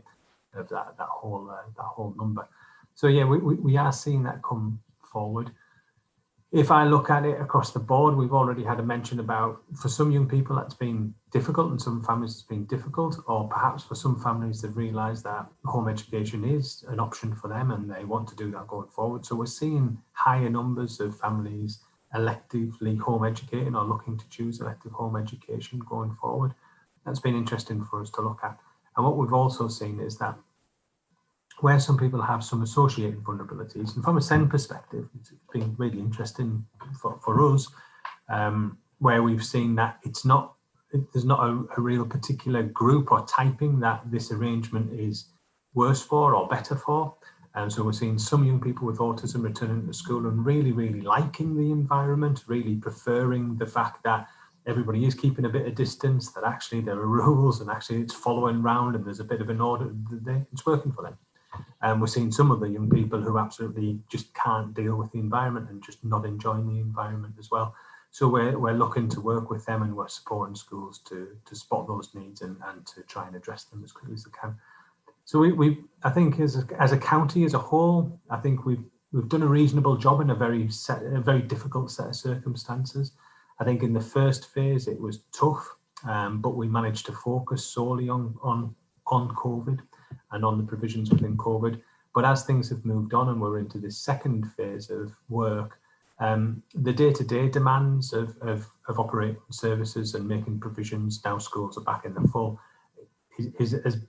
of that whole number. So yeah, we are seeing that come forward. If I look at it across the board, we've already had a mention about, for some young people that's been difficult and some families it's been difficult, or perhaps for some families they've realised that home education is an option for them and they want to do that going forward. So we're seeing higher numbers of families electively home educating or looking to choose elective home education going forward. That's been interesting for us to look at. And what we've also seen is that where some people have some associated vulnerabilities, and from a SEND perspective, it's been really interesting for us, where we've seen that there's not a real particular group or typing that this arrangement is worse for or better for. And so we're seeing some young people with autism returning to school and really, really liking the environment, really preferring the fact that everybody is keeping a bit of distance, that actually there are rules and actually it's following round and there's a bit of an order, it's working for them. And we're seeing some of the young people who absolutely just can't deal with the environment and just not enjoying the environment as well. So we're looking to work with them, and we're supporting schools to spot those needs and to try and address them as quickly as they can. So I think as a county as a whole, I think we've done a reasonable job in a very difficult set of circumstances. I think in the first phase it was tough, but we managed to focus solely on COVID and on the provisions within COVID. But as things have moved on and we're into this second phase of work, the day-to-day demands of operating services and making provisions, now schools are back in the full, is as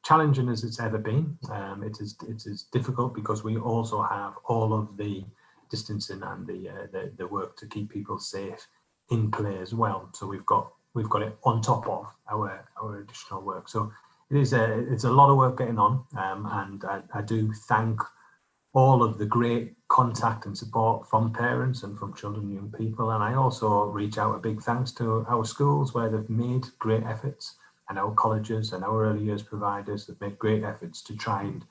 challenging as it's ever been. It is difficult because we also have all of the distancing and the work to keep people safe in play as well. So we've got it on top of our additional work. So it's a lot of work getting on, and I do thank all of the great contact and support from parents and from children and young people. And I also reach out a big thanks to our schools, where they've made great efforts, and our colleges and our early years providers have made great efforts to try and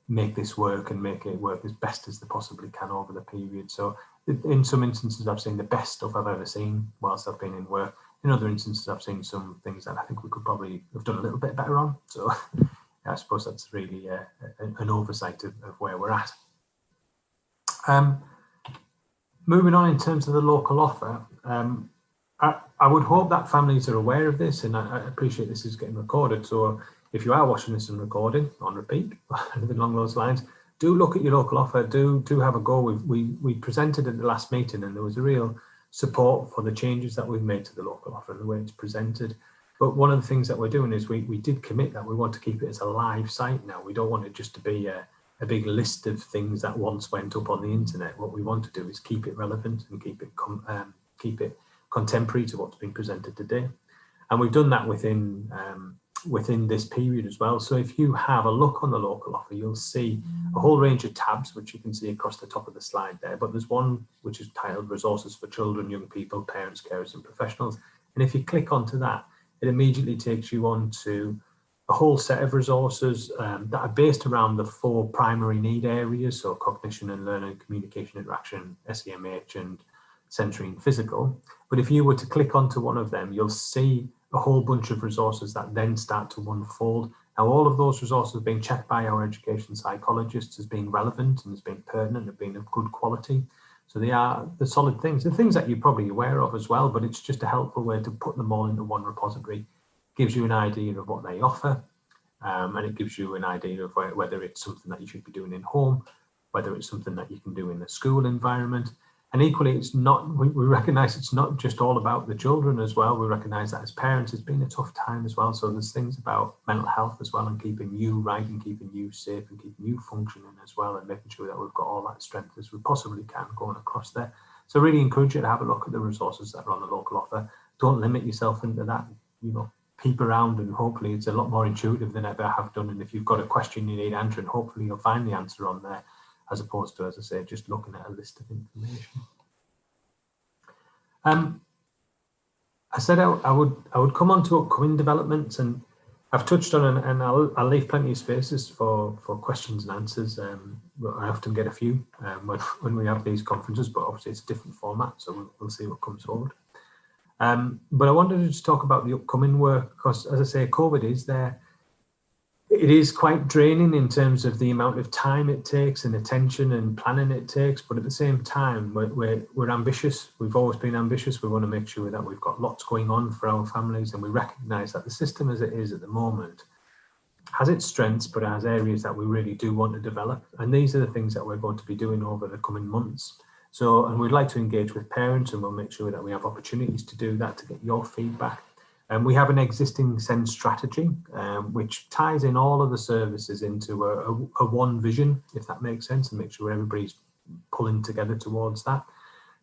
make this work and make it work as best as they possibly can over the period. So in some instances, I've seen the best stuff I've ever seen whilst I've been in work. In other instances, I've seen some things that I think we could probably have done a little bit better on. So I suppose that's really an oversight of where we're at. Moving on in terms of the local offer, I would hope that families are aware of this, and I appreciate this is getting recorded. So if you are watching this and recording on repeat, or anything along those lines, do look at your local offer. Do have a go. We presented at the last meeting, and there was a real support for the changes that we've made to the local offer and the way it's presented. But one of the things that we're doing is we did commit that we want to keep it as a live site now. We don't want it just to be a big list of things that once went up on the internet. What we want to do is keep it relevant and keep it contemporary to what's been presented today. And we've done that within this period as well. So if you have a look on the local offer, you'll see a whole range of tabs, which you can see across the top of the slide there. But there's one which is titled Resources for Children, Young People, Parents, Carers and Professionals. And if you click onto that, it immediately takes you on to a whole set of resources that are based around the 4 primary need areas. So cognition and learning, communication, interaction, SEMH and sensory and physical. But if you were to click onto one of them, you'll see a whole bunch of resources that then start to unfold. Now, all of those resources are being checked by our education psychologists as being relevant and as being pertinent and being of good quality. So they are the solid things, the things that you're probably aware of as well, but it's just a helpful way to put them all into one repository. Gives you an idea of what they offer, and it gives you an idea of whether it's something that you should be doing in home, whether it's something that you can do in the school environment. And equally, it's not, we recognise it's not just all about the children as well. We recognise that as parents, it's been a tough time as well. So there's things about mental health as well, and keeping you right and keeping you safe and keeping you functioning as well, and making sure that we've got all that strength as we possibly can going across there. So really encourage you to have a look at the resources that are on the local offer. Don't limit yourself into that, peep around, and hopefully it's a lot more intuitive than ever have done. And if you've got a question you need answering, hopefully you'll find the answer on there, as opposed to, as I say, just looking at a list of information. I said I would come on to upcoming developments, and I've touched on, and I'll leave plenty of spaces for questions and answers. I often get a few when we have these conferences, but obviously it's a different format, so we'll see what comes forward. But I wanted to just talk about the upcoming work, because, as I say, COVID is there. It is quite draining in terms of the amount of time it takes and attention and planning it takes, but at the same time, we're ambitious. We've always been ambitious. We want to make sure that we've got lots going on for our families, and we recognise that the system as it is at the moment has its strengths, but has areas that we really do want to develop. And these are the things that we're going to be doing over the coming months. So, and we'd like to engage with parents, and we'll make sure that we have opportunities to do that, to get your feedback. And we have an existing SEND strategy, which ties in all of the services into a one vision, if that makes sense, and make sure everybody's pulling together towards that.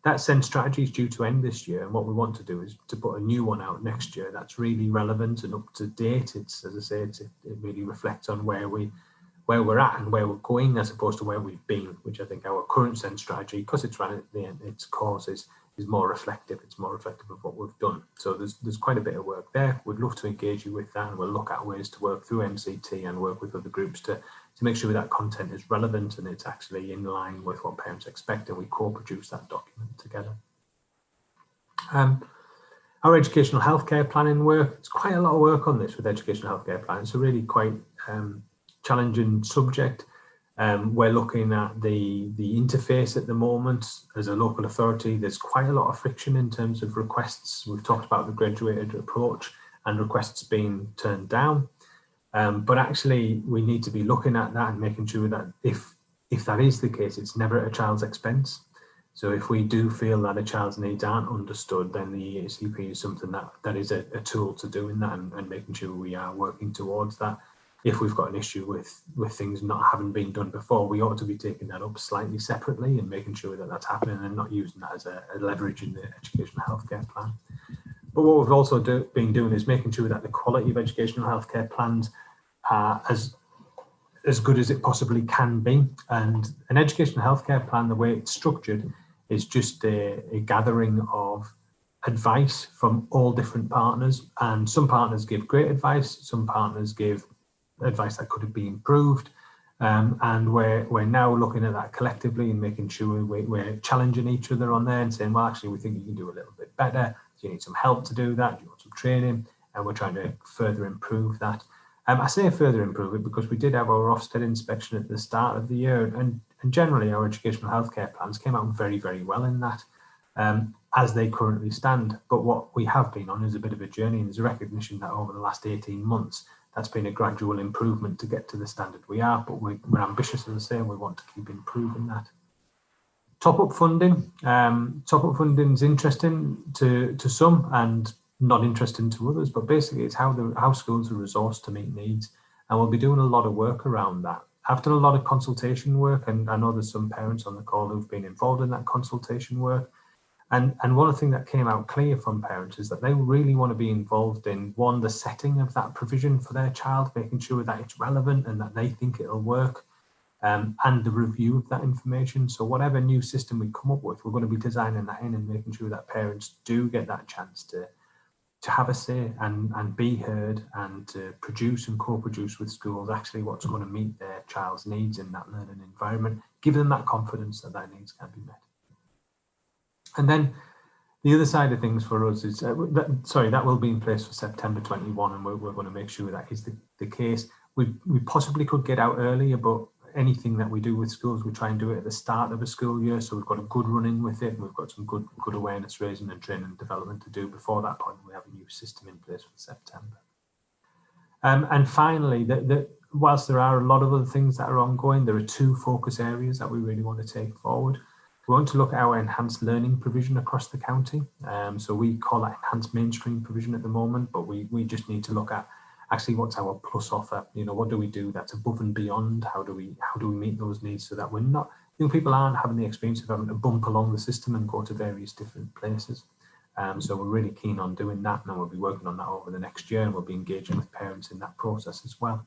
That SEND strategy is due to end this year, and what we want to do is to put a new one out next year that's really relevant and up to date. It's, as I say, it really reflects on where we're at and where we're going, as opposed to where we've been, which I think our current SEND strategy, because it's ran at the end, its course is more reflective. It's more reflective of what we've done. So there's quite a bit of work there. We'd love to engage you with that, and we'll look at ways to work through MCT and work with other groups to make sure that content is relevant and it's actually in line with what parents expect, and we co-produce that document together. Our educational healthcare planning work, it's quite a lot of work on this with educational healthcare planning. It's a really quite challenging subject. We're looking at the interface at the moment as a local authority. There's quite a lot of friction in terms of requests. We've talked about the graduated approach and requests being turned down. But actually, we need to be looking at that and making sure that if that is the case, it's never at a child's expense. So if we do feel that a child's needs aren't understood, then the EHCP is something that is a tool to doing that and making sure we are working towards that. If we've got an issue with things not having been done before, we ought to be taking that up slightly separately and making sure that that's happening and not using that as a leverage in the educational healthcare plan. But what we've also been doing is making sure that the quality of educational healthcare plans are as good as it possibly can be. And an educational healthcare plan, the way it's structured, is just a gathering of advice from all different partners. And some partners give great advice, some partners give advice that could be improved. And we're now looking at that collectively and making sure we're challenging each other on there and saying, well, actually, we think you can do a little bit better. Do you need some help to do that? Do you want some training? And we're trying to further improve that. I say further improve it because we did have our Ofsted inspection at the start of the year, and generally our educational healthcare plans came out very, very well in that, as they currently stand. But what we have been on is a bit of a journey, and there's a recognition that over the last 18 months, that's been a gradual improvement to get to the standard we are, but we're ambitious, as I say, and we want to keep improving that. Top-up funding. Top-up funding is interesting to some and not interesting to others, but basically it's how schools are resourced to meet needs, and we'll be doing a lot of work around that. I've done a lot of consultation work, and I know there's some parents on the call who've been involved in that consultation work. And one of the things that came out clear from parents is that they really want to be involved in, one, the setting of that provision for their child, making sure that it's relevant and that they think it'll work, and the review of that information. So whatever new system we come up with, we're going to be designing that in and making sure that parents do get that chance to have a say and be heard and to produce and co-produce with schools actually what's going to meet their child's needs in that learning environment, give them that confidence that their needs can be met. And then the other side of things for us is, that will be in place for September 21, and we're going to make sure that is the case. We possibly could get out earlier, but anything that we do with schools, we try and do it at the start of a school year. So we've got a good run-in with it, and we've got some good awareness raising and training and development to do before that point. We have a new system in place for September. And finally, whilst there are a lot of other things that are ongoing, there are two focus areas that we really want to take forward. We want to look at our enhanced learning provision across the county. So we call that enhanced mainstream provision at the moment, but we just need to look at actually what's our plus offer. You know, what do we do that's above and beyond? How do we meet those needs so that we're not, young people aren't having the experience of having to bump along the system and go to various different places. So we're really keen on doing that, and we'll be working on that over the next year, and we'll be engaging with parents in that process as well.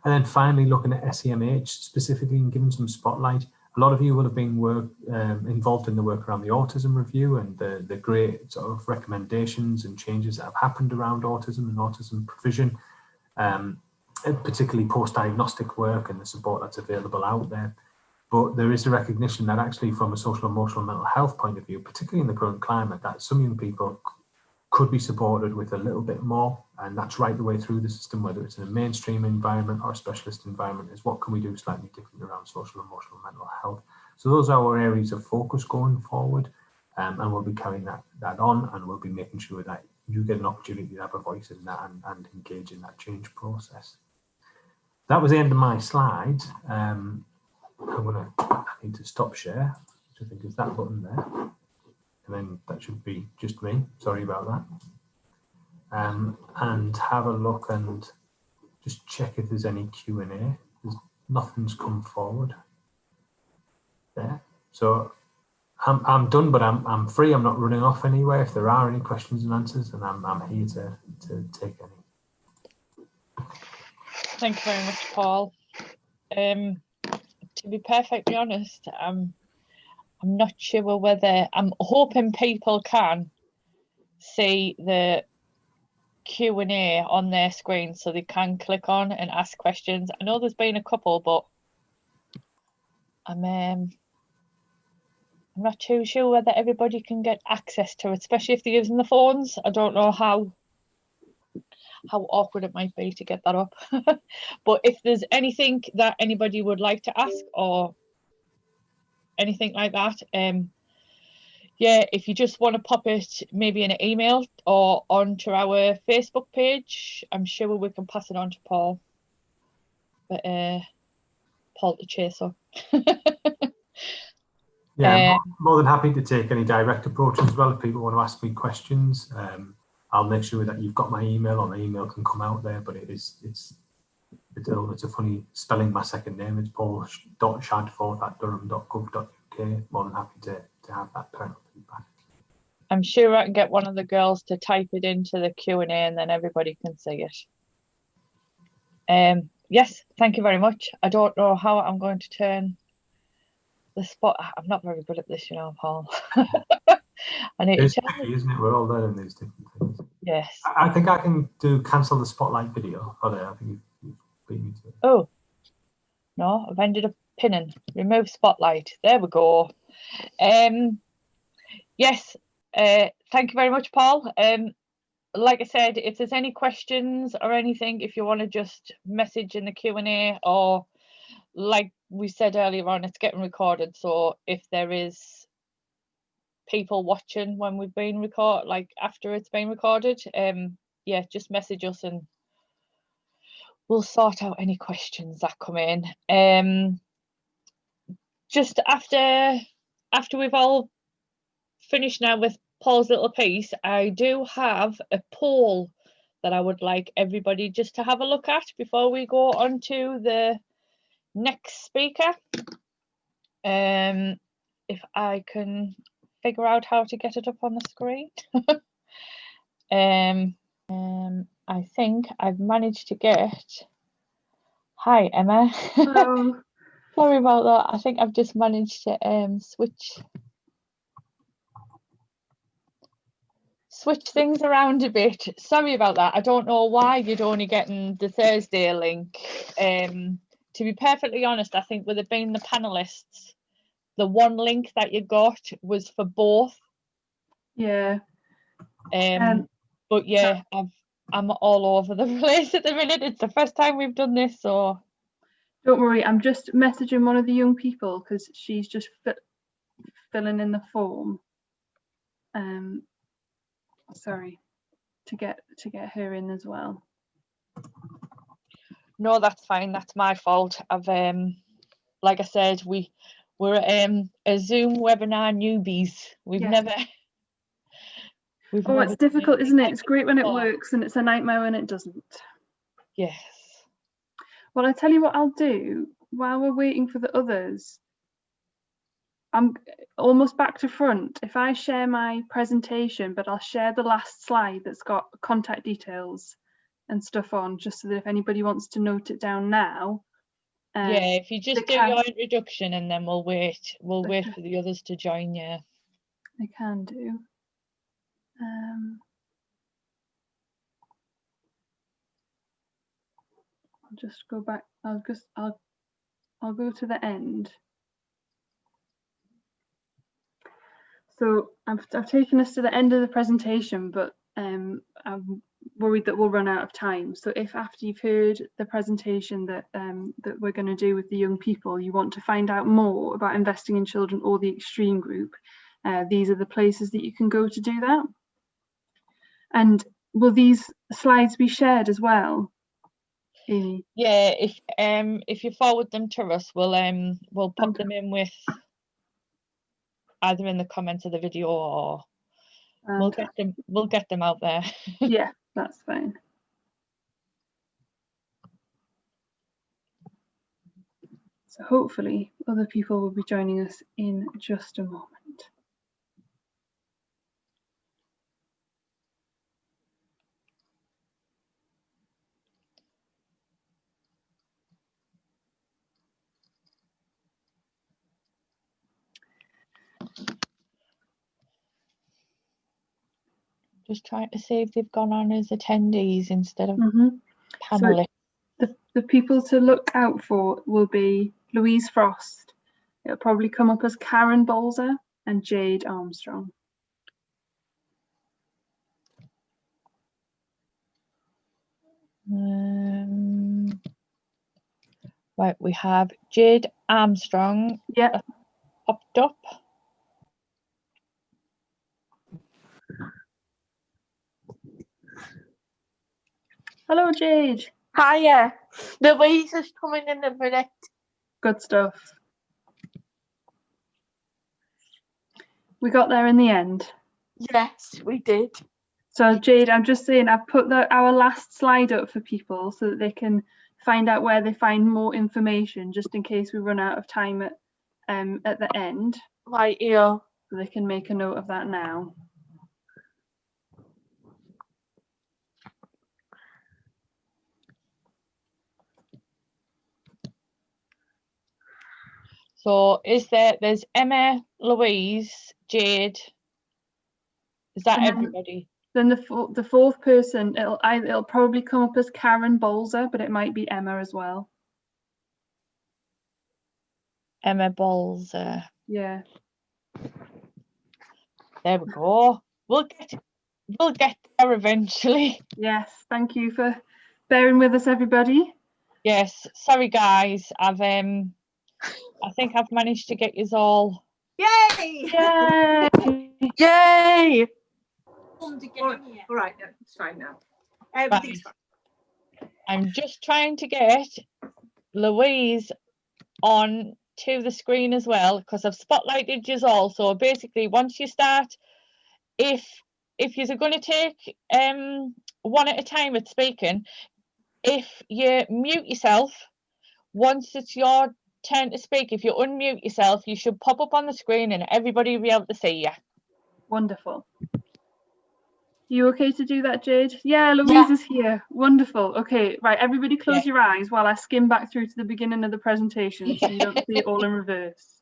And then finally looking at SEMH specifically and giving some spotlight. A lot of you will have been involved in the work around the autism review and the great sort of recommendations and changes that have happened around autism and autism provision, particularly post-diagnostic work and the support that's available out there. But there is a recognition that actually from a social, emotional, mental health point of view, particularly in the current climate, that some young people could be supported with a little bit more, and that's right the way through the system, whether it's in a mainstream environment or a specialist environment, is what can we do slightly different around social, emotional, mental health. So those are our areas of focus going forward, and we'll be carrying that on, and we'll be making sure that you get an opportunity to have a voice in that and engage in that change process. That was the end of my slides. I need to stop share, which I think is that button there. And then that should be just me. Sorry about that. And have a look and just check if there's any Q&A. Nothing's come forward there. So I'm done, but I'm free. I'm not running off anywhere. If there are any questions and answers, and I'm here to take any. Thank you very much, Paul. To be perfectly honest, I'm not sure whether, I'm hoping people can see the Q&A on their screen so they can click on and ask questions. I know there's been a couple, but I'm I'm not too sure whether everybody can get access to it, especially if they're using the phones. I don't know how awkward it might be to get that up. But if there's anything that anybody would like to ask or anything like that, yeah, if you just want to pop it maybe in an email or onto our Facebook page, I'm sure we can pass it on to Paul. But Paul to chase up. Yeah, I'm more than happy to take any direct approaches as well. If people want to ask me questions, I'll make sure that you've got my email, or my email can come out there. But it's a funny spelling my second name. It's paul.shadforth@durham.gov.uk. More than happy to have that parental feedback. I'm sure I can get one of the girls to type it into the Q&A and then everybody can see it. Yes, thank you very much. I don't know how I'm going to turn the spot. I'm not very good at this, you know, Paul. I need It's to tricky, isn't it? We're all learning these different things. Yes. I think I can cancel the spotlight video. Oh, there, I think you beat me to it. Oh, no, I've ended up pinning. Remove spotlight. There we go. Yes, thank you very much, Paul. Like I said, if there's any questions or anything, if you want to just message in the Q&A, or like we said earlier on, it's getting recorded. So if there is people watching when we've been like after it's been recorded, yeah, just message us and we'll sort out any questions that come in. Just after we've all finished now with Paul's little piece, I do have a poll that I would like everybody just to have a look at before we go on to the next speaker. If I can figure out how to get it up on the screen. I think I've managed to get. Hi, Emma. Hello. Sorry about that. I think I've just managed to switch things around a bit. Sorry about that. I don't know why you'd only getting the Thursday link. To be perfectly honest, I think with it being the panelists, the one link that you got was for both. Yeah. But yeah, I'm all over the place at the minute. It's the first time we've done this, so Don't worry, I'm just messaging one of the young people because she's just filling in the form. Sorry, to get her in as well. No, that's fine. That's my fault. I've like I said, we're a Zoom webinar newbies. We've never. Oh, it's difficult, isn't it? It's great when it works, and it's a nightmare when it doesn't. Yes. Well, I tell you what I'll do while we're waiting for the others. I'm almost back to front. If I share my presentation, but I'll share the last slide that's got contact details and stuff on, just so that if anybody wants to note it down now. Yeah, if you just do your introduction and then we'll wait for the others to join you. They can do. I'll just go back. I'll go to the end. So I've taken us to the end of the presentation, but I'm worried that we'll run out of time. So if after you've heard the presentation that that we're going to do with the young people, you want to find out more about investing in children or the extreme group, these are the places that you can go to do that. And will these slides be shared as well, Amy? Yeah, if you forward them to us, we'll pop them in with either in the comments of the video, or we'll get them out there. Yeah, that's fine. So hopefully other people will be joining us in just a moment. Just trying to see if they've gone on as attendees instead of panelists. So the people to look out for will be Louise Frost. It'll probably come up as Karen Bolzer, and Jade Armstrong. Right, we have Jade Armstrong. Yeah. Popped up. Hello, Jade. Hiya. Louise is coming in a minute. Good stuff. We got there in the end. Yes, we did. So Jade, I'm just saying I've put our last slide up for people so that they can find out where they find more information, just in case we run out of time at the end. Right, yeah. So they can make a note of that now. So there's Emma, Louise, Jade. Is that everybody? Then the fourth person, it'll probably come up as Karen Bolzer, but it might be Emma as well. Emma Bolzer. Yeah. There we go. We'll get there eventually. Yes, thank you for bearing with us, everybody. Yes, sorry guys. I think I've managed to get you all. Yay! Yay! Yay! All right, no, it's fine now. Everything's fine. I'm just trying to get Louise on to the screen as well, because I've spotlighted you all. So basically, once you start, if you're going to take one at a time at speaking, if you mute yourself, once it's your turn to speak, if you unmute yourself, you should pop up on the screen and everybody will be able to see you. Wonderful. You okay to do that, Jade? Yeah, Louise is here. Wonderful. Okay, right, everybody close your eyes while I skim back through to the beginning of the presentation so you don't see it all in reverse.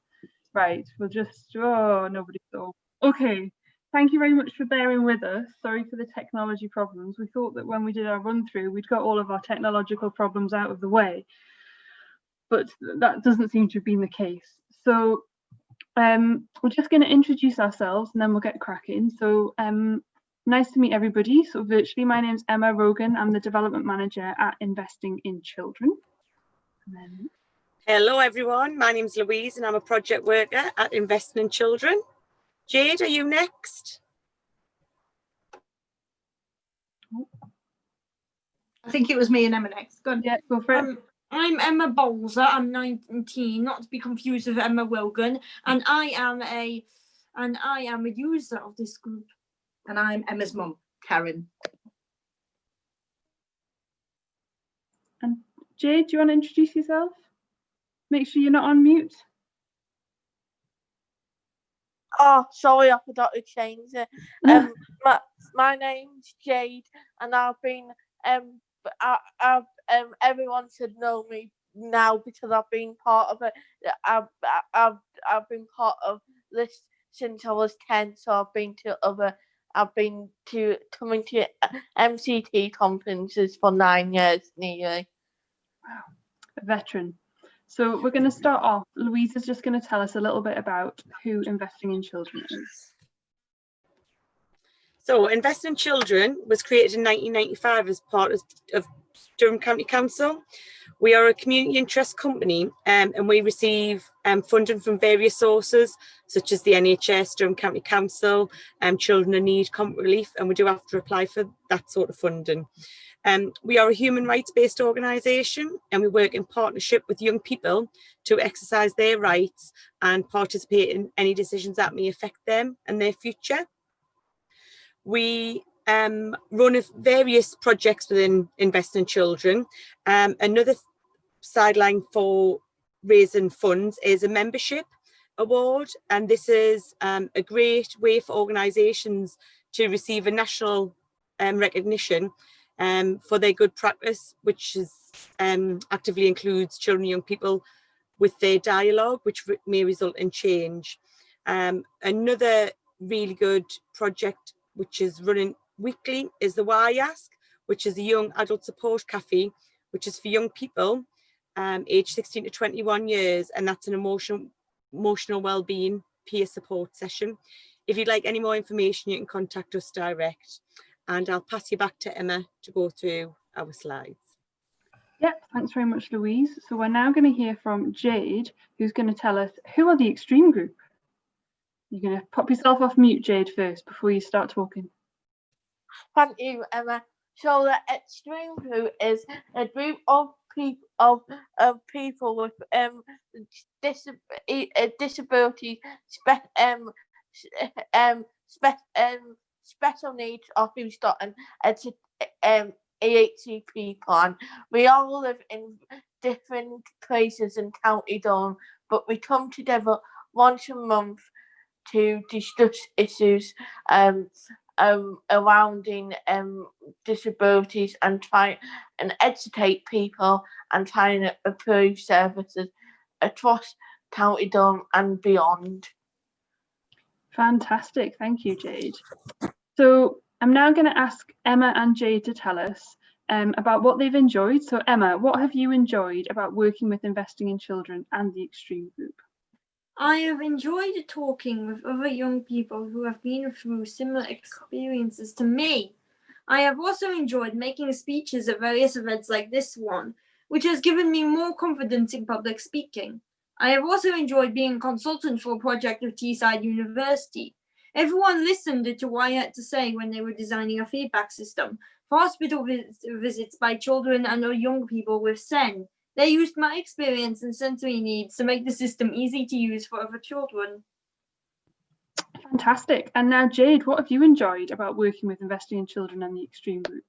Right, we'll just, nobody saw. Okay, thank you very much for bearing with us. Sorry for the technology problems. We thought that when we did our run through, we'd got all of our technological problems out of the way, but that doesn't seem to have been the case. So we're just going to introduce ourselves and then we'll get cracking. So nice to meet everybody. So virtually, my name's Emma Rogan. I'm the Development Manager at Investing in Children. Hello everyone, my name's Louise and I'm a project worker at Investing in Children. Jade, are you next? I think it was me and Emma next. Go on. Yeah, go for it. I'm Emma Bolzer. I'm 19, not to be confused with Emma Wilgan, and I am a user of this group. And I'm Emma's mum, Karen. And Jade, do you want to introduce yourself? Make sure you're not on mute. Oh, sorry, I forgot to change it. My name's Jade, and I've been everyone should know me now because I've been part of it. I've been part of this since I was 10, so I've been coming to MCT conferences for 9 years nearly. Wow, a veteran. So we're going to start off. Louise is just going to tell us a little bit about who Investing in Children is. So Investing in Children was created in 1995 as part of Durham County Council. We are a community interest company and we receive funding from various sources such as the NHS, Durham County Council, Children in Need, Conflict Relief, and we do have to apply for that sort of funding. We are a human rights based organisation and we work in partnership with young people to exercise their rights and participate in any decisions that may affect them and their future. We run various projects within Investing in Children. Another sideline for raising funds is a membership award, and this is a great way for organisations to receive a national recognition for their good practice, which is actively includes children and young people with their dialogue, which may result in change. Another really good project which is running weekly is the Why Ask, which is the Young Adult Support Cafe, which is for young people aged 16 to 21 years, and that's an emotional well-being peer support session. If you'd like any more information, you can contact us direct, and I'll pass you back to Emma to go through our slides. Yep, thanks very much, Louise. So we're now going to hear from Jade, who's going to tell us who are the Extreme Group. You're going to pop yourself off mute, Jade, first before you start talking. Thank you, Emma. So the Extreme Group is a group of people with disabilities, special needs, or who's got an EHCP plan. We all live in different places in County Durham, but we come together once a month to discuss issues around disabilities and try and educate people and try and improve services across County Durham and beyond. Fantastic, thank you, Jade. So I'm now going to ask Emma and Jade to tell us about what they've enjoyed. So Emma, what have you enjoyed about working with Investing in Children and the Extreme Group? I have enjoyed talking with other young people who have been through similar experiences to me. I have also enjoyed making speeches at various events like this one, which has given me more confidence in public speaking. I have also enjoyed being a consultant for a project of Teesside University. Everyone listened to what I had to say when they were designing a feedback system for hospital visits by children and young people with SEN. They used my experience and sensory needs to make the system easy to use for other children. Fantastic. And now, Jade, what have you enjoyed about working with Investing in Children and the Extreme Group?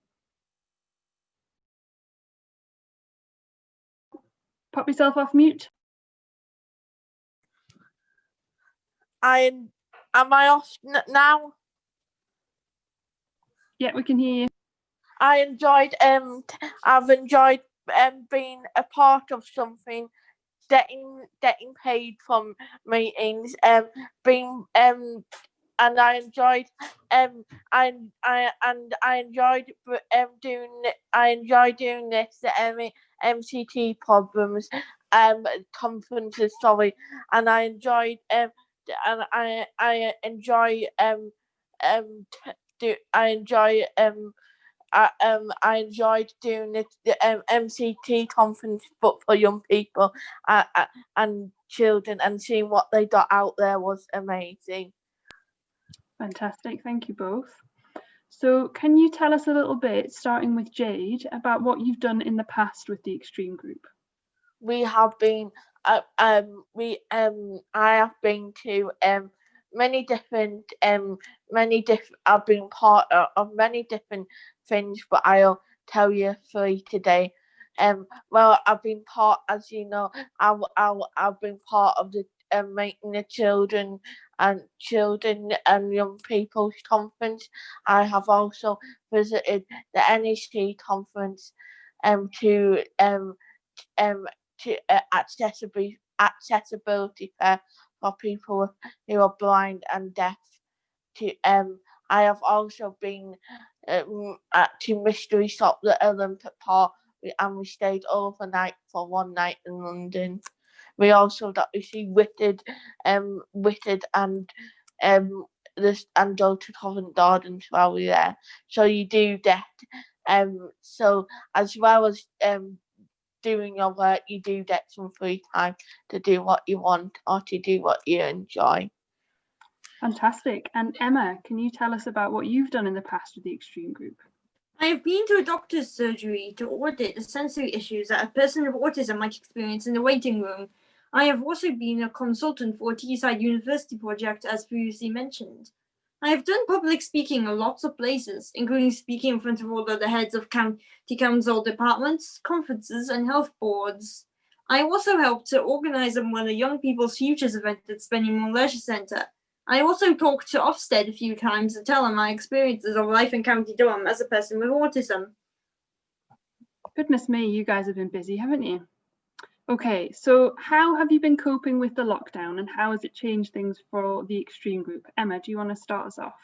Pop yourself off mute. Am I off now? Yeah, we can hear you. I've enjoyed being a part of something, getting paid from meetings, and I enjoyed doing this MCT problems conferences, sorry, and I enjoyed I enjoyed doing the MCT conference, but for young people and children, and seeing what they got out there was amazing. Fantastic, thank you both. So can you tell us a little bit, starting with Jade, about what you've done in the past with the Extreme Group? We have been, I have been to many different, I've been part of many different things, but I'll tell you 3 today. Well, I've been part, as you know, I've been part of the making the children and young people's conference. I have also visited the NEC conference to accessibility fair for people who are blind and deaf. I have also been to Mystery Shop, the Olympic Park, and we stayed overnight for 1 night in London. We also got to see Whitted and go to Covent Garden while we were there. So you do get so as well as doing your work, you do get some free time to do what you want or to do what you enjoy. Fantastic. And Emma, can you tell us about what you've done in the past with the Extreme Group? I have been to a doctor's surgery to audit the sensory issues that a person with autism might experience in the waiting room. I have also been a consultant for a Teesside University project, as previously mentioned. I have done public speaking in lots of places, including speaking in front of all of the heads of county council departments, conferences, and health boards. I also helped to organise one of the Young People's Futures event at Spennymoor Leisure Centre. I also talked to Ofsted a few times to tell them my experiences of life in County Durham as a person with autism. Goodness me, you guys have been busy, haven't you? Okay, so how have you been coping with the lockdown and how has it changed things for the Extreme Group? Emma, do you want to start us off?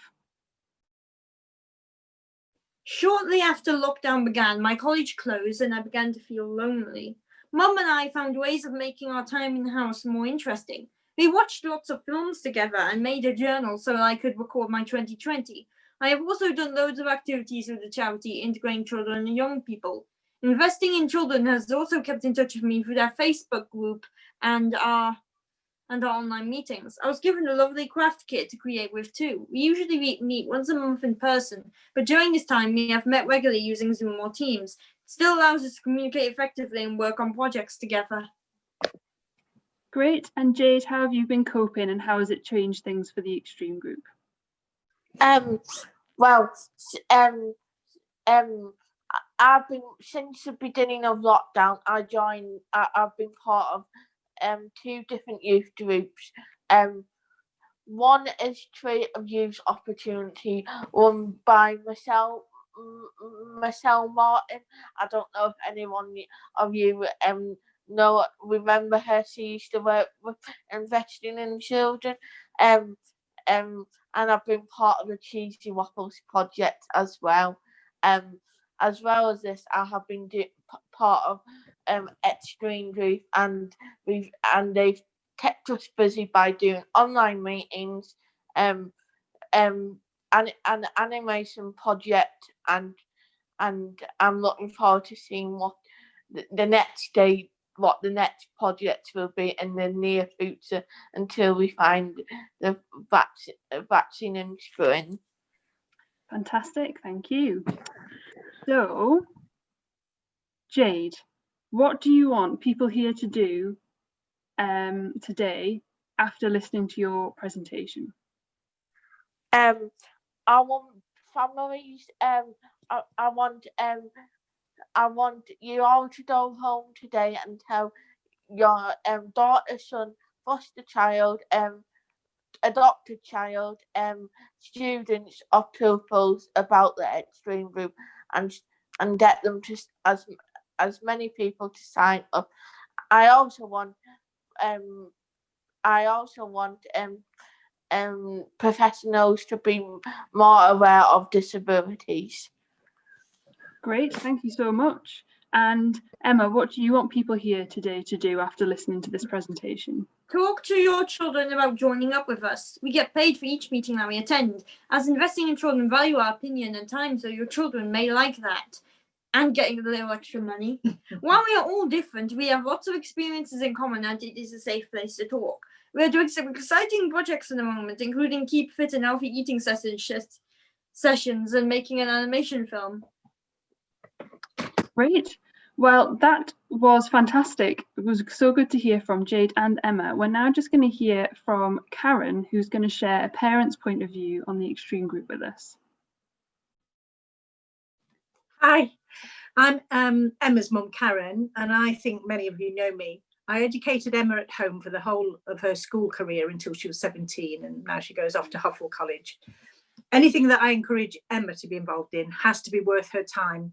Shortly after lockdown began, my college closed and I began to feel lonely. Mum and I found ways of making our time in the house more interesting. We watched lots of films together and made a journal so I could record my 2020. I have also done loads of activities with the charity integrating children and young people. Investing in Children has also kept in touch with me through their Facebook group and our online meetings. I was given a lovely craft kit to create with too. We usually meet once a month in person, but during this time we have met regularly using Zoom or Teams. It still allows us to communicate effectively and work on projects together. Great. And Jade, how have you been coping and how has it changed things for the Extreme Group? Well, I've been, since the beginning of lockdown, I've been part of 2 different youth groups. One is Creative Youth Opportunity, run by Michelle Martin. I don't know if anyone of you remember her. She used to work with investing in children. And I've been part of the Cheesy Waffles project as well. As well as this, I have been part of Extreme Group, and they've kept us busy by doing online meetings, an animation project, and I'm looking forward to seeing what the next project will be in the near future until we find the vaccine in spring. Fantastic, thank you. So, Jade, what do you want people here to do today after listening to your presentation? I want families. I want you all to go home today and tell your daughter, son, foster child, adopted child, students or pupils about the Extreme Group, and get them to as many people to sign up. I also want professionals to be more aware of disabilities. Great, thank you so much. And Emma, what do you want people here today to do after listening to this presentation? Talk to your children about joining up with us. We get paid for each meeting that we attend. As investing in children, value our opinion and time, so your children may like that. And getting a little extra money. While we are all different, we have lots of experiences in common, and it is a safe place to talk. We are doing some exciting projects at the moment, including keep fit and healthy eating sessions and making an animation film. Great. Well, that was fantastic. It was so good to hear from Jade and Emma. We're now just going to hear from Karen, who's going to share a parent's point of view on the Extreme Group with us. Hi, I'm Emma's mum, Karen, and I think many of you know me. I educated Emma at home for the whole of her school career until she was 17, and now she goes off to Huffle College. Anything that I encourage Emma to be involved in has to be worth her time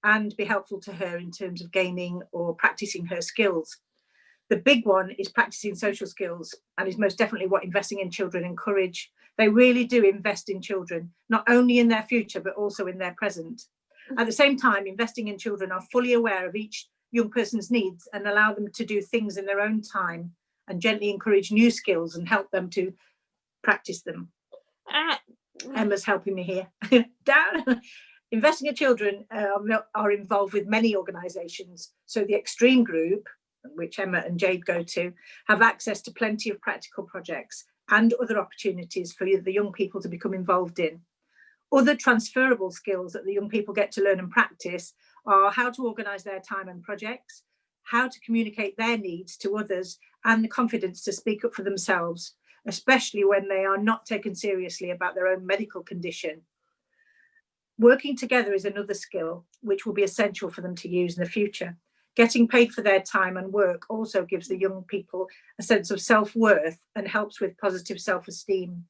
and be helpful to her in terms of gaining or practicing her skills. The big one is practicing social skills, and is most definitely what investing in children encourage. They really do invest in children, not only in their future, but also in their present. At the same time, investing in children are fully aware of each young person's needs and allow them to do things in their own time and gently encourage new skills and help them to practice them. Emma's helping me here. Down. Investing in children are involved with many organisations. So the Extreme Group, which Emma and Jade go to, have access to plenty of practical projects and other opportunities for the young people to become involved in. Other transferable skills that the young people get to learn and practice are how to organise their time and projects, how to communicate their needs to others, and the confidence to speak up for themselves, especially when they are not taken seriously about their own medical condition. Working together is another skill which will be essential for them to use in the future. Getting paid for their time and work also gives the young people a sense of self-worth and helps with positive self-esteem.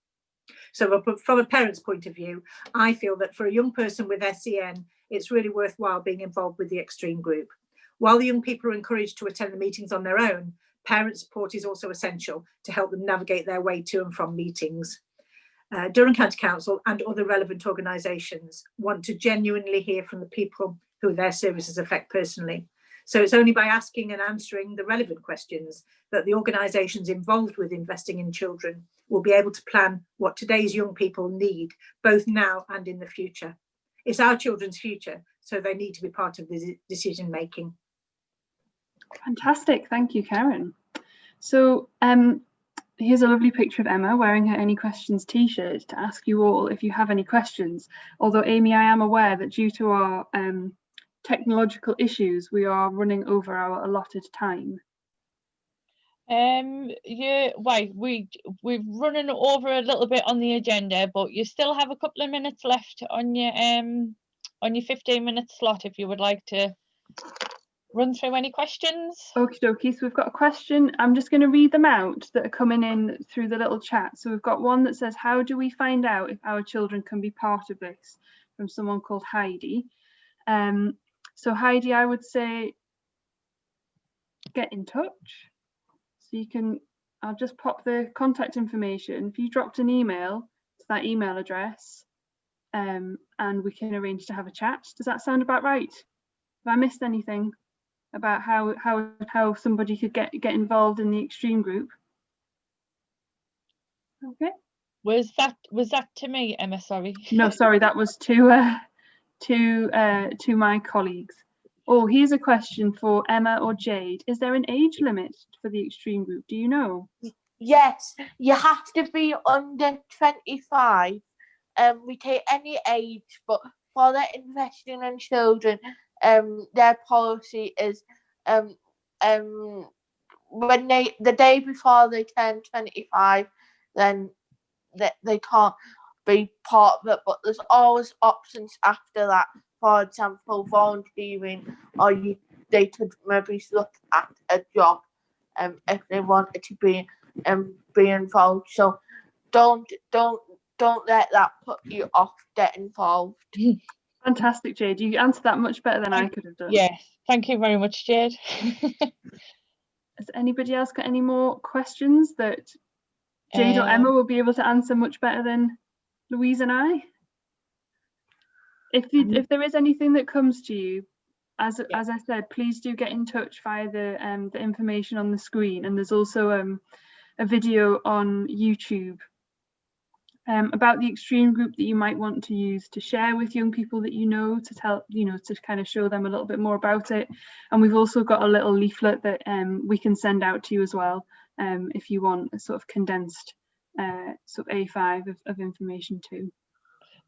So from a parent's point of view, I feel that for a young person with SEN, it's really worthwhile being involved with the Extreme Group. While the young people are encouraged to attend the meetings on their own, parent support is also essential to help them navigate their way to and from meetings. Durham County Council and other relevant organisations want to genuinely hear from the people who their services affect personally. So it's only by asking and answering the relevant questions that the organisations involved with investing in children will be able to plan what today's young people need, both now and in the future. It's our children's future, so they need to be part of the decision making. Fantastic, thank you, Karen. So here's a lovely picture of Emma wearing her Any Questions t-shirt to ask you all if you have any questions. Although, Amy, I am aware that due to our technological issues, we are running over our allotted time. Yeah, wait, we're running over a little bit on the agenda, but you still have a couple of minutes left on your 15-minute slot if you would like to run through any questions. Okie dokie, so we've got a question. I'm just going to read them out that are coming in through the little chat. So we've got one that says, how do we find out if our children can be part of this? From someone called Heidi. So Heidi, I would say get in touch. So you can, I'll just pop the contact information. If you dropped an email to that email address, and we can arrange to have a chat. Does that sound about right? Have I missed anything about how somebody could get involved in the extreme group? Okay. Was that to me, Emma? Sorry. No, sorry, that was to my colleagues. Oh, here's a question for Emma or Jade. Is there an age limit for the extreme group? Do you know? Yes, you have to be under 25. We take any age, but for the investing in children, their policy is when the day before they turn 25, then they can't be part of it, but there's always options after that. For example, volunteering, or they could maybe look at a job if they wanted to be involved. So don't let that put you off getting involved. Fantastic, Jade. You answered that much better than I could have done. Yes, thank you very much, Jade. Has anybody else got any more questions that Jade or Emma will be able to answer much better than Louise and I? If there is anything that comes to you, as I said, please do get in touch via the information on the screen. And there's also a video on YouTube about the extreme group that you might want to use to share with young people that you know, to tell, to kind of show them a little bit more about it. And we've also got a little leaflet that we can send out to you as well, if you want a sort of condensed sort of A5 of information too.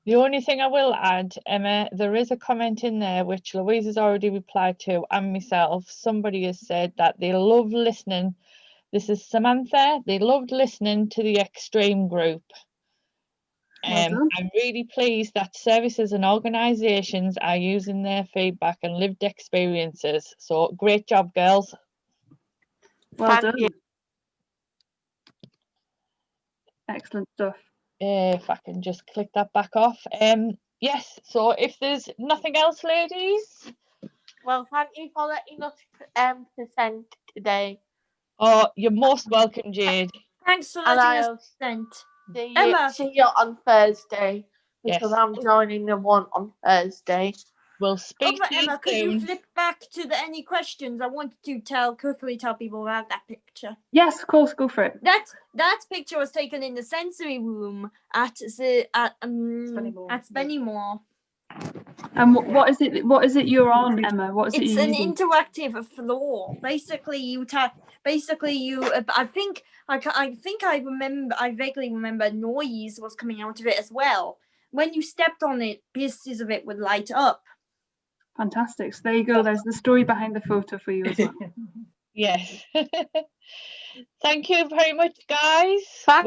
The only thing I will add, Emma, there is a comment in there which Louise has already replied to, and myself. Somebody has said that they love listening. This is Samantha. They loved listening to the extreme group. I'm really pleased that services and organisations are using their feedback and lived experiences. So great job, girls. Well done. Excellent stuff. If I can just click that back off. Yes, so if there's nothing else, ladies. Well, thank you for letting us present today. Oh, you're most welcome, Jade. Thanks for letting us present. Emma, see you on Thursday, because I'm joining the one on Thursday. We'll speak to you Emma, soon. could you flip back to the any questions? I wanted to quickly tell people about that picture. Yes, of course, go for it. That picture was taken in the sensory room at Spennymoor. And what is it? What is it you're on, Emma? What is it? It's an interactive floor. Basically, I think I vaguely remember noise was coming out of it as well. When you stepped on it, pieces of it would light up. Fantastic. So there you go. There's the story behind the photo for you as well. Yes. Thank you very much, guys. Thank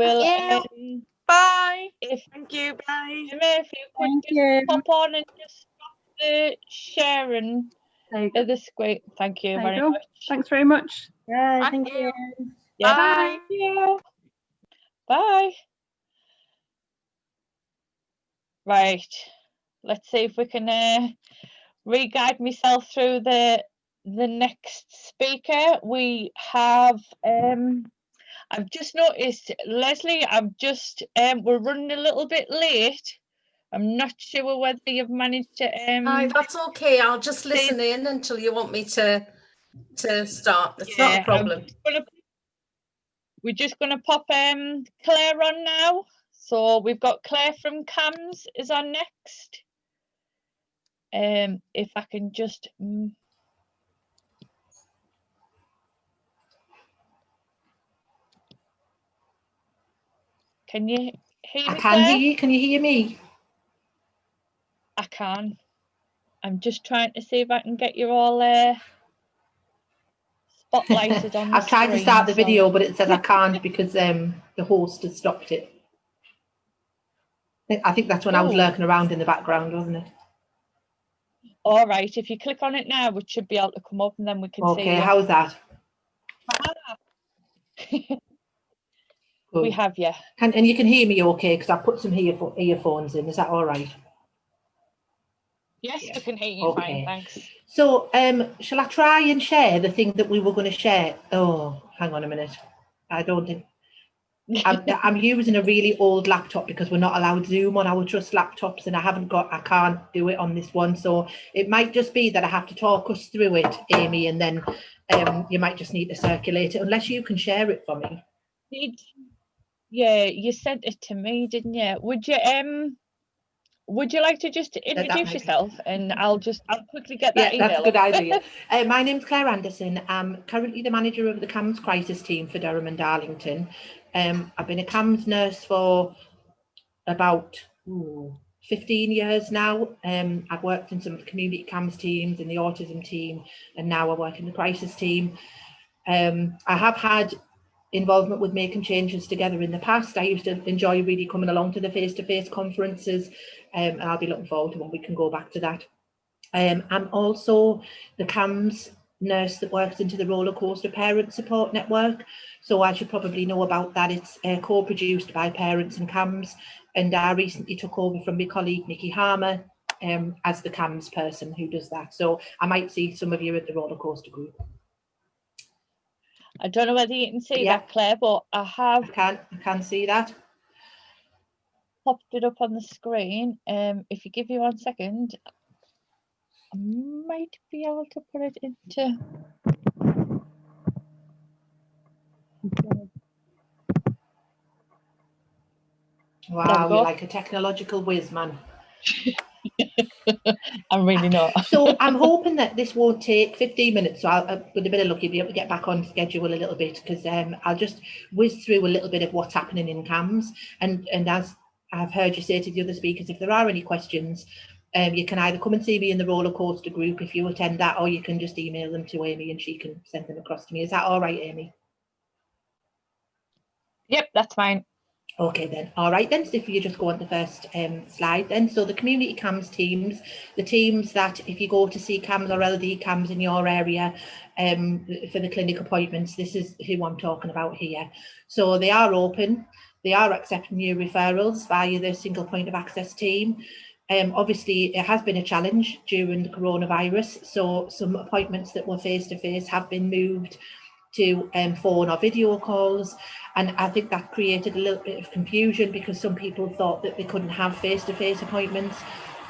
you. Bye. Thank you. Bye. Emma, if you could pop on and just stop the sharing of the screen. Thank you very much. Thanks very much. Right, thank you. Yeah, Bye. thank you. Bye. Right. Let's see if we can re-guide myself through the next speaker. We have I've just noticed, Lesley, we're running a little bit late. I'm not sure whether you've managed to that's okay. I'll just listen in until you want me to to start. It's not a problem. We're just going to pop Clare on now. So we've got Clare from CAMHS is on next. If I can just... Can you hear me, I can Clare? hear you. Can you hear me? I can. I'm just trying to see if I can get you all spotlighted on the I've tried to start the screen, video, but it says I can't because the host has stopped it. I think that's when I was lurking around in the background, wasn't it? All right, if you click on it now, it should be able to come up and then we can see you. Okay, how's that? We have you. And you can hear me okay, because I put some earphones in. Is that all right? Yes, I can hear you fine, thanks. So shall I try and share the thing that we were going to share? Oh, hang on a minute. I don't think... I'm using a really old laptop because we're not allowed Zoom on our trust laptops, and I can't do it on this one. So it might just be that I have to talk us through it, Amy, and then you might just need to circulate it, unless you can share it for me. Yeah, you sent it to me, didn't you? Would you like to just introduce yourself, and I'll quickly get that email. That's a good idea. My name's Clare Anderson. I'm currently the manager of the CAMHS crisis team for Durham and Darlington. I've been a CAMHS nurse for about 15 years now. I've worked in some of the community CAMHS teams, in the autism team, and now I work in the crisis team. I have had involvement with making changes together in the past. I used to enjoy really coming along to the face-to-face conferences, and I'll be looking forward to when we can go back to that. I'm also the CAMHS nurse that works into the Rollercoaster Parent Support Network. So I should probably know about that. It's co-produced by parents and CAMHS, and I recently took over from my colleague Nikki Harmer as the CAMHS person who does that. So I might see some of you at the Rollercoaster group. I don't know whether you can see that, Claire, but I can see that. Popped it up on the screen. If you give me 1 second, I might be able to put it into... Wow, you're like a technological whiz, man. I'm really not. So I'm hoping that this won't take 15 minutes. So I'll, with a bit of luck, you'll be able to get back on schedule a little bit, because I'll just whiz through a little bit of what's happening in CAMHS. And as I've heard you say to the other speakers, if there are any questions, you can either come and see me in the Rollercoaster group if you attend that, or you can just email them to Amy and she can send them across to me. Is that all right, Amy? Yep, that's fine. Okay then, all right then, so if you just go on the first slide then. So the community CAMHS teams, the teams that if you go to see CAMHS or LD CAMHS in your area for the clinic appointments, this is who I'm talking about here. So they are open, they are accepting new referrals via the single point of access team. Obviously it has been a challenge during the coronavirus, so some appointments that were face-to-face have been moved to phone or video calls, and I think that created a little bit of confusion because some people thought that they couldn't have face-to-face appointments.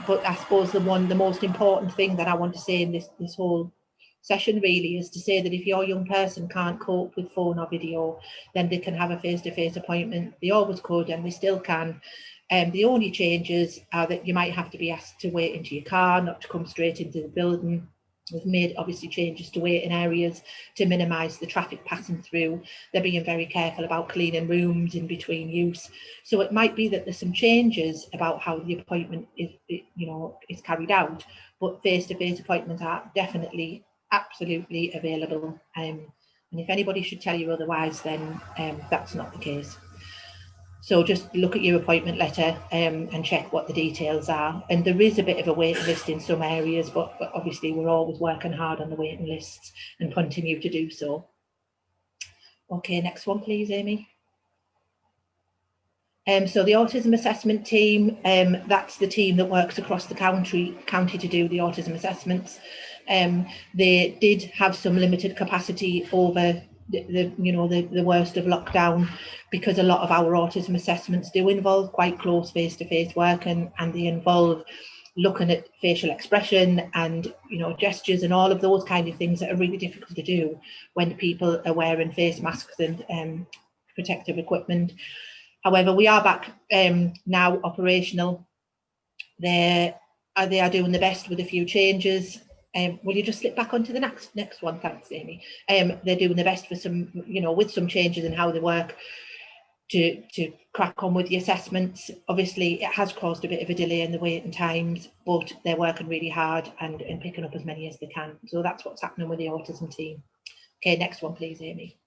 But I suppose the most important thing that I want to say in this whole session really is to say that if your young person can't cope with phone or video, then they can have a face-to-face appointment. They always could, and they still can. The only changes are that you might have to be asked to wait into your car, not to come straight into the building. We've made obviously changes to waiting areas to minimise the traffic passing through. They're being very careful about cleaning rooms in between use. So it might be that there's some changes about how the appointment is carried out, but face-to-face appointments are definitely absolutely available. And if anybody should tell you otherwise, then that's not the case. So just look at your appointment letter and check what the details are. And there is a bit of a waiting list in some areas, but obviously we're always working hard on the waiting lists and continue to do so. Okay, next one please, Amy. So the autism assessment team, that's the team that works across the county to do the autism assessments. They did have some limited capacity over the worst of lockdown, because a lot of our autism assessments do involve quite close face-to-face work, and they involve looking at facial expression and, you know, gestures and all of those kind of things that are really difficult to do when people are wearing face masks and protective equipment. However, we are back now operational. They are doing the best with a few changes. Will you just slip back onto the next one? Thanks, Amy. They're doing the best for some, you know, with some changes in how they work to crack on with the assessments. Obviously, it has caused a bit of a delay in the waiting times, but they're working really hard and picking up as many as they can. So that's what's happening with the autism team. Okay, next one, please, Amy.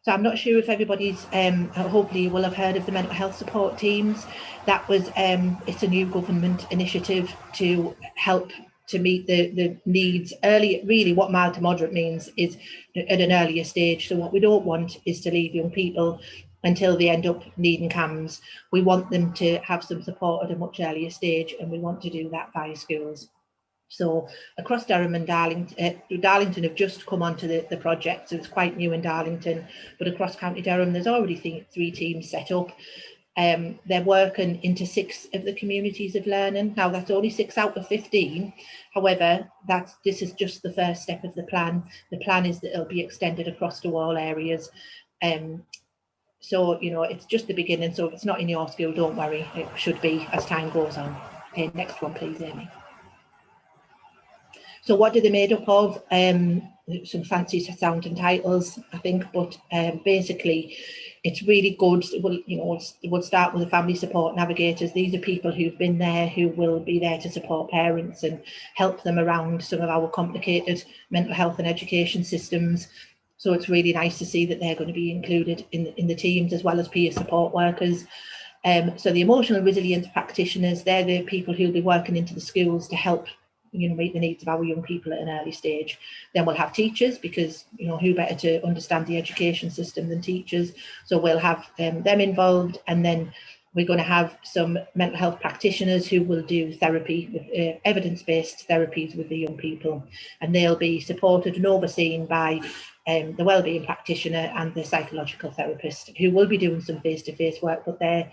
So I'm not sure if everybody's, hopefully you will have heard of the mental health support teams. That was, it's a new government initiative to help to meet the needs early. Really what mild to moderate means is at an earlier stage. So what we don't want is to leave young people until they end up needing CAMHS. We want them to have some support at a much earlier stage, and we want to do that via schools. So across Durham and Darlington have just come onto the project, so it's quite new in Darlington, but across County Durham there's already three teams set up. They're working into 6 of the communities of learning. Now that's only 6 out of 15. However, this is just the first step of the plan. The plan is that it'll be extended across to all areas. So, you know, it's just the beginning. So if it's not in your school, don't worry, it should be as time goes on. Okay, next one please, Amy. So what are they made up of? Some fancy sounding titles, I think, but basically it's really good. We'll start with the family support navigators. These are people who've been there, who will be there to support parents and help them around some of our complicated mental health and education systems. So it's really nice to see that they're going to be included in the teams, as well as peer support workers. So the emotional resilience practitioners, they're the people who'll be working into the schools to help, you know, meet the needs of our young people at an early stage. Then we'll have teachers, because, you know, who better to understand the education system than teachers? So we'll have them involved, and then we're going to have some mental health practitioners who will do therapy, with evidence-based therapies with the young people, and they'll be supported and overseen by the wellbeing practitioner and the psychological therapist, who will be doing some face-to-face work, but their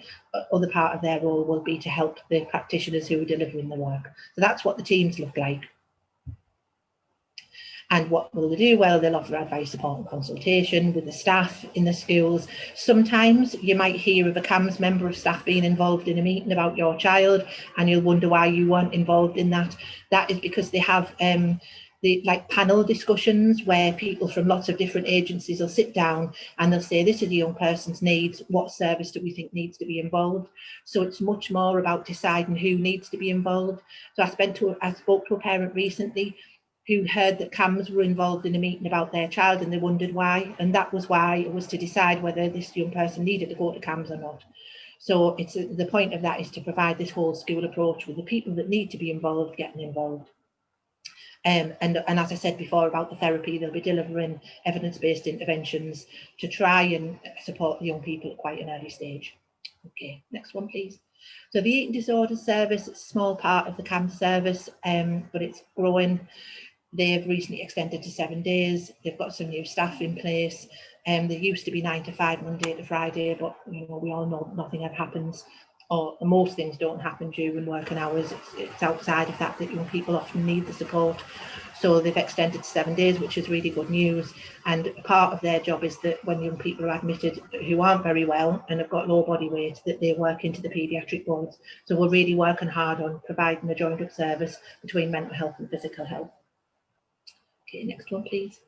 other part of their role will be to help the practitioners who are delivering the work. So that's what the teams look like. And what will they do? Well, they'll offer advice, support and consultation with the staff in the schools. Sometimes you might hear of a CAMHS member of staff being involved in a meeting about your child, and you'll wonder why you weren't involved in that. That is because they have like panel discussions where people from lots of different agencies will sit down and they'll say, this is the young person's needs, what service do we think needs to be involved? So it's much more about deciding who needs to be involved. So I spoke to a parent recently who heard that CAMHS were involved in a meeting about their child, and they wondered why, and that was why it was to decide whether this young person needed to go to CAMHS or not. So it's the point of that is to provide this whole school approach with the people that need to be involved getting involved. And as I said before about the therapy, they'll be delivering evidence-based interventions to try and support the young people at quite an early stage. Okay, next one, please. So the eating disorders service is a small part of the CAMHS service, but it's growing. They've recently extended to 7 days. They've got some new staff in place. They used to be 9 to 5, Monday to Friday, but you know, we all know nothing ever happens, or most things don't happen during working hours. It's outside of that young people often need the support. So they've extended to 7 days, which is really good news. And part of their job is that when young people are admitted who aren't very well and have got low body weight, that they work into the paediatric wards. So we're really working hard on providing a joined up service between mental health and physical health. Okay, next one, please.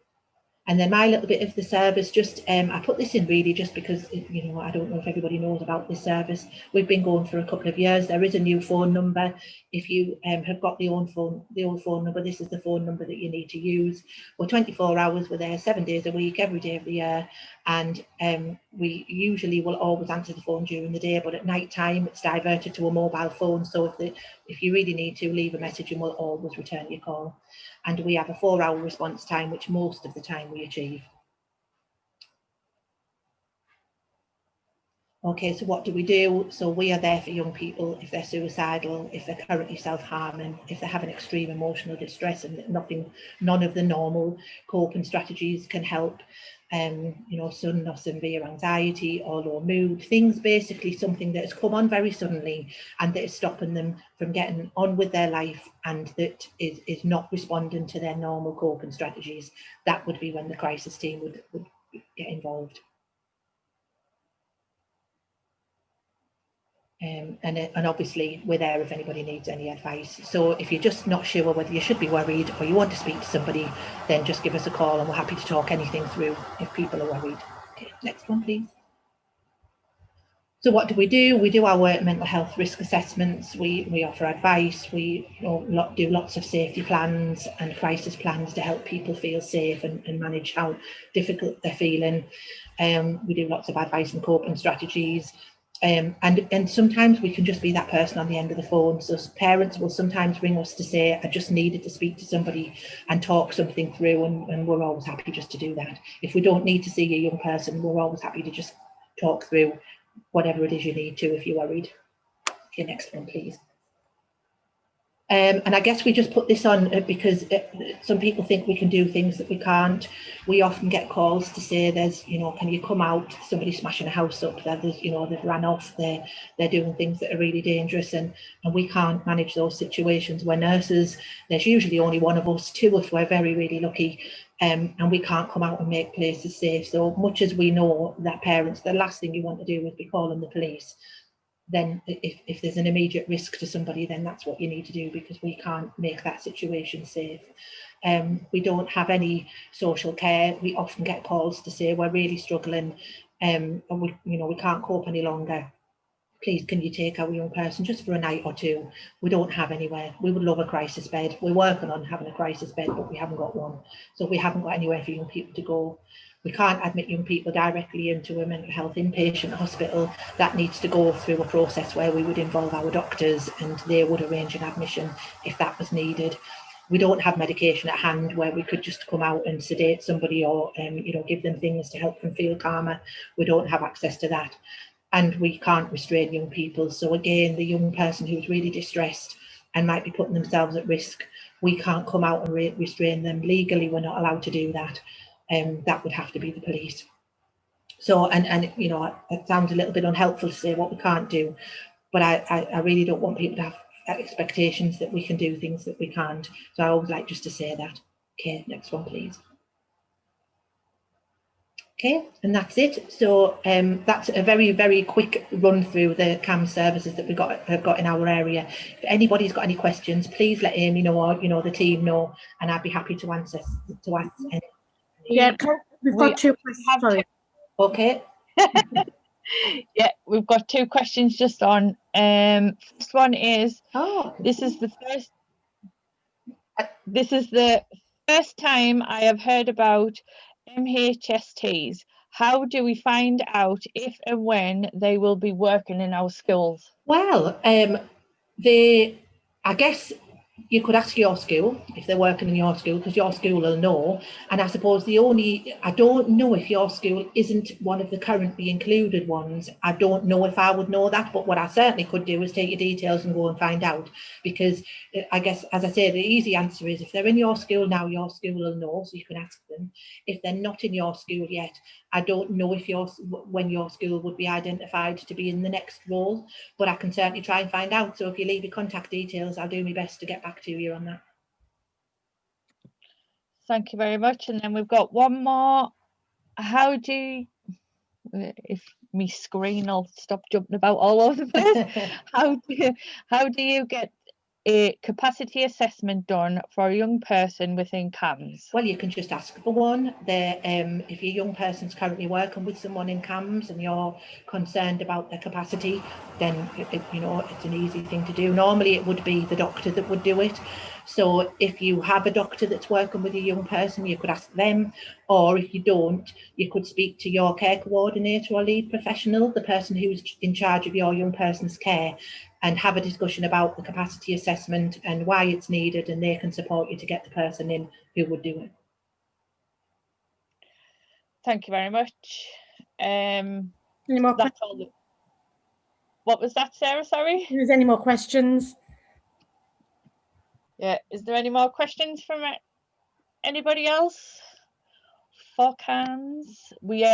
And then my little bit of the service, just I put this in really just because, you know, I don't know if everybody knows about this service. We've been going for a couple of years. There is a new phone number. If you have got the old phone number, this is the phone number that you need to use. We're 24 hours, we're there 7 days a week, every day of the year. And we usually will always answer the phone during the day, but at night time it's diverted to a mobile phone. So if you really need to, leave a message and we'll always return your call. And we have a 4-hour response time, which most of the time we achieve. Okay, so what do we do? So we are there for young people if they're suicidal, if they're currently self-harming, if they're having extreme emotional distress and none of the normal coping strategies can help. you know, sudden or severe anxiety or low mood, things basically something that has come on very suddenly and that is stopping them from getting on with their life and that is not responding to their normal coping strategies. That would be when the crisis team would get involved. And obviously we're there if anybody needs any advice. So if you're just not sure whether you should be worried or you want to speak to somebody, then just give us a call and we're happy to talk anything through if people are worried. Okay, next one please. So what do? We do our mental health risk assessments, we offer advice, we do lots of safety plans and crisis plans to help people feel safe and manage how difficult they're feeling. We do lots of advice and coping strategies. And sometimes we can just be that person on the end of the phone. So parents will sometimes ring us to say, I just needed to speak to somebody and talk something through, and we're always happy just to do that. If we don't need to see a young person, we're always happy to just talk through whatever it is you need to if you're worried. Okay, next one please. And I guess we just put this on because some people think we can do things that we can't. We often get calls to say there's, you know, can you come out? Somebody's smashing a house up. There's, you know, they've ran off. They're doing things that are really dangerous, and we can't manage those situations. We're nurses. There's usually only one of us, two if we're very, really lucky, and we can't come out and make places safe. So much as we know that parents, the last thing you want to do is be calling the police, then if there's an immediate risk to somebody, then that's what you need to do, because we can't make that situation safe. We don't have any social care. We often get calls to say we're really struggling, and we can't cope any longer. Please, can you take our young person just for a night or two? We don't have anywhere. We would love a crisis bed. We're working on having a crisis bed, but we haven't got one. So we haven't got anywhere for young people to go. We can't admit young people directly into a mental health inpatient hospital. That needs to go through a process where we would involve our doctors and they would arrange an admission if that was needed. We don't have medication at hand where we could just come out and sedate somebody or give them things to help them feel calmer. We don't have access to that. And we can't restrain young people. So again, the young person who's really distressed and might be putting themselves at risk, we can't come out and restrain them. Legally, we're not allowed to do that. That would have to be the police. So, and it sounds a little bit unhelpful to say what we can't do, but I really don't want people to have expectations that we can do things that we can't. So I always like just to say that. Okay, next one, please. Okay, and that's it. So that's a very, very quick run through the CAMHS services that we have got in our area. If anybody's got any questions, please let Amy know or the team know, and I'd be happy to answer any. Yeah, we've got two questions. Sorry. Okay. Yeah, we've got two questions just on. First one is, this is the first time I have heard about MHSTs. How do we find out if and when they will be working in our schools? Well, I guess you could ask your school if they're working in your school, because your school will know. And I suppose I don't know if your school isn't one of the currently included ones. I don't know if I would know that, but what I certainly could do is take your details and go and find out, because I guess, as I say, the easy answer is if they're in your school now, your school will know, so you can ask them. If they're not in your school yet, I don't know when your school would be identified to be in the next role, but I can certainly try and find out. So if you leave your contact details, I'll do my best to get back to you on that. Thank you very much. And then we've got one more. How do if my screen will stop jumping about all over the place, how do you get a capacity assessment done for a young person within CAMHS? Well, you can just ask for one. If your young person's currently working with someone in CAMHS and you're concerned about their capacity, then it's an easy thing to do. Normally it would be the doctor that would do it. So if you have a doctor that's working with a young person, you could ask them, or if you don't, you could speak to your care coordinator or lead professional, the person who's in charge of your young person's care, and have a discussion about the capacity assessment and why it's needed, and they can support you to get the person in who would do it. Thank you very much. Any more that's all. What was that, Sarah? Sorry? If there's any more questions? Yeah, is there any more questions from anybody else? for CAMHS. We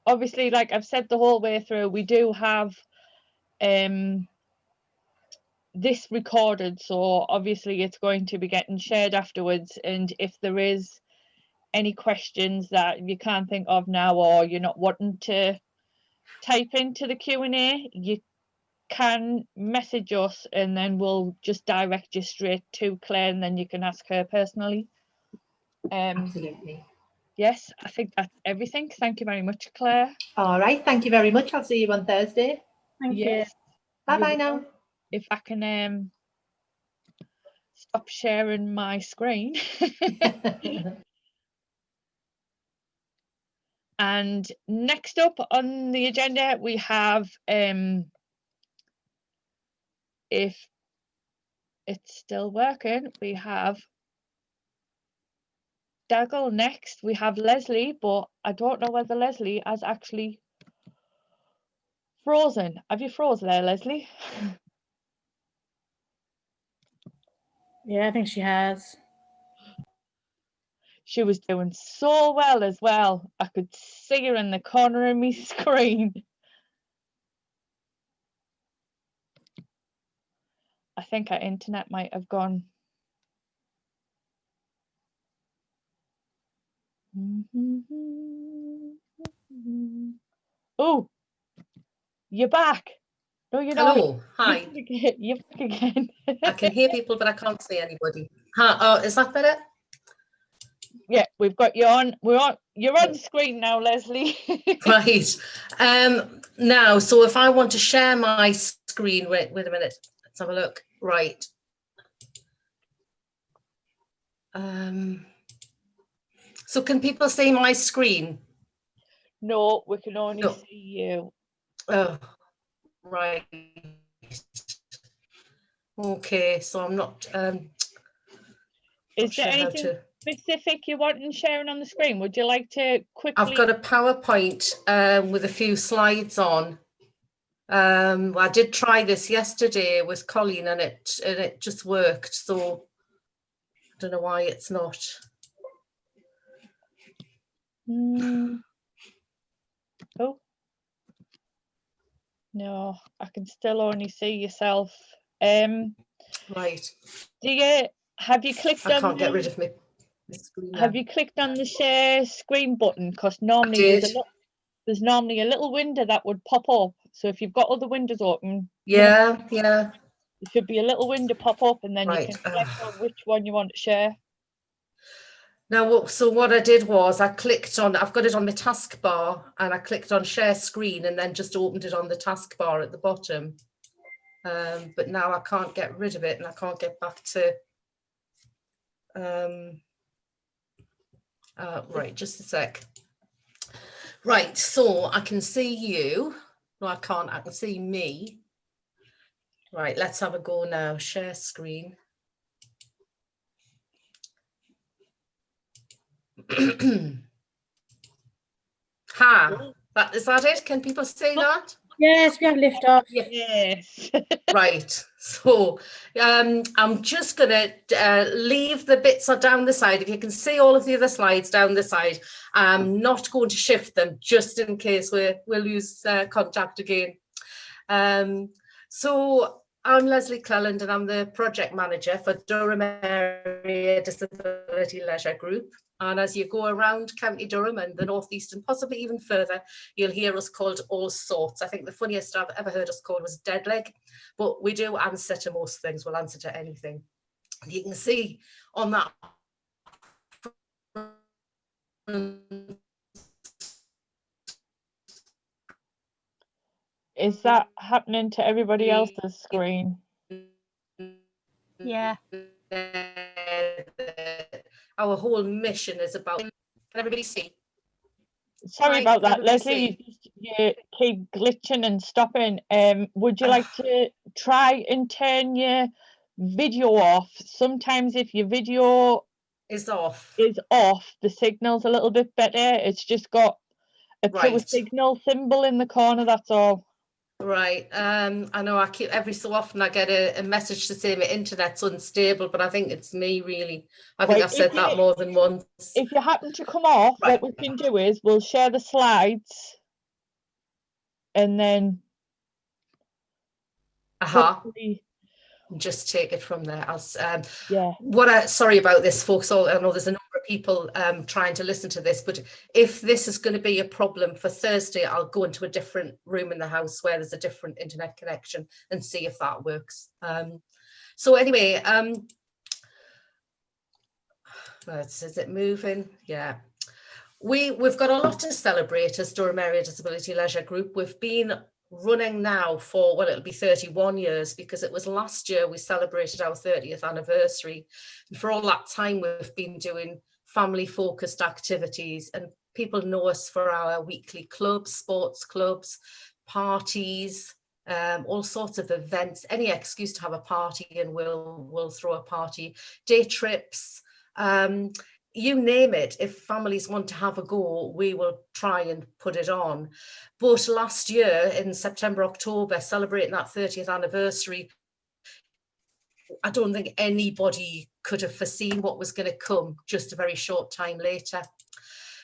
obviously, like I've said the whole way through, we do have this recorded, so obviously it's going to be getting shared afterwards, and if there is any questions that you can't think of now, or you're not wanting to type into the Q&A, you can message us and then we'll just direct you straight to Claire, and then you can ask her personally. Absolutely. Yes, I think that's everything. Thank you very much, Claire. All right, thank you very much. I'll see you on Thursday. Thank Yes. Bye bye now. If I can stop sharing my screen. And next up on the agenda, we have, if it's still working, we have DADLG next. We have Lesley, but I don't know whether Lesley has actually frozen. Have you frozen there, Lesley? Yeah, I think she has. She was doing so well as well. I could see her in the corner of my screen. I think our internet might have gone. Oh, you're back. No, you're Hello, not. hi. You're back again. I can hear people, but I can't see anybody. Hi, oh, is that better? Yeah, we've got you on. You're on screen now, Lesley. Right. Now, so if I want to share my screen, wait a minute. Let's have a look. Right. So can people see my screen? No, we can only see you. Oh, right. Okay, so I'm not. Is there anything specific you want in sharing on the screen? Would you like to quickly? I've got a PowerPoint with a few slides on. I did try this yesterday with Colleen, and it just worked. So I don't know why it's not. Oh no, I can still only see yourself. Right. Have you clicked on? I can't get rid of my screen now. Have you clicked on the share screen button? Because normally there's normally a little window that would pop up. So if you've got other windows open, yeah, there should be a little window pop up, and then right. you can select on which one you want to share. Now, so what I did was I clicked on, I've got it on the taskbar, and I clicked on share screen and then just opened it on the taskbar at the bottom. But now I can't get rid of it, and I can't get back to, right, just a sec. Right, so I can see you. No, I can't, I can see me. Right, let's have a go now, share screen. Is that it? Can people see that? Yes, we have lift off. Yes. Right. So I'm just going to leave the bits down the side. If you can see all of the other slides down the side, I'm not going to shift them just in case we'll lose contact again. So I'm Lesley Cleland, and I'm the project manager for Durham Area Disability Leisure Group. And as you go around County Durham and the North East and possibly even further, you'll hear us called all sorts. I think the funniest I've ever heard us called was dead leg, but we do answer to most things. We'll answer to anything. And you can see on that. Is that happening to everybody else's screen? Yeah. Our whole mission is about, can everybody see? Sorry about that, Lesley. You keep glitching and stopping. Would you like to try and turn your video off? Sometimes if your video is off, the signal's a little bit better. It's just got a poor signal symbol in the corner, that's all. Right. I know every so often I get a message to say my internet's unstable, but I think it's me really. I think I've said that more than once. If you happen to come off, what we can do is we'll share the slides and then hopefully just take it from there. As yeah. Sorry about this, folks. I know there's a number of people trying to listen to this, but if this is going to be a problem for Thursday, I'll go into a different room in the house where there's a different internet connection and see if that works. So anyway, is it moving? Yeah. We've got a lot to celebrate as Durham Area Disability Leisure Group. We've been running now for, well, it'll be 31 years, because it was last year we celebrated our 30th anniversary. And for all that time, we've been doing family focused activities, and people know us for our weekly clubs, sports clubs, parties, all sorts of events, any excuse to have a party and we'll throw a party, day trips, you name it. If families want to have a go, we will try and put it on. But last year in September, October, celebrating that 30th anniversary, I don't think anybody could have foreseen what was going to come just a very short time later.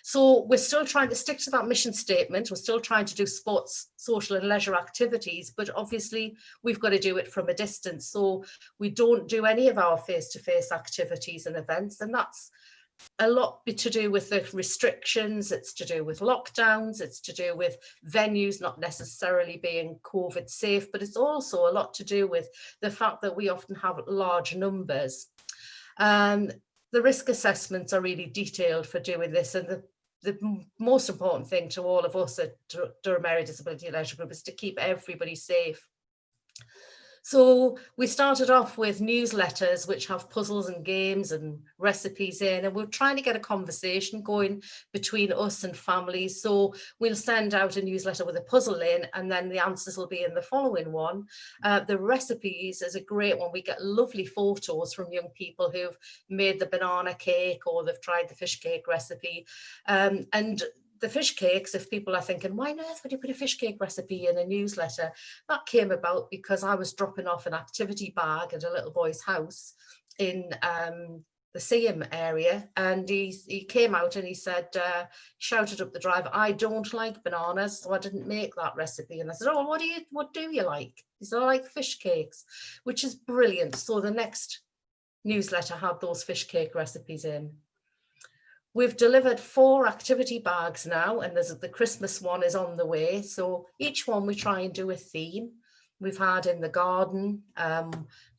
So we're still trying to stick to that mission statement. We're still trying to do sports, social and leisure activities, but obviously we've got to do it from a distance. So we don't do any of our face-to-face activities and events, and that's a lot to do with the restrictions. It's to do with lockdowns, it's to do with venues not necessarily being COVID safe, but it's also a lot to do with the fact that we often have large numbers. The risk assessments are really detailed for doing this, and the most important thing to all of us at Durham Area Disability Leisure Group is to keep everybody safe. So we started off with newsletters which have puzzles and games and recipes in, and we're trying to get a conversation going between us and families. So we'll send out a newsletter with a puzzle in, and then the answers will be in the following one. The recipes is a great one. We get lovely photos from young people who've made the banana cake or they've tried the fish cake recipe. And the fish cakes, if people are thinking, why on earth would you put a fish cake recipe in a newsletter? That came about because I was dropping off an activity bag at a little boy's house in the Seaham area, and he came out and he said, shouted up the drive, I don't like bananas, so I didn't make that recipe. And I said, oh, what do you like? He said, I like fish cakes, which is brilliant. So the next newsletter had those fish cake recipes in. We've delivered 4 activity bags now, and the Christmas one is on the way. So each one we try and do a theme. We've had in the garden,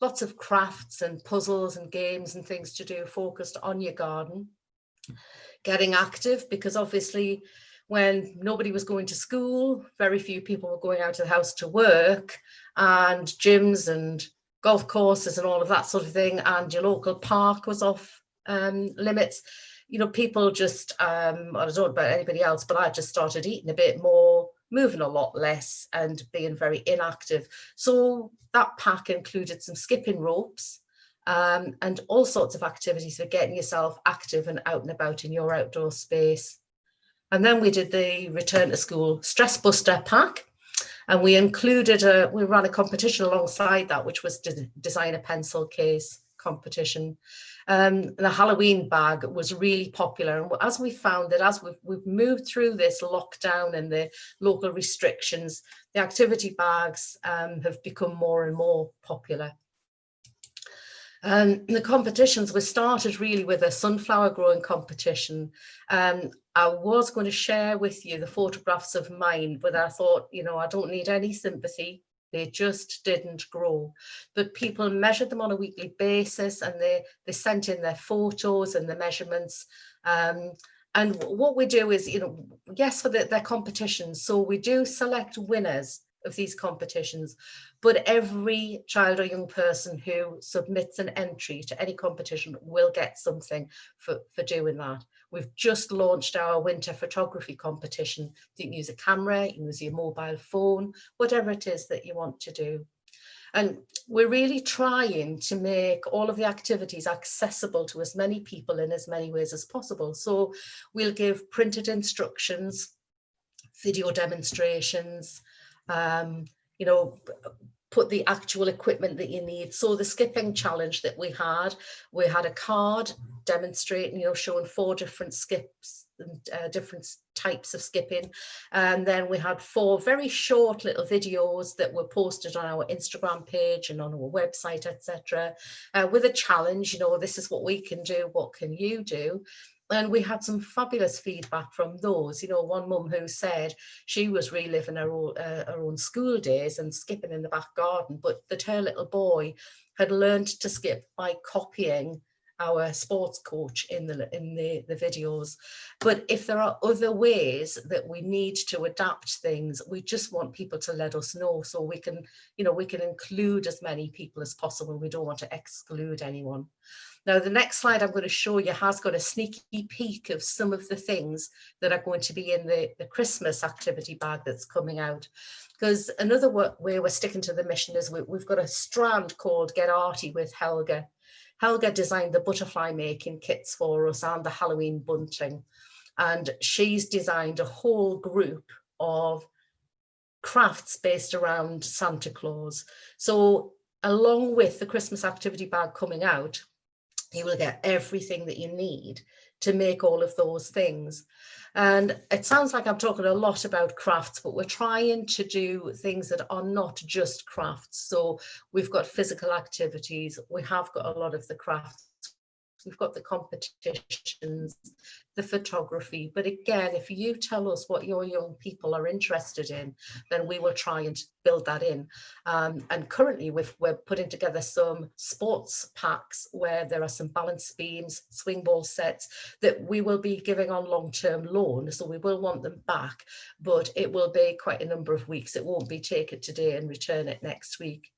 lots of crafts and puzzles and games and things to do focused on your garden. Getting active, because obviously when nobody was going to school, very few people were going out of the house to work, and gyms and golf courses and all of that sort of thing, and your local park was off limits. You know, people just, I don't know about anybody else, but I just started eating a bit more, moving a lot less and being very inactive. So that pack included some skipping ropes and all sorts of activities for getting yourself active and out and about in your outdoor space. And then we did the return to school stress buster pack. And we included, we ran a competition alongside that, which was to design a pencil case competition. The Halloween bag was really popular, and as we found that as we've moved through this lockdown and the local restrictions, the activity bags have become more and more popular. The competitions were started really with a sunflower growing competition. I was going to share with you the photographs of mine, but I thought, you know, I don't need any sympathy. They just didn't grow. But people measured them on a weekly basis, and they sent in their photos and the measurements. And what we do is, you know, yes, for their competitions. So we do select winners of these competitions, but every child or young person who submits an entry to any competition will get something for doing that. We've just launched our winter photography competition. You can use a camera, you can use your mobile phone, whatever it is that you want to do. And we're really trying to make all of the activities accessible to as many people in as many ways as possible. So we'll give printed instructions, video demonstrations, you know, put the actual equipment that you need. So the skipping challenge that we had a card demonstrating, you know, showing 4 different skips and different types of skipping. And then we had 4 very short little videos that were posted on our Instagram page and on our website, etc. With a challenge, you know, this is what we can do, what can you do? And we had some fabulous feedback from those. You know, one mum who said she was reliving her own school days and skipping in the back garden, but that her little boy had learned to skip by copying our sports coach in the videos. But if there are other ways that we need to adapt things, we just want people to let us know, so we can, you know, we can include as many people as possible. We don't want to exclude anyone. Now, the next slide I'm going to show you has got a sneaky peek of some of the things that are going to be in the Christmas activity bag that's coming out. Because another way we're sticking to the mission is we've got a strand called Get Arty with Helga. Helga designed the butterfly making kits for us and the Halloween bunting. And she's designed a whole group of crafts based around Santa Claus. So along with the Christmas activity bag coming out, you will get everything that you need to make all of those things. And it sounds like I'm talking a lot about crafts, but we're trying to do things that are not just crafts. So we've got physical activities, we have got a lot of the crafts, we've got the competitions, the photography. But again, if you tell us what your young people are interested in, then we will try and build that in. And currently we're putting together some sports packs where there are some balance beams, swing ball sets that we will be giving on long-term loan. So we will want them back, but it will be quite a number of weeks. It won't be take it today and return it next week.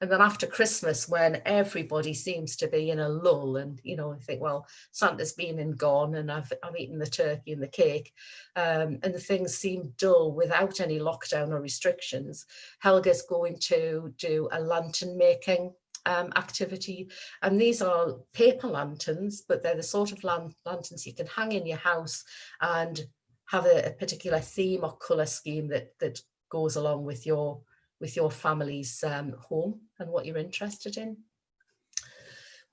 And then after Christmas, when everybody seems to be in a lull and, you know, I think, well, Santa's been and gone and I've eaten the turkey and the cake, and the things seem dull without any lockdown or restrictions, Helga's going to do a lantern making activity. And these are paper lanterns, but they're the sort of lanterns you can hang in your house and have a particular theme or colour scheme that goes along with your family's home and what you're interested in.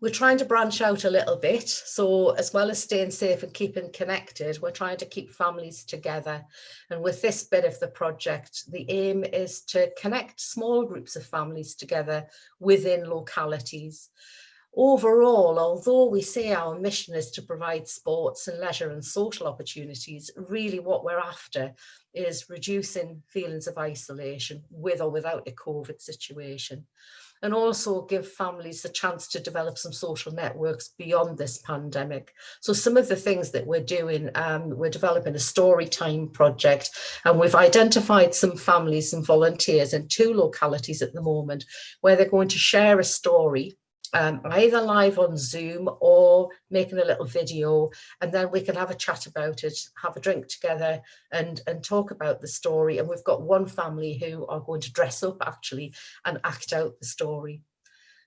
We're trying to branch out a little bit. So as well as staying safe and keeping connected, we're trying to keep families together. And with this bit of the project, the aim is to connect small groups of families together within localities. Overall, although we say our mission is to provide sports and leisure and social opportunities, really what we're after is reducing feelings of isolation with or without a COVID situation, and also give families the chance to develop some social networks beyond this pandemic. So some of the things that we're doing, we're developing a story time project, and we've identified some families and volunteers in 2 localities at the moment where they're going to share a story, either live on Zoom or making a little video, and then we can have a chat about it, have a drink together and talk about the story. And we've got one family who are going to dress up actually and act out the story.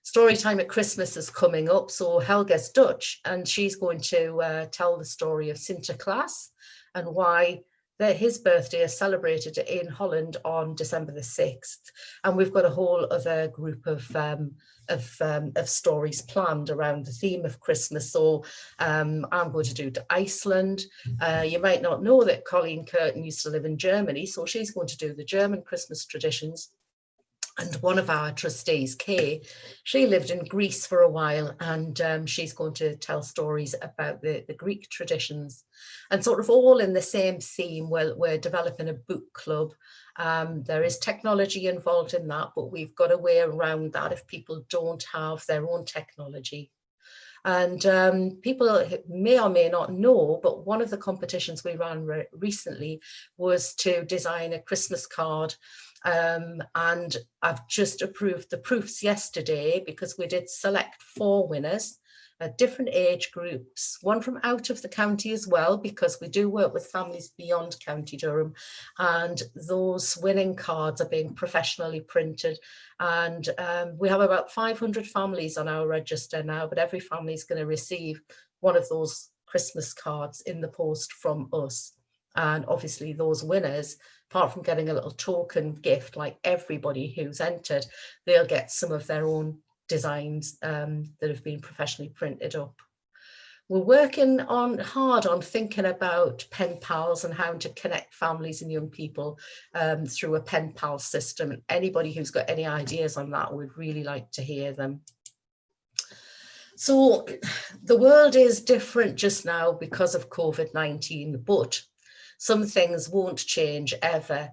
Story time at Christmas is coming up, so Helga's Dutch and she's going to tell the story of Sinterklaas and why his birthday is celebrated in Holland on December the 6th. And we've got a whole other group of stories planned around the theme of Christmas. So I'm going to do to Iceland. You might not know that Colleen Curtin used to live in Germany, so she's going to do the German Christmas traditions. And one of our trustees, Kay, she lived in Greece for a while, and she's going to tell stories about the Greek traditions. And sort of all in the same theme, we're developing a book club. There is technology involved in that, but we've got a way around that if people don't have their own technology. And people may or may not know, but one of the competitions we ran recently was to design a Christmas card. And I've just approved the proofs yesterday because we did select 4 winners at different age groups, one from out of the county as well, because we do work with families beyond County Durham, and those winning cards are being professionally printed. And we have about 500 families on our register now, but every family is going to receive one of those Christmas cards in the post from us. And obviously those winners, apart from getting a little token gift, like everybody who's entered, they'll get some of their own designs that have been professionally printed up. We're working hard on thinking about pen pals and how to connect families and young people through a pen pal system. And anybody who's got any ideas on that, would really like to hear them. So the world is different just now because of COVID-19, but some things won't change ever.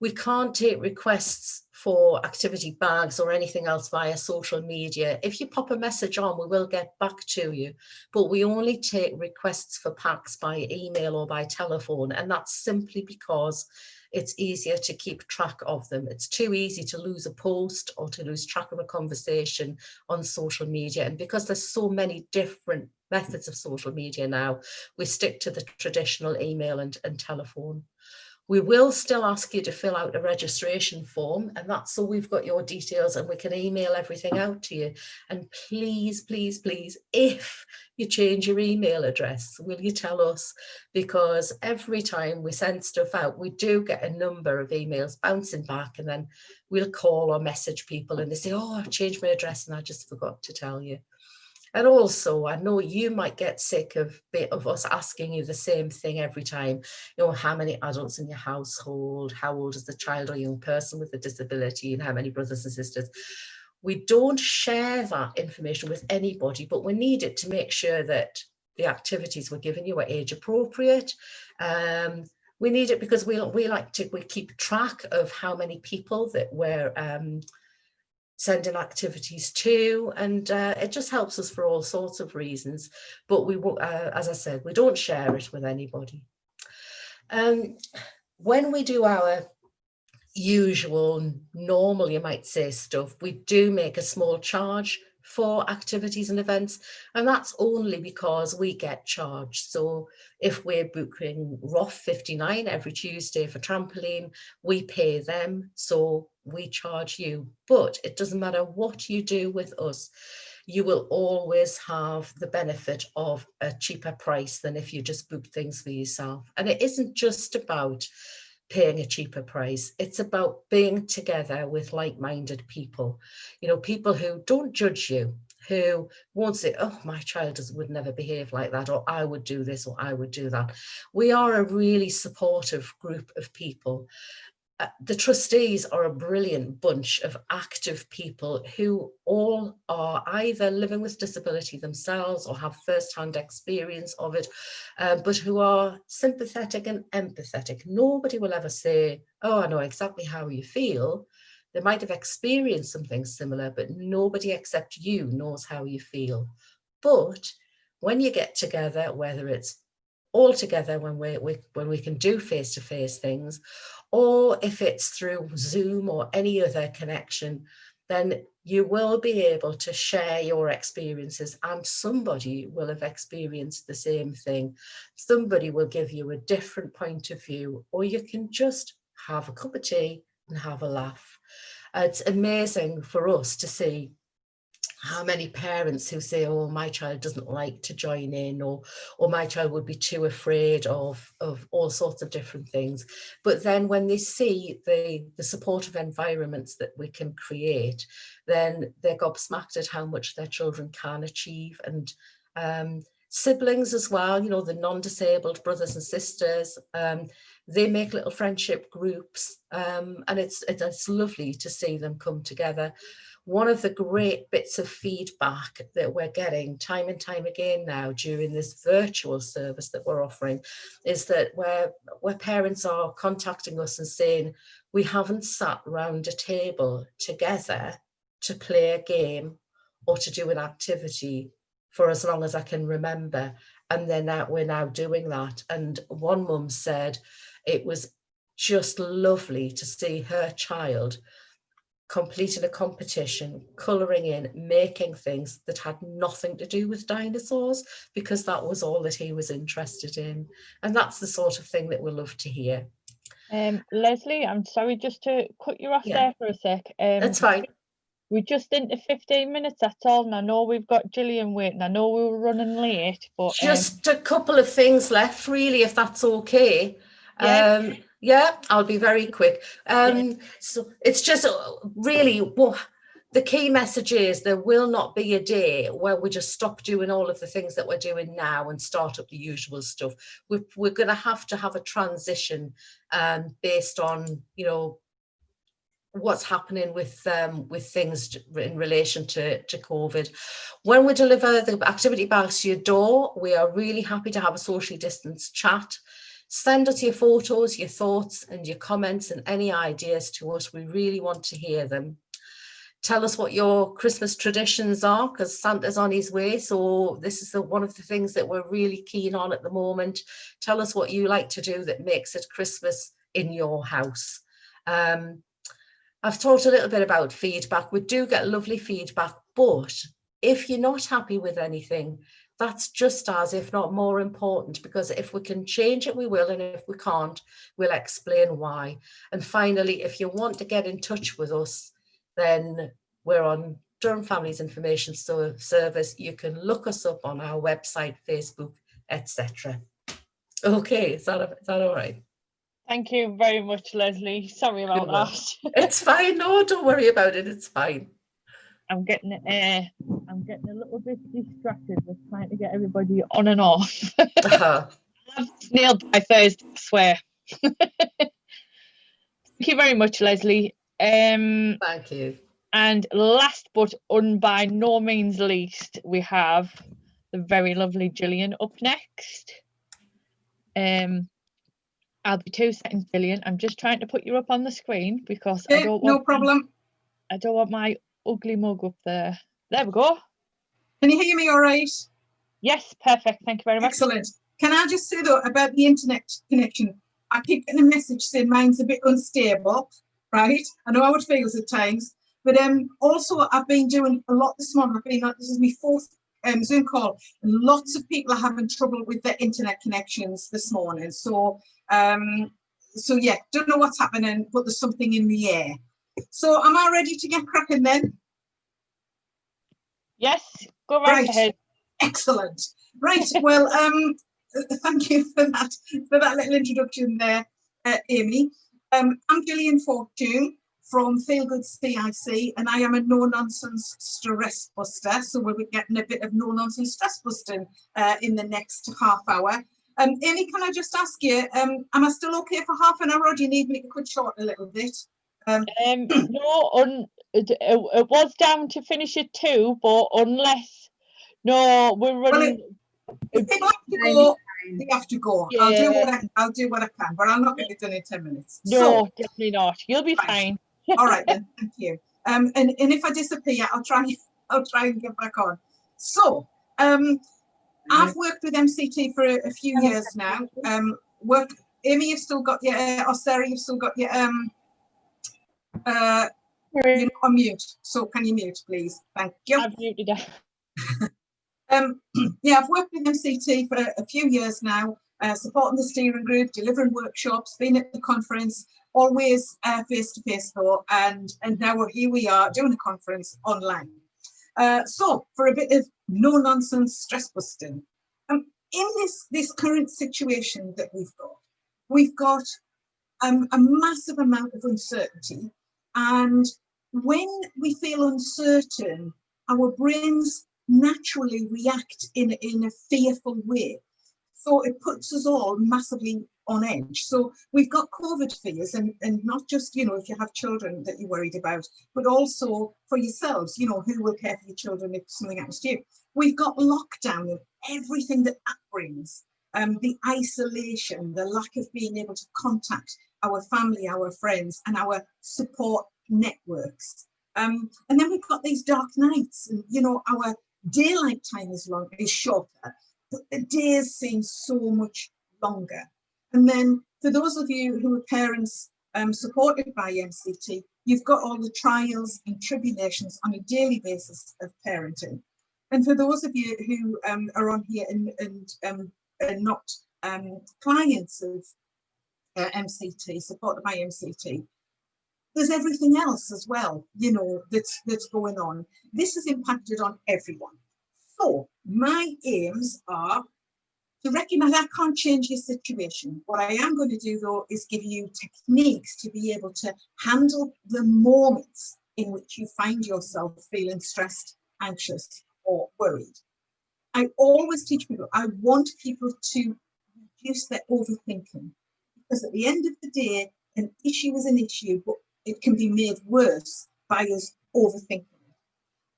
We can't take requests for activity bags or anything else via social media. If you pop a message on, we will get back to you, but we only take requests for packs by email or by telephone, and that's simply because it's easier to keep track of them. It's too easy to lose a post or to lose track of a conversation on social media, and because there's so many different methods of social media now, we stick to the traditional email and telephone. We will still ask you to fill out a registration form, and that's so we've got your details and we can email everything out to you. And please, please, please, if you change your email address, will you tell us? Because every time we send stuff out, we do get a number of emails bouncing back, and then we'll call or message people and they say, oh, I've changed my address and I just forgot to tell you. And also, I know you might get sick of us asking you the same thing every time. You know, how many adults in your household, how old is the child or young person with a disability, and how many brothers and sisters. We don't share that information with anybody, but we need it to make sure that the activities we're giving you are age appropriate. We need it because we keep track of how many people that we're sending activities to, and it just helps us for all sorts of reasons. But we, as I said, we don't share it with anybody. When we do our usual, normal, you might say, stuff, we do make a small charge for activities and events, and that's only because we get charged. So if we're booking ROF 59 every Tuesday for trampoline, we pay them, so we charge you. But it doesn't matter what you do with us, you will always have the benefit of a cheaper price than if you just book things for yourself. And it isn't just about paying a cheaper price, it's about being together with like-minded people, you know, people who don't judge you, who won't say, oh, my child would never behave like that, or I would do this, or I would do that. We are a really supportive group of people. The trustees are a brilliant bunch of active people who all are either living with disability themselves or have first-hand experience of it, but who are sympathetic and empathetic. Nobody will ever say, oh, I know exactly how you feel. They might have experienced something similar, but nobody except you knows how you feel. But when you get together, whether it's all together when we can do face-to-face things, or if it's through Zoom or any other connection, then you will be able to share your experiences, and somebody will have experienced the same thing. Somebody will give you a different point of view, or you can just have a cup of tea and have a laugh. It's amazing for us to see how many parents who say, oh, my child doesn't like to join in, or my child would be too afraid of all sorts of different things. But then when they see the supportive environments that we can create, then they're gobsmacked at how much their children can achieve. And siblings as well, you know, the non-disabled brothers and sisters, they make little friendship groups, and it's lovely to see them come together. One of the great bits of feedback that we're getting time and time again now during this virtual service that we're offering is that where parents are contacting us and saying, we haven't sat round a table together to play a game or to do an activity for as long as I can remember. And then we're now doing that. And one mum said it was just lovely to see her child completing a competition, colouring in, making things that had nothing to do with dinosaurs, because that was all that he was interested in. And that's the sort of thing that we love to hear. Lesley, I'm sorry just to cut you off there for a sec. That's fine. we're just into 15 minutes, that's all. And I know we've got Gillian waiting. I know we were running late, but just a couple of things left, really, if that's okay. Yeah. Yeah, I'll be very quick. So it's just really, well, the key message is there will not be a day where we just stop doing all of the things that we're doing now and start up the usual stuff. We're going to have a transition based on, you know, what's happening with things in relation to COVID. When we deliver the activity bags to your door, we are really happy to have a socially distanced chat. Send us your photos, your thoughts and your comments and any ideas to us. We really want to hear them. Tell us what your Christmas traditions are, because Santa's on his way. So this is one of the things that we're really keen on at the moment. Tell us what you like to do that makes it Christmas in your house. I've talked a little bit about feedback. We do get lovely feedback, but if you're not happy with anything, that's just as, if not more important, because if we can change it, we will. And if we can't, we'll explain why. And finally, if you want to get in touch with us, then we're on Durham Families Information Service. You can look us up on our website, Facebook, etc. Okay, is that all right? Thank you very much, Lesley. Sorry about that. It's fine. No, don't worry about it. It's fine. I'm getting a little bit distracted with trying to get everybody on and off. I've nailed by Thursday, I swear. Thank you very much, Lesley. Thank you. And last but by no means least, we have the very lovely Gillian up next. I'll be 2 seconds, Gillian. I'm just trying to put you up on the screen because I don't want my ugly mug up there. There we go. Can you hear me all right? Yes, perfect. Thank you very much. Excellent. Can I just say though about the internet connection? I keep getting a message saying mine's a bit unstable, right? I know how it feels at times, but also I've been doing a lot this morning. This is my 4th Zoom call, and lots of people are having trouble with their internet connections this morning. So yeah, don't know what's happening, but there's something in the air. So am I ready to get cracking then? Yes, go right ahead. Excellent. Right, well, thank you for that little introduction there, Amy. I'm Gillian Fortune from Feel Good CIC, and I am a no-nonsense stress buster. So we'll be getting a bit of no-nonsense stress busting in the next half hour. Amy, can I just ask you, am I still okay for half an hour, or do you need me to cut short a little bit? No, it was down to finish at 2, but unless we're running. If people have to go, they have to go. Yeah. I'll do what I can, but I'm not going to be done in 10 minutes. No, definitely not. You'll be fine. All right then, thank you. And if I disappear, I'll try and get back on. So, I've worked with MCT for a few years now. Amy, you've still got your, or Sarah, you've still got your, you're not on mute. So can you mute, please? Thank you. I've muted her. Yeah, I've worked with MCT for a few years now, supporting the steering group, delivering workshops, been at the conference, always face-to-face though, and now here we are doing a conference online. So for a bit of no-nonsense stress busting, in this current situation that we've got a massive amount of uncertainty, and when we feel uncertain, our brains naturally react in a fearful way. So it puts us all massively on edge. So we've got COVID fears, and not just, if you have children that you're worried about, but also for yourselves, who will care for your children if something happens to you. We've got lockdown and everything that brings, the isolation, the lack of being able to contact our family, our friends, and our support networks. And then we've got these dark nights, and our daylight time is shorter, but the days seem so much longer. And then for those of you who are parents supported by MCT, you've got all the trials and tribulations on a daily basis of parenting. And for those of you who are on here and are not clients of MCT, supported by MCT, there's everything else as well, you know, that's going on. This has impacted on everyone. So my aims are to recognise I can't change your situation. What I am going to do, though, is give you techniques to be able to handle the moments in which you find yourself feeling stressed, anxious, or worried. I always teach people, I want people to reduce their overthinking, because at the end of the day, an issue is an issue, but it can be made worse by us overthinking.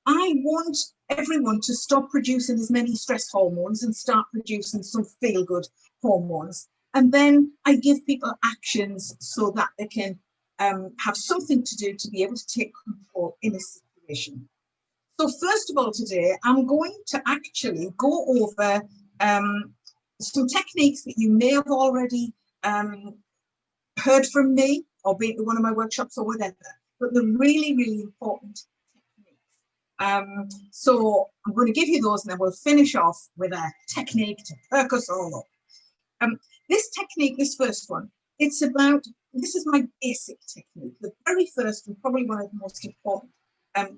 I want everyone to stop producing as many stress hormones and start producing some feel-good hormones. And then I give people actions so that they can have something to do to be able to take control in a situation. So first of all today, I'm going to actually go over some techniques that you may have already heard from me or been to one of my workshops or whatever, but they're really, really important. So I'm going to give you those and then we'll finish off with a technique to perk us all up. This technique, this first one, it's about, this is my basic technique, the very first and probably one of the most important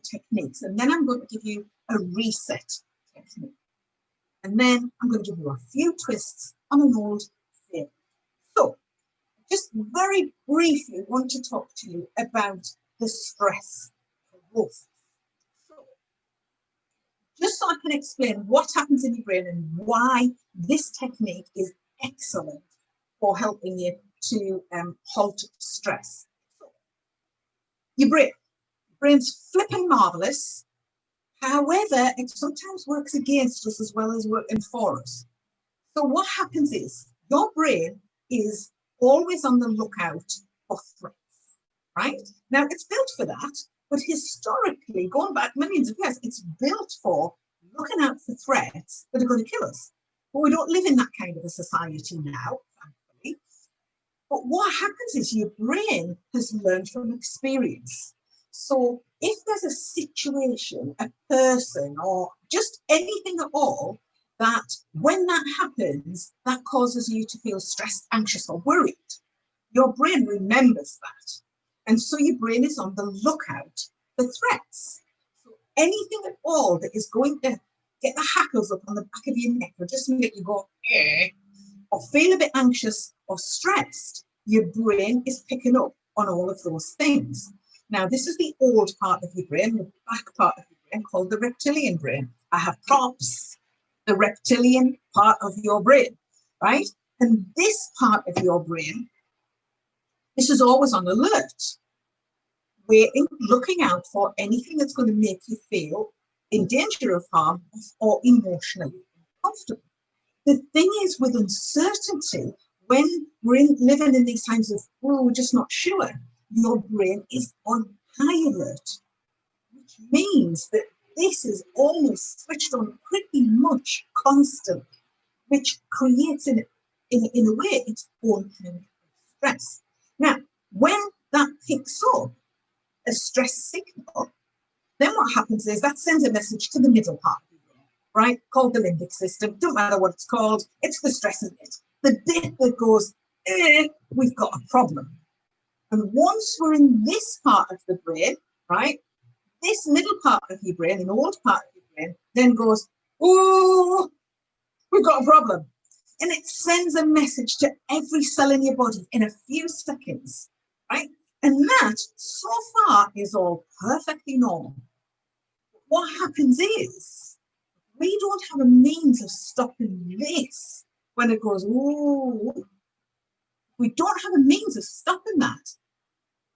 techniques. And then I'm going to give you a reset technique. And then I'm going to give you a few twists on an old thing. So just very briefly want to talk to you about the stress growth. Just so I can explain what happens in your brain and why this technique is excellent for helping you to halt stress. Your brain's flipping marvellous. However, it sometimes works against us as well as working for us. So what happens is your brain is always on the lookout for threats, right? Now, it's built for that. But historically, going back millions of years, it's built for looking out for threats that are going to kill us. But we don't live in that kind of a society now, thankfully. But what happens is your brain has learned from experience. So if there's a situation, a person, or just anything at all, that when that happens, that causes you to feel stressed, anxious, or worried, your brain remembers that. And so your brain is on the lookout for threats. So anything at all that is going to get the hackles up on the back of your neck or just make you go, or feel a bit anxious or stressed, your brain is picking up on all of those things. Now, this is the old part of your brain, the back part of your brain called the reptilian brain. I have props, the reptilian part of your brain, right? And this part of your brain, this is always on alert, waiting, looking out for anything that's going to make you feel in danger of harm or emotionally uncomfortable. The thing is, with uncertainty, when we're living in these times of, oh, we're just not sure, your brain is on high alert, which means that this is almost switched on pretty much constantly, which creates in a way its own kind of stress. Now, when that picks up a stress signal, then what happens is that sends a message to the middle part of the brain, right? Called the limbic system. Don't matter what it's called, it's the stress bit. The bit that goes, we've got a problem. And once we're in this part of the brain, right, this middle part of your brain, an old part of your brain, then goes, oh, we've got a problem. And it sends a message to every cell in your body in a few seconds, right? And that, so far, is all perfectly normal. What happens is, we don't have a means of stopping this when it goes, ooh. We don't have a means of stopping that.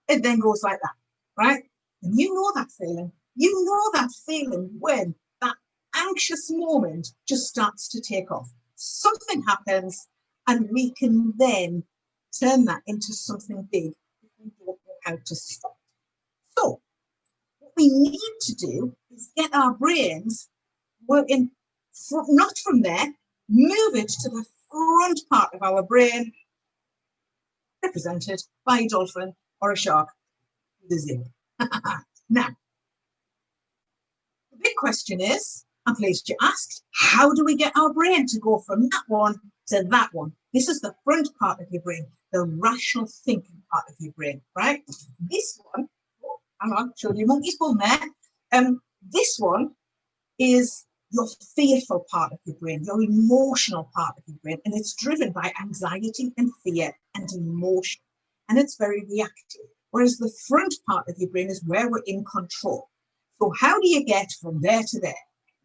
It then goes like that, right? And you know that feeling. You know that feeling when that anxious moment just starts to take off. Something happens and we can then turn that into something big if we don't know how to stop. So what we need to do is get our brains working not from there, move it to the front part of our brain, represented by a dolphin or a shark with a zip. Now, the big question is, I'm pleased you asked, how do we get our brain to go from that one So that one, this is the front part of your brain, the rational thinking part of your brain, right? This one, oh, hang on, show you monkey's bum there. This one is your fearful part of your brain, your emotional part of your brain, and it's driven by anxiety and fear and emotion, and it's very reactive. Whereas the front part of your brain is where we're in control. So how do you get from there to there?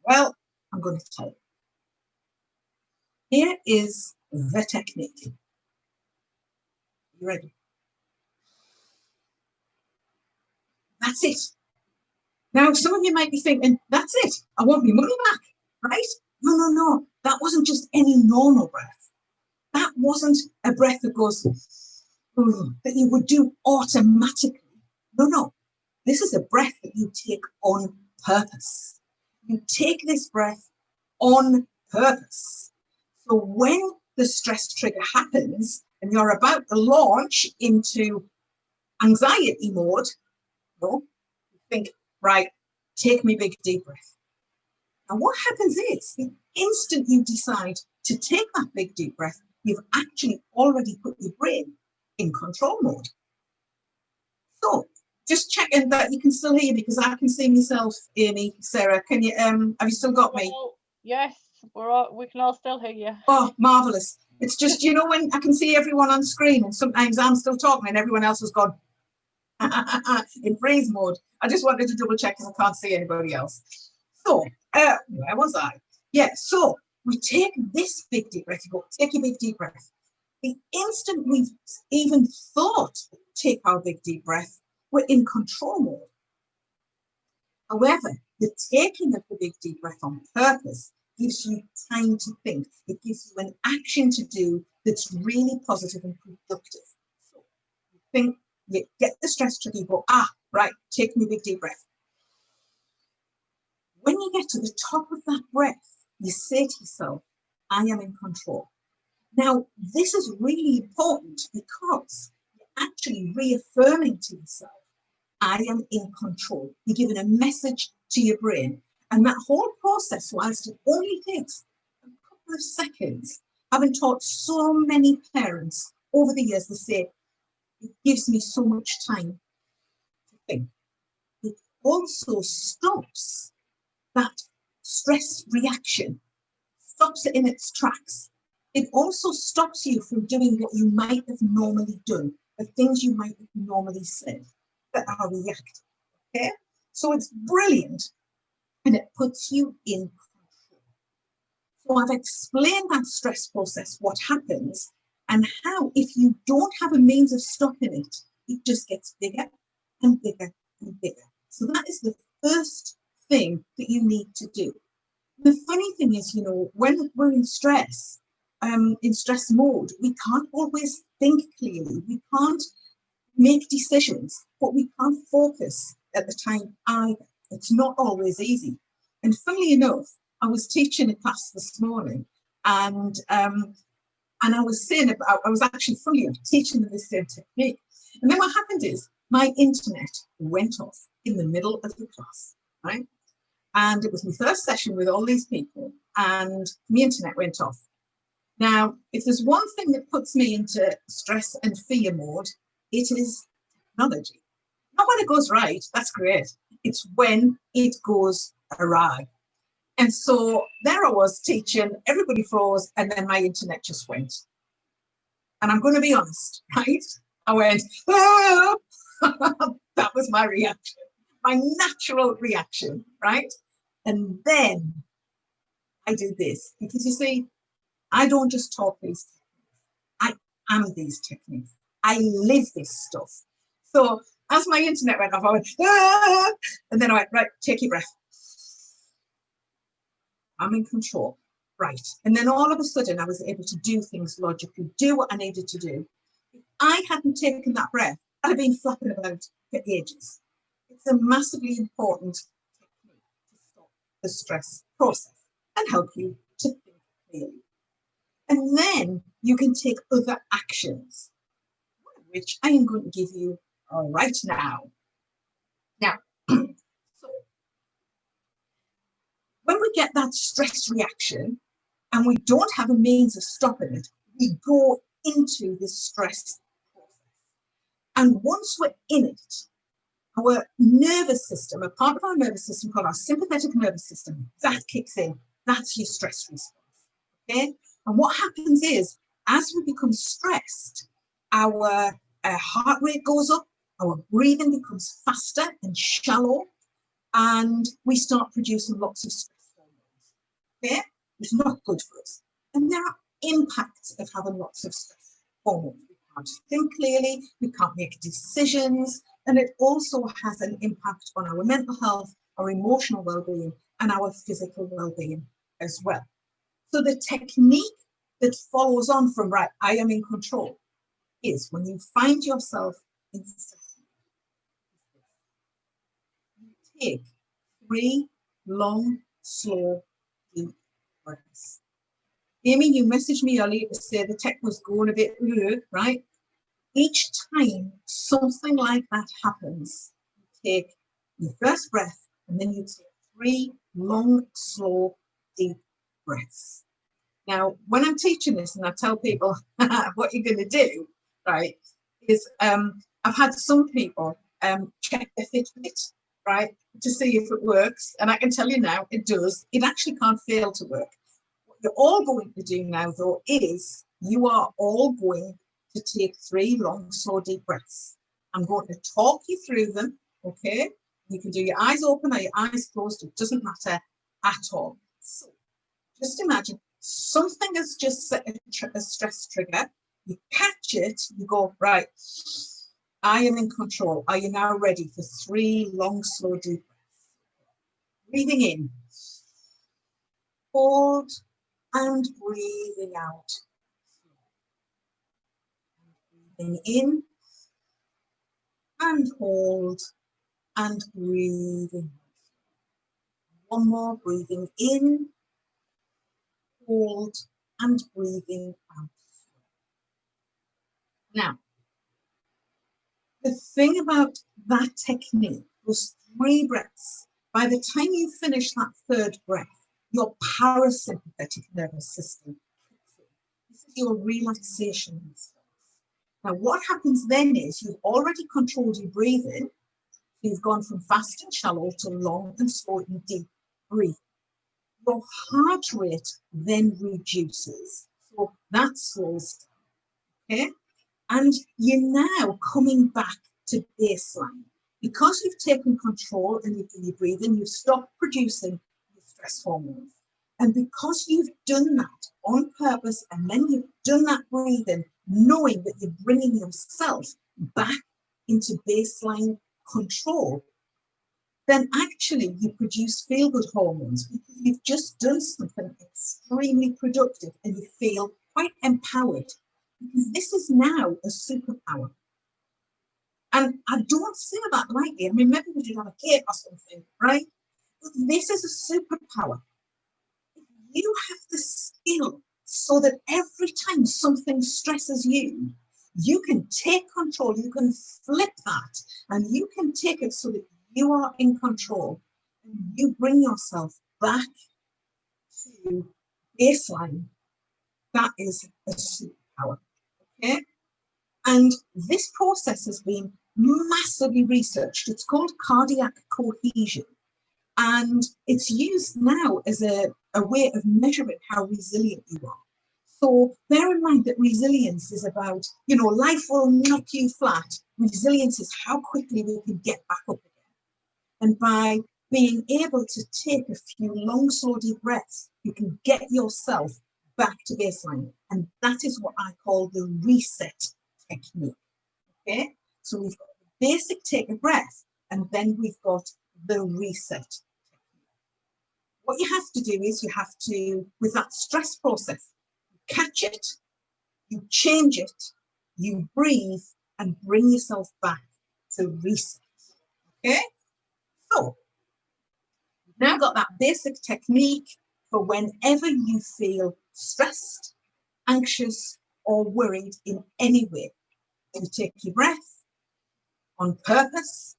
Well, I'm going to tell you. Here is the technique. You ready? That's it. Now, some of you might be thinking, that's it. I want my money back, right? No, no, no. That wasn't just any normal breath. That wasn't a breath that goes, that you would do automatically. No, no. This is a breath that you take on purpose. You take this breath on purpose. So when the stress trigger happens and you're about to launch into anxiety mode, you think, right, take me big deep breath. And what happens is the instant you decide to take that big deep breath, you've actually already put your brain in control mode. So just checking that you can still hear me, because I can see myself, Amy, Sarah. Can you have you still got me? Yes, we can all still hear you. Oh, marvelous. It's just, you know, when I can see everyone on screen and sometimes I'm still talking and everyone else has gone in freeze mode. I just wanted to double check because I can't see anybody else. So, where was I? Yeah, so we take this big deep breath. You go, take your big deep breath. The instant we've even thought, take our big deep breath, we're in control mode. However, the taking of the big deep breath on purpose gives you time to think. It gives you an action to do that's really positive and productive. So you think, you get the stress trigger, you go, right, take me a big deep breath. When you get to the top of that breath, you say to yourself, I am in control. Now, this is really important because you're actually reaffirming to yourself, I am in control. You're giving a message to your brain. And that whole process, whilst it only takes a couple of seconds, having taught so many parents over the years, they say, it gives me so much time to think. It also stops that stress reaction, stops it in its tracks. It also stops you from doing what you might have normally done, the things you might have normally said that are reactive. Okay? So it's brilliant and it puts you in control. So I've explained that stress process, what happens, and how if you don't have a means of stopping it, it just gets bigger and bigger and bigger. So that is the first thing that you need to do. The funny thing is, you know, when we're in stress mode, we can't always think clearly. We can't make decisions, but we can't focus at the time either. It's not always easy. And funnily enough, I was teaching a class this morning, and I was saying about, I was actually fully teaching them the same technique. And then what happened is my internet went off in the middle of the class, right? And it was my first session with all these people, and my internet went off. Now, if there's one thing that puts me into stress and fear mode, it is technology. Not when it goes right, that's great. It's when it goes awry. And so there I was teaching, everybody froze, and then my internet just went. And I'm going to be honest, right? I went, ah! That was my reaction, my natural reaction, right? And then I did this, because you see, I don't just talk these techniques. I am these techniques. I live this stuff. So as my internet went off, I went, ah! And then I went, right, take your breath. I'm in control, right? And then all of a sudden I was able to do things logically, do what I needed to do. If I hadn't taken that breath, I'd have been flapping about for ages. It's a massively important technique to stop the stress process and help you to think clearly. And then you can take other actions, which I am going to give you right now. Now, so when we get that stress reaction, and we don't have a means of stopping it, we go into this stress process. And once we're in it, our nervous system, a part of our nervous system called our sympathetic nervous system, that kicks in. That's your stress response. Okay? And what happens is, as we become stressed, our heart rate goes up, our breathing becomes faster and shallow, and we start producing lots of stress hormones. Okay? It's not good for us. And there are impacts of having lots of stress hormones. We can't think clearly, we can't make decisions, and it also has an impact on our mental health, our emotional well-being, and our physical well-being as well. So the technique that follows on from, right, I am in control, is when you find yourself in stress, you take 3 long, slow, deep breaths. Amy, you messaged me earlier to say the tech was going a bit weird, right? Each time something like that happens, you take your first breath and then you take 3 long, slow, deep breaths. Now, when I'm teaching this and I tell people what you're going to do, right, is I've had some people check their Fitbit, right, to see if it works. And I can tell you now, it does. It actually can't fail to work. What you're all going to do now, though, is you are all going to take 3 long, slow, deep breaths. I'm going to talk you through them, okay? You can do your eyes open or your eyes closed. It doesn't matter at all. So just imagine something has just set a stress trigger. You catch it, you go, right, I am in control. Are you now ready for 3 long, slow, deep breaths? Breathing in, hold, and breathing out. Breathing in, and hold, and breathing out. One more, breathing in, hold, and breathing out. Now, the thing about that technique was 3 breaths. By the time you finish that 3rd breath, your parasympathetic nervous system kicks in. This is your relaxation response. Now, what happens then is you've already controlled your breathing. You've gone from fast and shallow to long and slow and deep breathing. Your heart rate then reduces, so that slows down, okay? And you're now coming back to baseline. Because you've taken control and you're breathing, you've stopped producing the stress hormones. And because you've done that on purpose, and then you've done that breathing, knowing that you're bringing yourself back into baseline control, then actually you produce feel-good hormones because you've just done something extremely productive and you feel quite empowered, because this is now a superpower. And I don't say that lightly. I mean, maybe we did have a cake or something, right? But this is a superpower. You have the skill so that every time something stresses you, you can take control, you can flip that, and you can take it so that you are in control. And you bring yourself back to baseline. That is a superpower, okay? And this process has been massively researched. It's called cardiac cohesion. And it's used now as a way of measuring how resilient you are. So bear in mind that resilience is about, you know, life will knock you flat. Resilience is how quickly we can get back up again. And by being able to take a few long, slow, deep breaths, you can get yourself back to baseline. And that is what I call the reset technique. Okay, so we've got the basic take a breath, and then we've got the reset technique. What you have to do is you have to, with that stress process, catch it, you change it, you breathe, and bring yourself back to reset. Okay, so you've now got that basic technique for whenever you feel stressed, anxious, or worried in any way. You take your breath on purpose,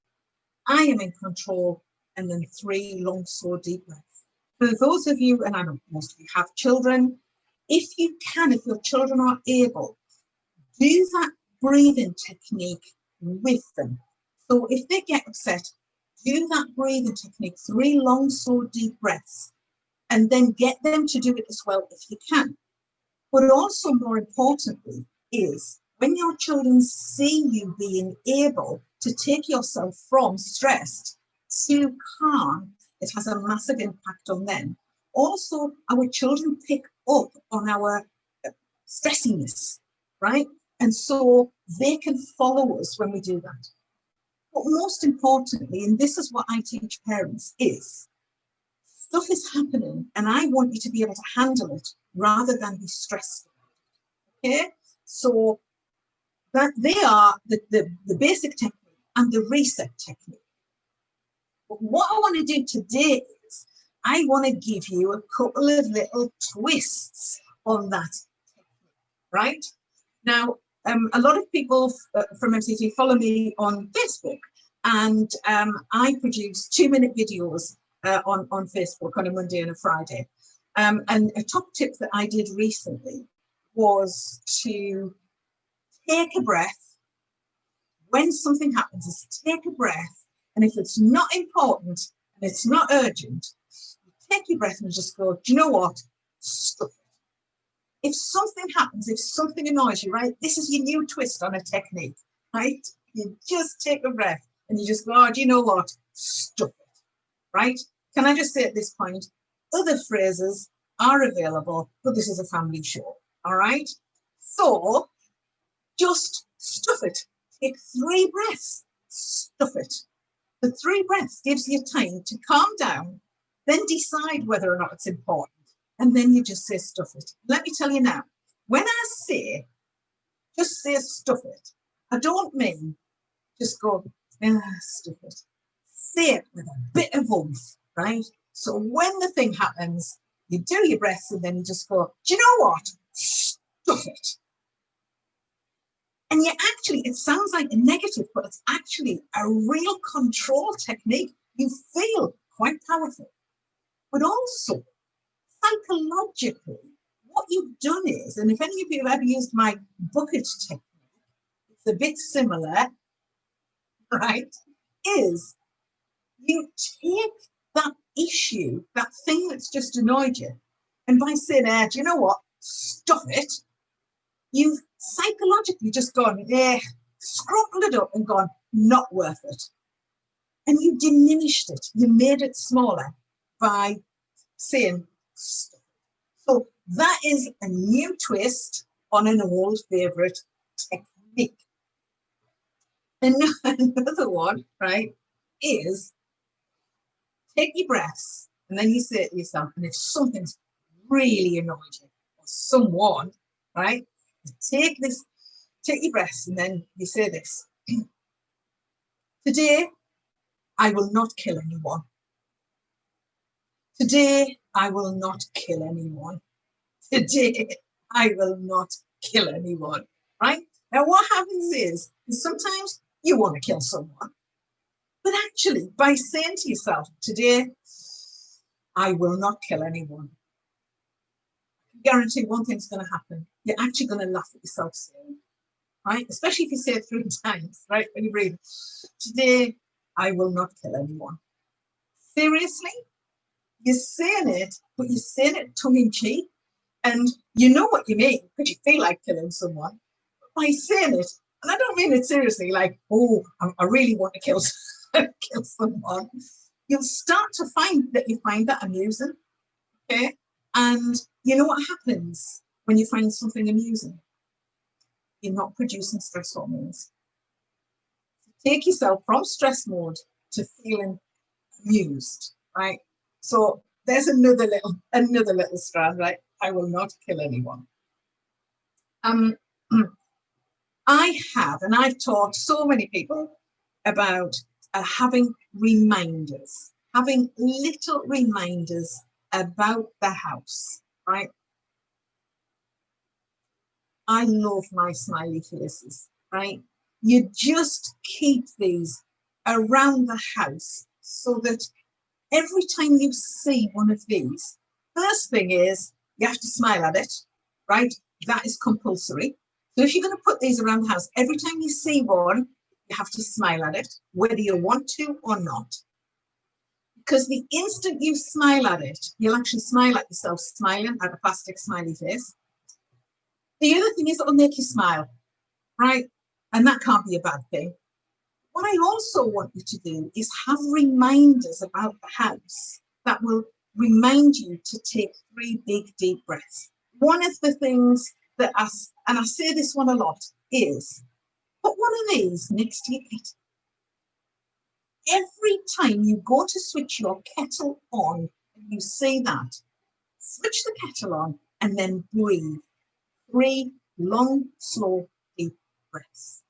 I am in control, and then 3 long, slow, deep breaths. For those of you, and I know most of you have children, if you can, if your children are able, do that breathing technique with them. So if they get upset, do that breathing technique, 3 long, slow, deep breaths, and then get them to do it as well if you can. But also more importantly is when your children see you being able to take yourself from stressed to calm, it has a massive impact on them. Also, our children pick up on our stressiness, right? And so they can follow us when we do that. But most importantly, and this is what I teach parents, is stuff is happening and I want you to be able to handle it rather than be stressed. Okay, so that they are the basic technique and the reset technique. But what I want to do today is I want to give you a couple of little twists on that technique, right? Now, a lot of people from MCT follow me on Facebook, and I produce 2-minute videos on Facebook on a Monday and a Friday. And a top tip that I did recently was to take a breath. When something happens, is take a breath, and if it's not important and it's not urgent, you take your breath and just go, do you know what? Stop it. If something happens, if something annoys you, right, this is your new twist on a technique, right? You just take a breath and you just go, oh, do you know what? Stop it, right? Can I just say at this point, other phrases are available, but this is a family show, all right? So just stuff it. Take 3 breaths, stuff it. The 3 breaths gives you time to calm down, then decide whether or not it's important. And then you just say stuff it. Let me tell you now, when I say, just say stuff it, I don't mean just go, stuff it. Say it with a bit of oomph, right? So when the thing happens, you do your breaths and then you just go, do you know what? Stuff it. And you actually, it sounds like a negative, but it's actually a real control technique. You feel quite powerful. But also, psychologically, what you've done is, and if any of you have ever used my bucket technique, it's a bit similar, right, is you take that issue, that thing that's just annoyed you, and by saying, do you know what, stuff it, you've psychologically just gone, scrumpled it up and gone, not worth it. And you diminished it, you made it smaller by saying, stuff it. So that is a new twist on an old favourite technique. And another one, right, is take your breaths and then you say it to yourself, and if something's really annoyed you, or someone, right, take your breaths and then you say this. Today, I will not kill anyone. Today, I will not kill anyone. Today, I will not kill anyone, right? Now, what happens is sometimes you want to kill someone, but actually, by saying to yourself, today, I will not kill anyone, I guarantee one thing's going to happen. You're actually going to laugh at yourself saying, right? Especially if you say it 3 times, right? When you breathe. Today, I will not kill anyone. Seriously? You're saying it, but you're saying it tongue in cheek. And you know what you mean, because you feel like killing someone. But by saying it, and I don't mean it seriously, like, oh, I really want to kill someone. You'll start to find that you find that amusing, okay? And you know what happens when you find something amusing? You're not producing stress hormones. Take yourself from stress mode to feeling amused, right? So there's another little strand, right? I will not kill anyone. I have, and I've taught so many people about having reminders, having little reminders about the house, right? I love my smiley faces, right? You just keep these around the house so that every time you see one of these, first thing is you have to smile at it, right? That is compulsory. So if you're going to put these around the house, every time you see one, you have to smile at it, whether you want to or not. Because the instant you smile at it, you'll actually smile at yourself, smiling at a plastic smiley face. The other thing is it'll make you smile, right? And that can't be a bad thing. What I also want you to do is have reminders about the house that will remind you to take 3 big, deep breaths. One of the things that and I say this one a lot, is put one of these next to your kettle. Every time you go to switch your kettle on, you see that, switch the kettle on and then breathe. 3 long, slow, deep breaths.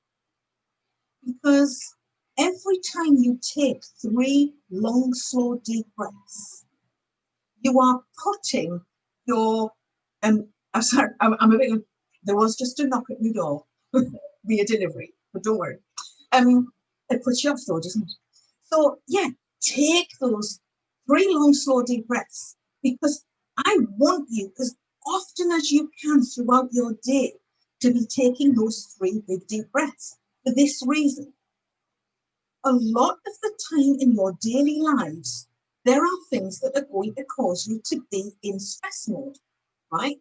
Because every time you take 3 long, slow, deep breaths, you are putting your, I'm sorry, I'm a bit, there was just a knock at my door via delivery, but don't worry. It puts you off though, doesn't it? So yeah, take those 3 long, slow, deep breaths, because I want you as often as you can throughout your day to be taking those 3 big, deep breaths for this reason. A lot of the time in your daily lives, there are things that are going to cause you to be in stress mode, right?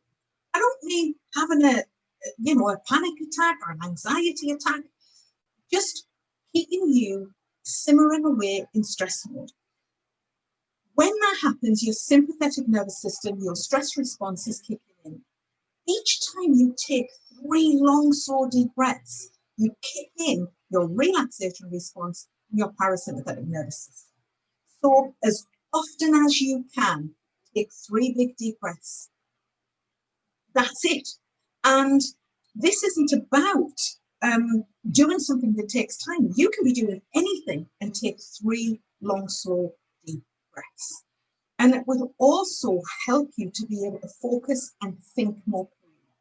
I don't mean having a panic attack or an anxiety attack, just keeping you simmering away in stress mode. When that happens, your sympathetic nervous system, your stress response is kicking in. Each time you take 3 long, slow, deep breaths, you kick in your relaxation response and your parasympathetic nervous system. So as often as you can, take 3 big, deep breaths. That's it. And this isn't about doing something that takes time. You can be doing anything and take 3 long, slow, deep breaths. And it will also help you to be able to focus and think more clearly.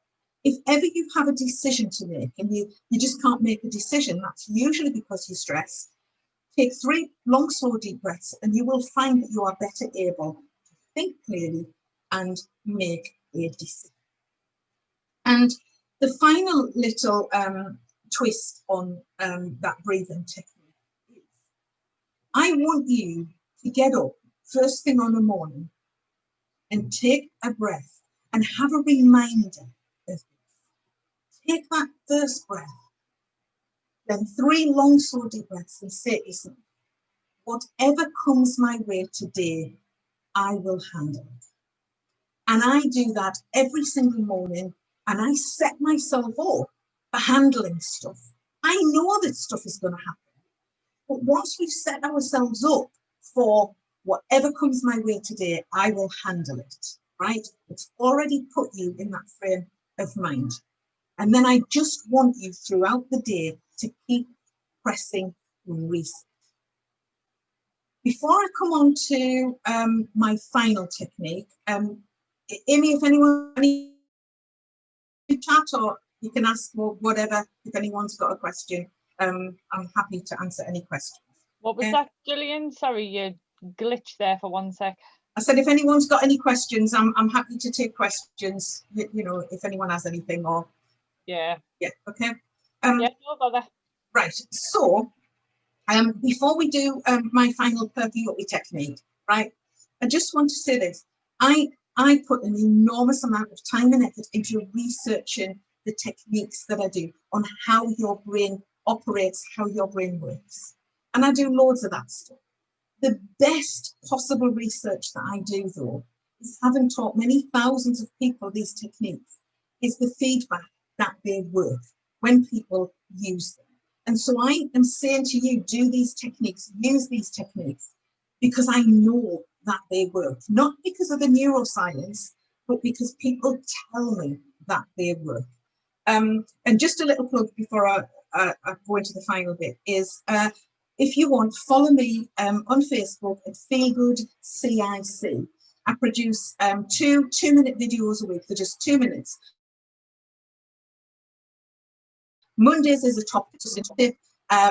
If ever you have a decision to make and you just can't make a decision, that's usually because you're stressed. Take 3 long, slow, deep breaths and you will find that you are better able to think clearly and make a decision. And the final little twist on that breathing technique is, I want you to get up first thing on the morning and take a breath and have a reminder of this. Take that first breath, then 3 long, slow, deep breaths and say to yourself, whatever comes my way today, I will handle it. And I do that every single morning, and I set myself up for handling stuff. I know that stuff is going to happen, but once we've set ourselves up for whatever comes my way today, I will handle it, right? It's already put you in that frame of mind. And then I just want you throughout the day to keep pressing reset. Before I come on to my final technique, Amy, if anyone any chat, or you can ask whatever, if anyone's got a question, I'm happy to answer any questions. What was that, Gillian? Sorry, you glitched there for 1 sec. I said, if anyone's got any questions, I'm happy to take questions, you know, if anyone has anything, or... Yeah. Yeah, okay. Yeah, no bother. Right, so before we do my final purple technique, right, I just want to say this. I put an enormous amount of time and effort into researching the techniques that I do on how your brain operates, how your brain works. And I do loads of that stuff. The best possible research that I do, though, is having taught many thousands of people these techniques, is the feedback that they work when people use them. And so I am saying to you, do these techniques, use these techniques, because I know that they work, not because of the neuroscience, but because people tell me that they work. And just a little plug before I go into the final bit is, if you want, follow me on Facebook at feelgoodcic. I produce 2-minute videos a week for just 2 minutes. Mondays is a topic,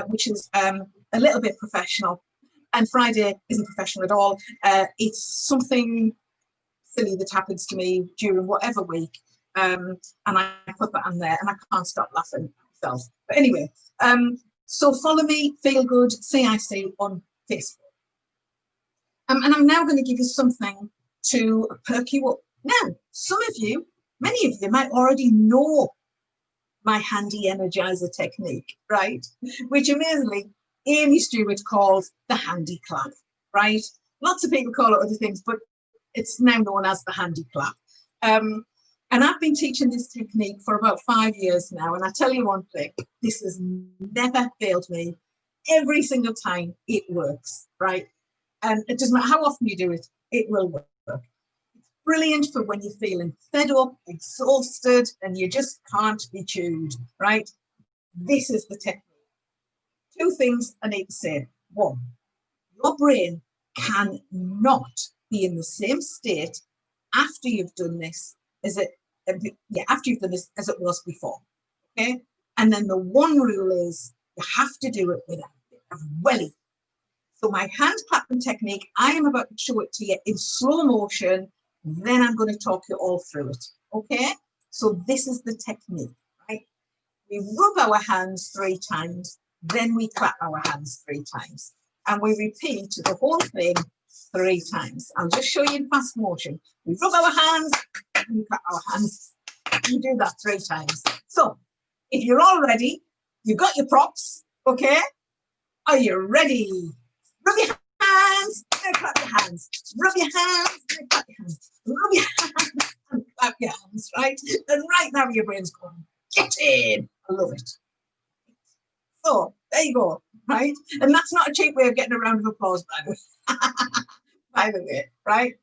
which is a little bit professional, and Friday isn't professional at all. It's something silly that happens to me during whatever week, And I put that on there and I can't stop laughing myself. But anyway, so follow me, Feel Good CIC on Facebook. And I'm now going to give you something to perk you up. Now, some of you, many of you might already know my handy energizer technique, right? Which amazingly, Amy Stewart calls the handy clap, right? Lots of people call it other things, but it's now known as the handy clap. And I've been teaching this technique for about 5 years now. And I tell you one thing, this has never failed me. Every single time it works, right? And it doesn't matter how often you do it, it will work. It's brilliant for when you're feeling fed up, exhausted, and you just can't be chewed, right? This is the technique. 2 things I need to say. 1, your brain cannot be in the same state after you've done this as it was before. Okay. And then the one rule is you have to do it with a bit of welly. So my hand clapping technique, I am about to show it to you in slow motion. Then I'm going to talk you all through it. Okay. So this is the technique, right? We rub our hands 3 times. Then we clap our hands 3 times. And we repeat the whole thing 3 times. I'll just show you in fast motion. We rub our hands, and we clap our hands. You do that 3 times. So if you're all ready, you've got your props, okay? Are you ready? Rub your hands, and clap your hands. Rub your hands, and clap your hands. Rub your hands, and clap your hands, right? And right now your brain's going, get in. I love it. So there you go, right? And that's not a cheap way of getting a round of applause, by the way, right?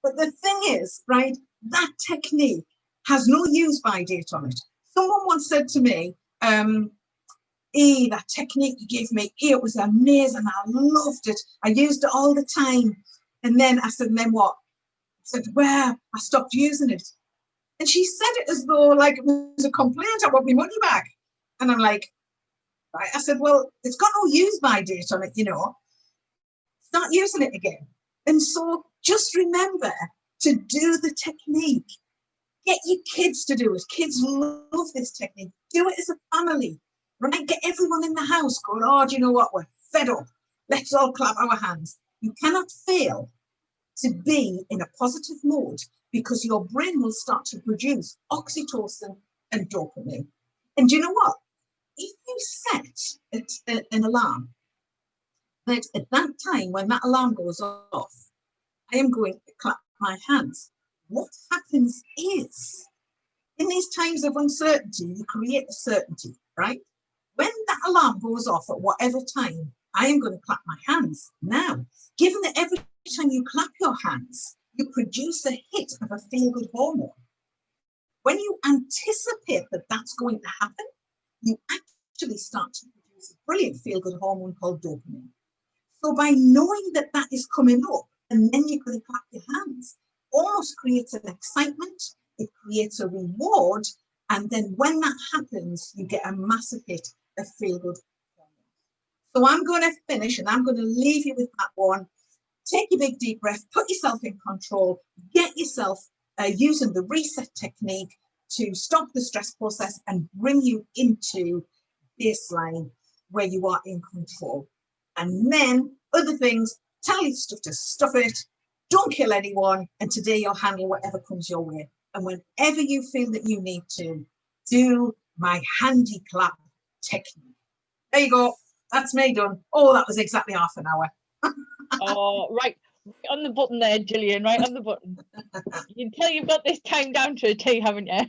But the thing is, right, that technique has no use-by date on it. Someone once said to me, that technique you gave me, it was amazing. I loved it. I used it all the time. And then I said, and then what? I said, well, I stopped using it. And she said it as though like it was a complaint, I want my money back. And I'm like, right. I said, well, it's got no use-by date on it, you know. Start using it again. And so just remember to do the technique. Get your kids to do it. Kids love this technique. Do it as a family, right? Get everyone in the house going, oh, do you know what? We're fed up. Let's all clap our hands. You cannot fail to be in a positive mode because your brain will start to produce oxytocin and dopamine. And do you know what? If you set an alarm, that at that time when that alarm goes off, I am going to clap my hands. What happens is, in these times of uncertainty, you create a certainty, right? When that alarm goes off at whatever time, I am going to clap my hands. Now, given that every time you clap your hands, you produce a hit of a feel-good hormone. When you anticipate that that's going to happen, you actually start to produce a brilliant feel-good hormone called dopamine. So by knowing that that is coming up, and then you're going to clap your hands, almost creates an excitement, it creates a reward, and then when that happens, you get a massive hit of feel-good hormone. So I'm going to finish, and I'm going to leave you with that one. Take a big deep breath, put yourself in control, get yourself using the reset technique to stop the stress process and bring you into baseline where you are in control. And then other things, tell your stuff to stuff it, don't kill anyone, and today you'll handle whatever comes your way. And whenever you feel that you need to, do my handy clap technique. There you go. That's me done. Oh, that was exactly half an hour. Oh, right on the button there, Gillian, right on the button. You can tell you've got this time down to a T, haven't you?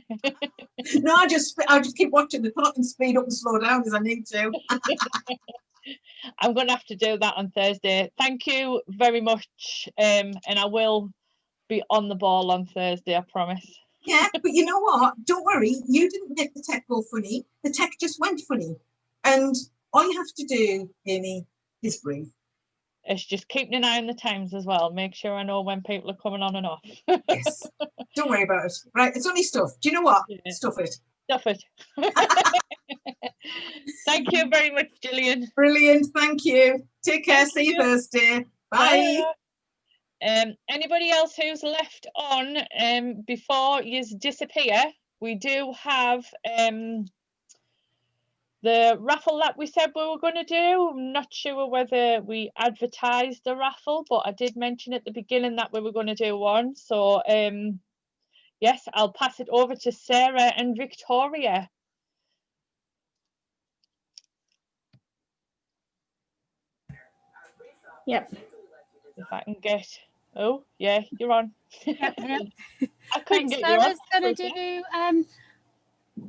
No, I just keep watching the clock and speed up and slow down as I need to. I'm going to have to do that on Thursday. Thank you very much, and I will be on the ball on Thursday, I promise. Yeah, but you know what? Don't worry, you didn't make the tech go funny. The tech just went funny. And all you have to do, Amy, is breathe. It's just keeping an eye on the times as well. Make sure I know when people are coming on and off. Yes. Don't worry about it. Right, it's only stuff. Do you know what? Yeah. Stuff it. Stuff it. Thank you very much, Gillian. Brilliant. Thank you. Take care. See you Thursday. Bye. Bye. Anybody else who's left on before you disappear, we do have the raffle that we said we were going to do. I'm not sure whether we advertised the raffle, but I did mention at the beginning that we were going to do one. So yes, I'll pass it over to Sarah and Victoria. Yep. If I can get, oh yeah, you're on. Yep. I couldn't Right, get you on. Sarah's going to do,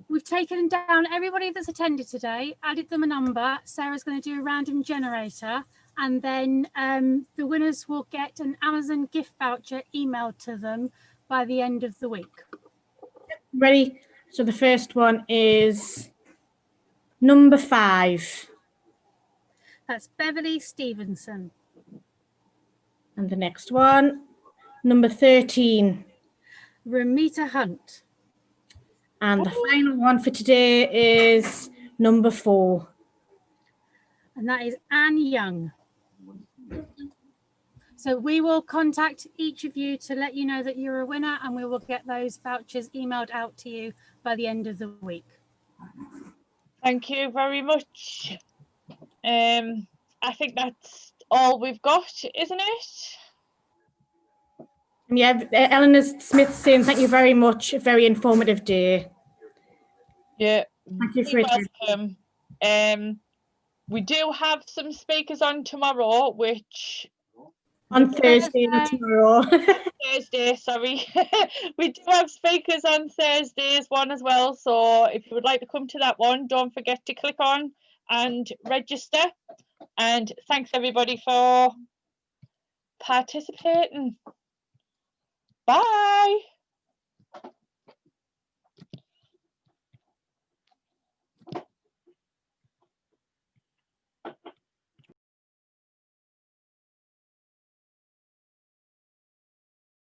we've taken down everybody that's attended today, added them a number. Sarah's going to do a random generator, and then the winners will get an Amazon gift voucher emailed to them by the end of the week. Ready? So the first one is number 5. That's Beverly Stevenson. And the next one, number 13. Ramita Hunt. And the final one for today is number 4. And that is Anne Young. So we will contact each of you to let you know that you're a winner, and we will get those vouchers emailed out to you by the end of the week. Thank you very much. I think that's all we've got, isn't it? Yeah, Eleanor Smith saying thank you very much. A very informative day. Yeah. Thank you for welcome. We do have some speakers on tomorrow, which on Thursday, not tomorrow. Thursday, sorry. We do have speakers on Thursdays one as well. So if you would like to come to that one, don't forget to click on and register. And thanks everybody for participating. Bye.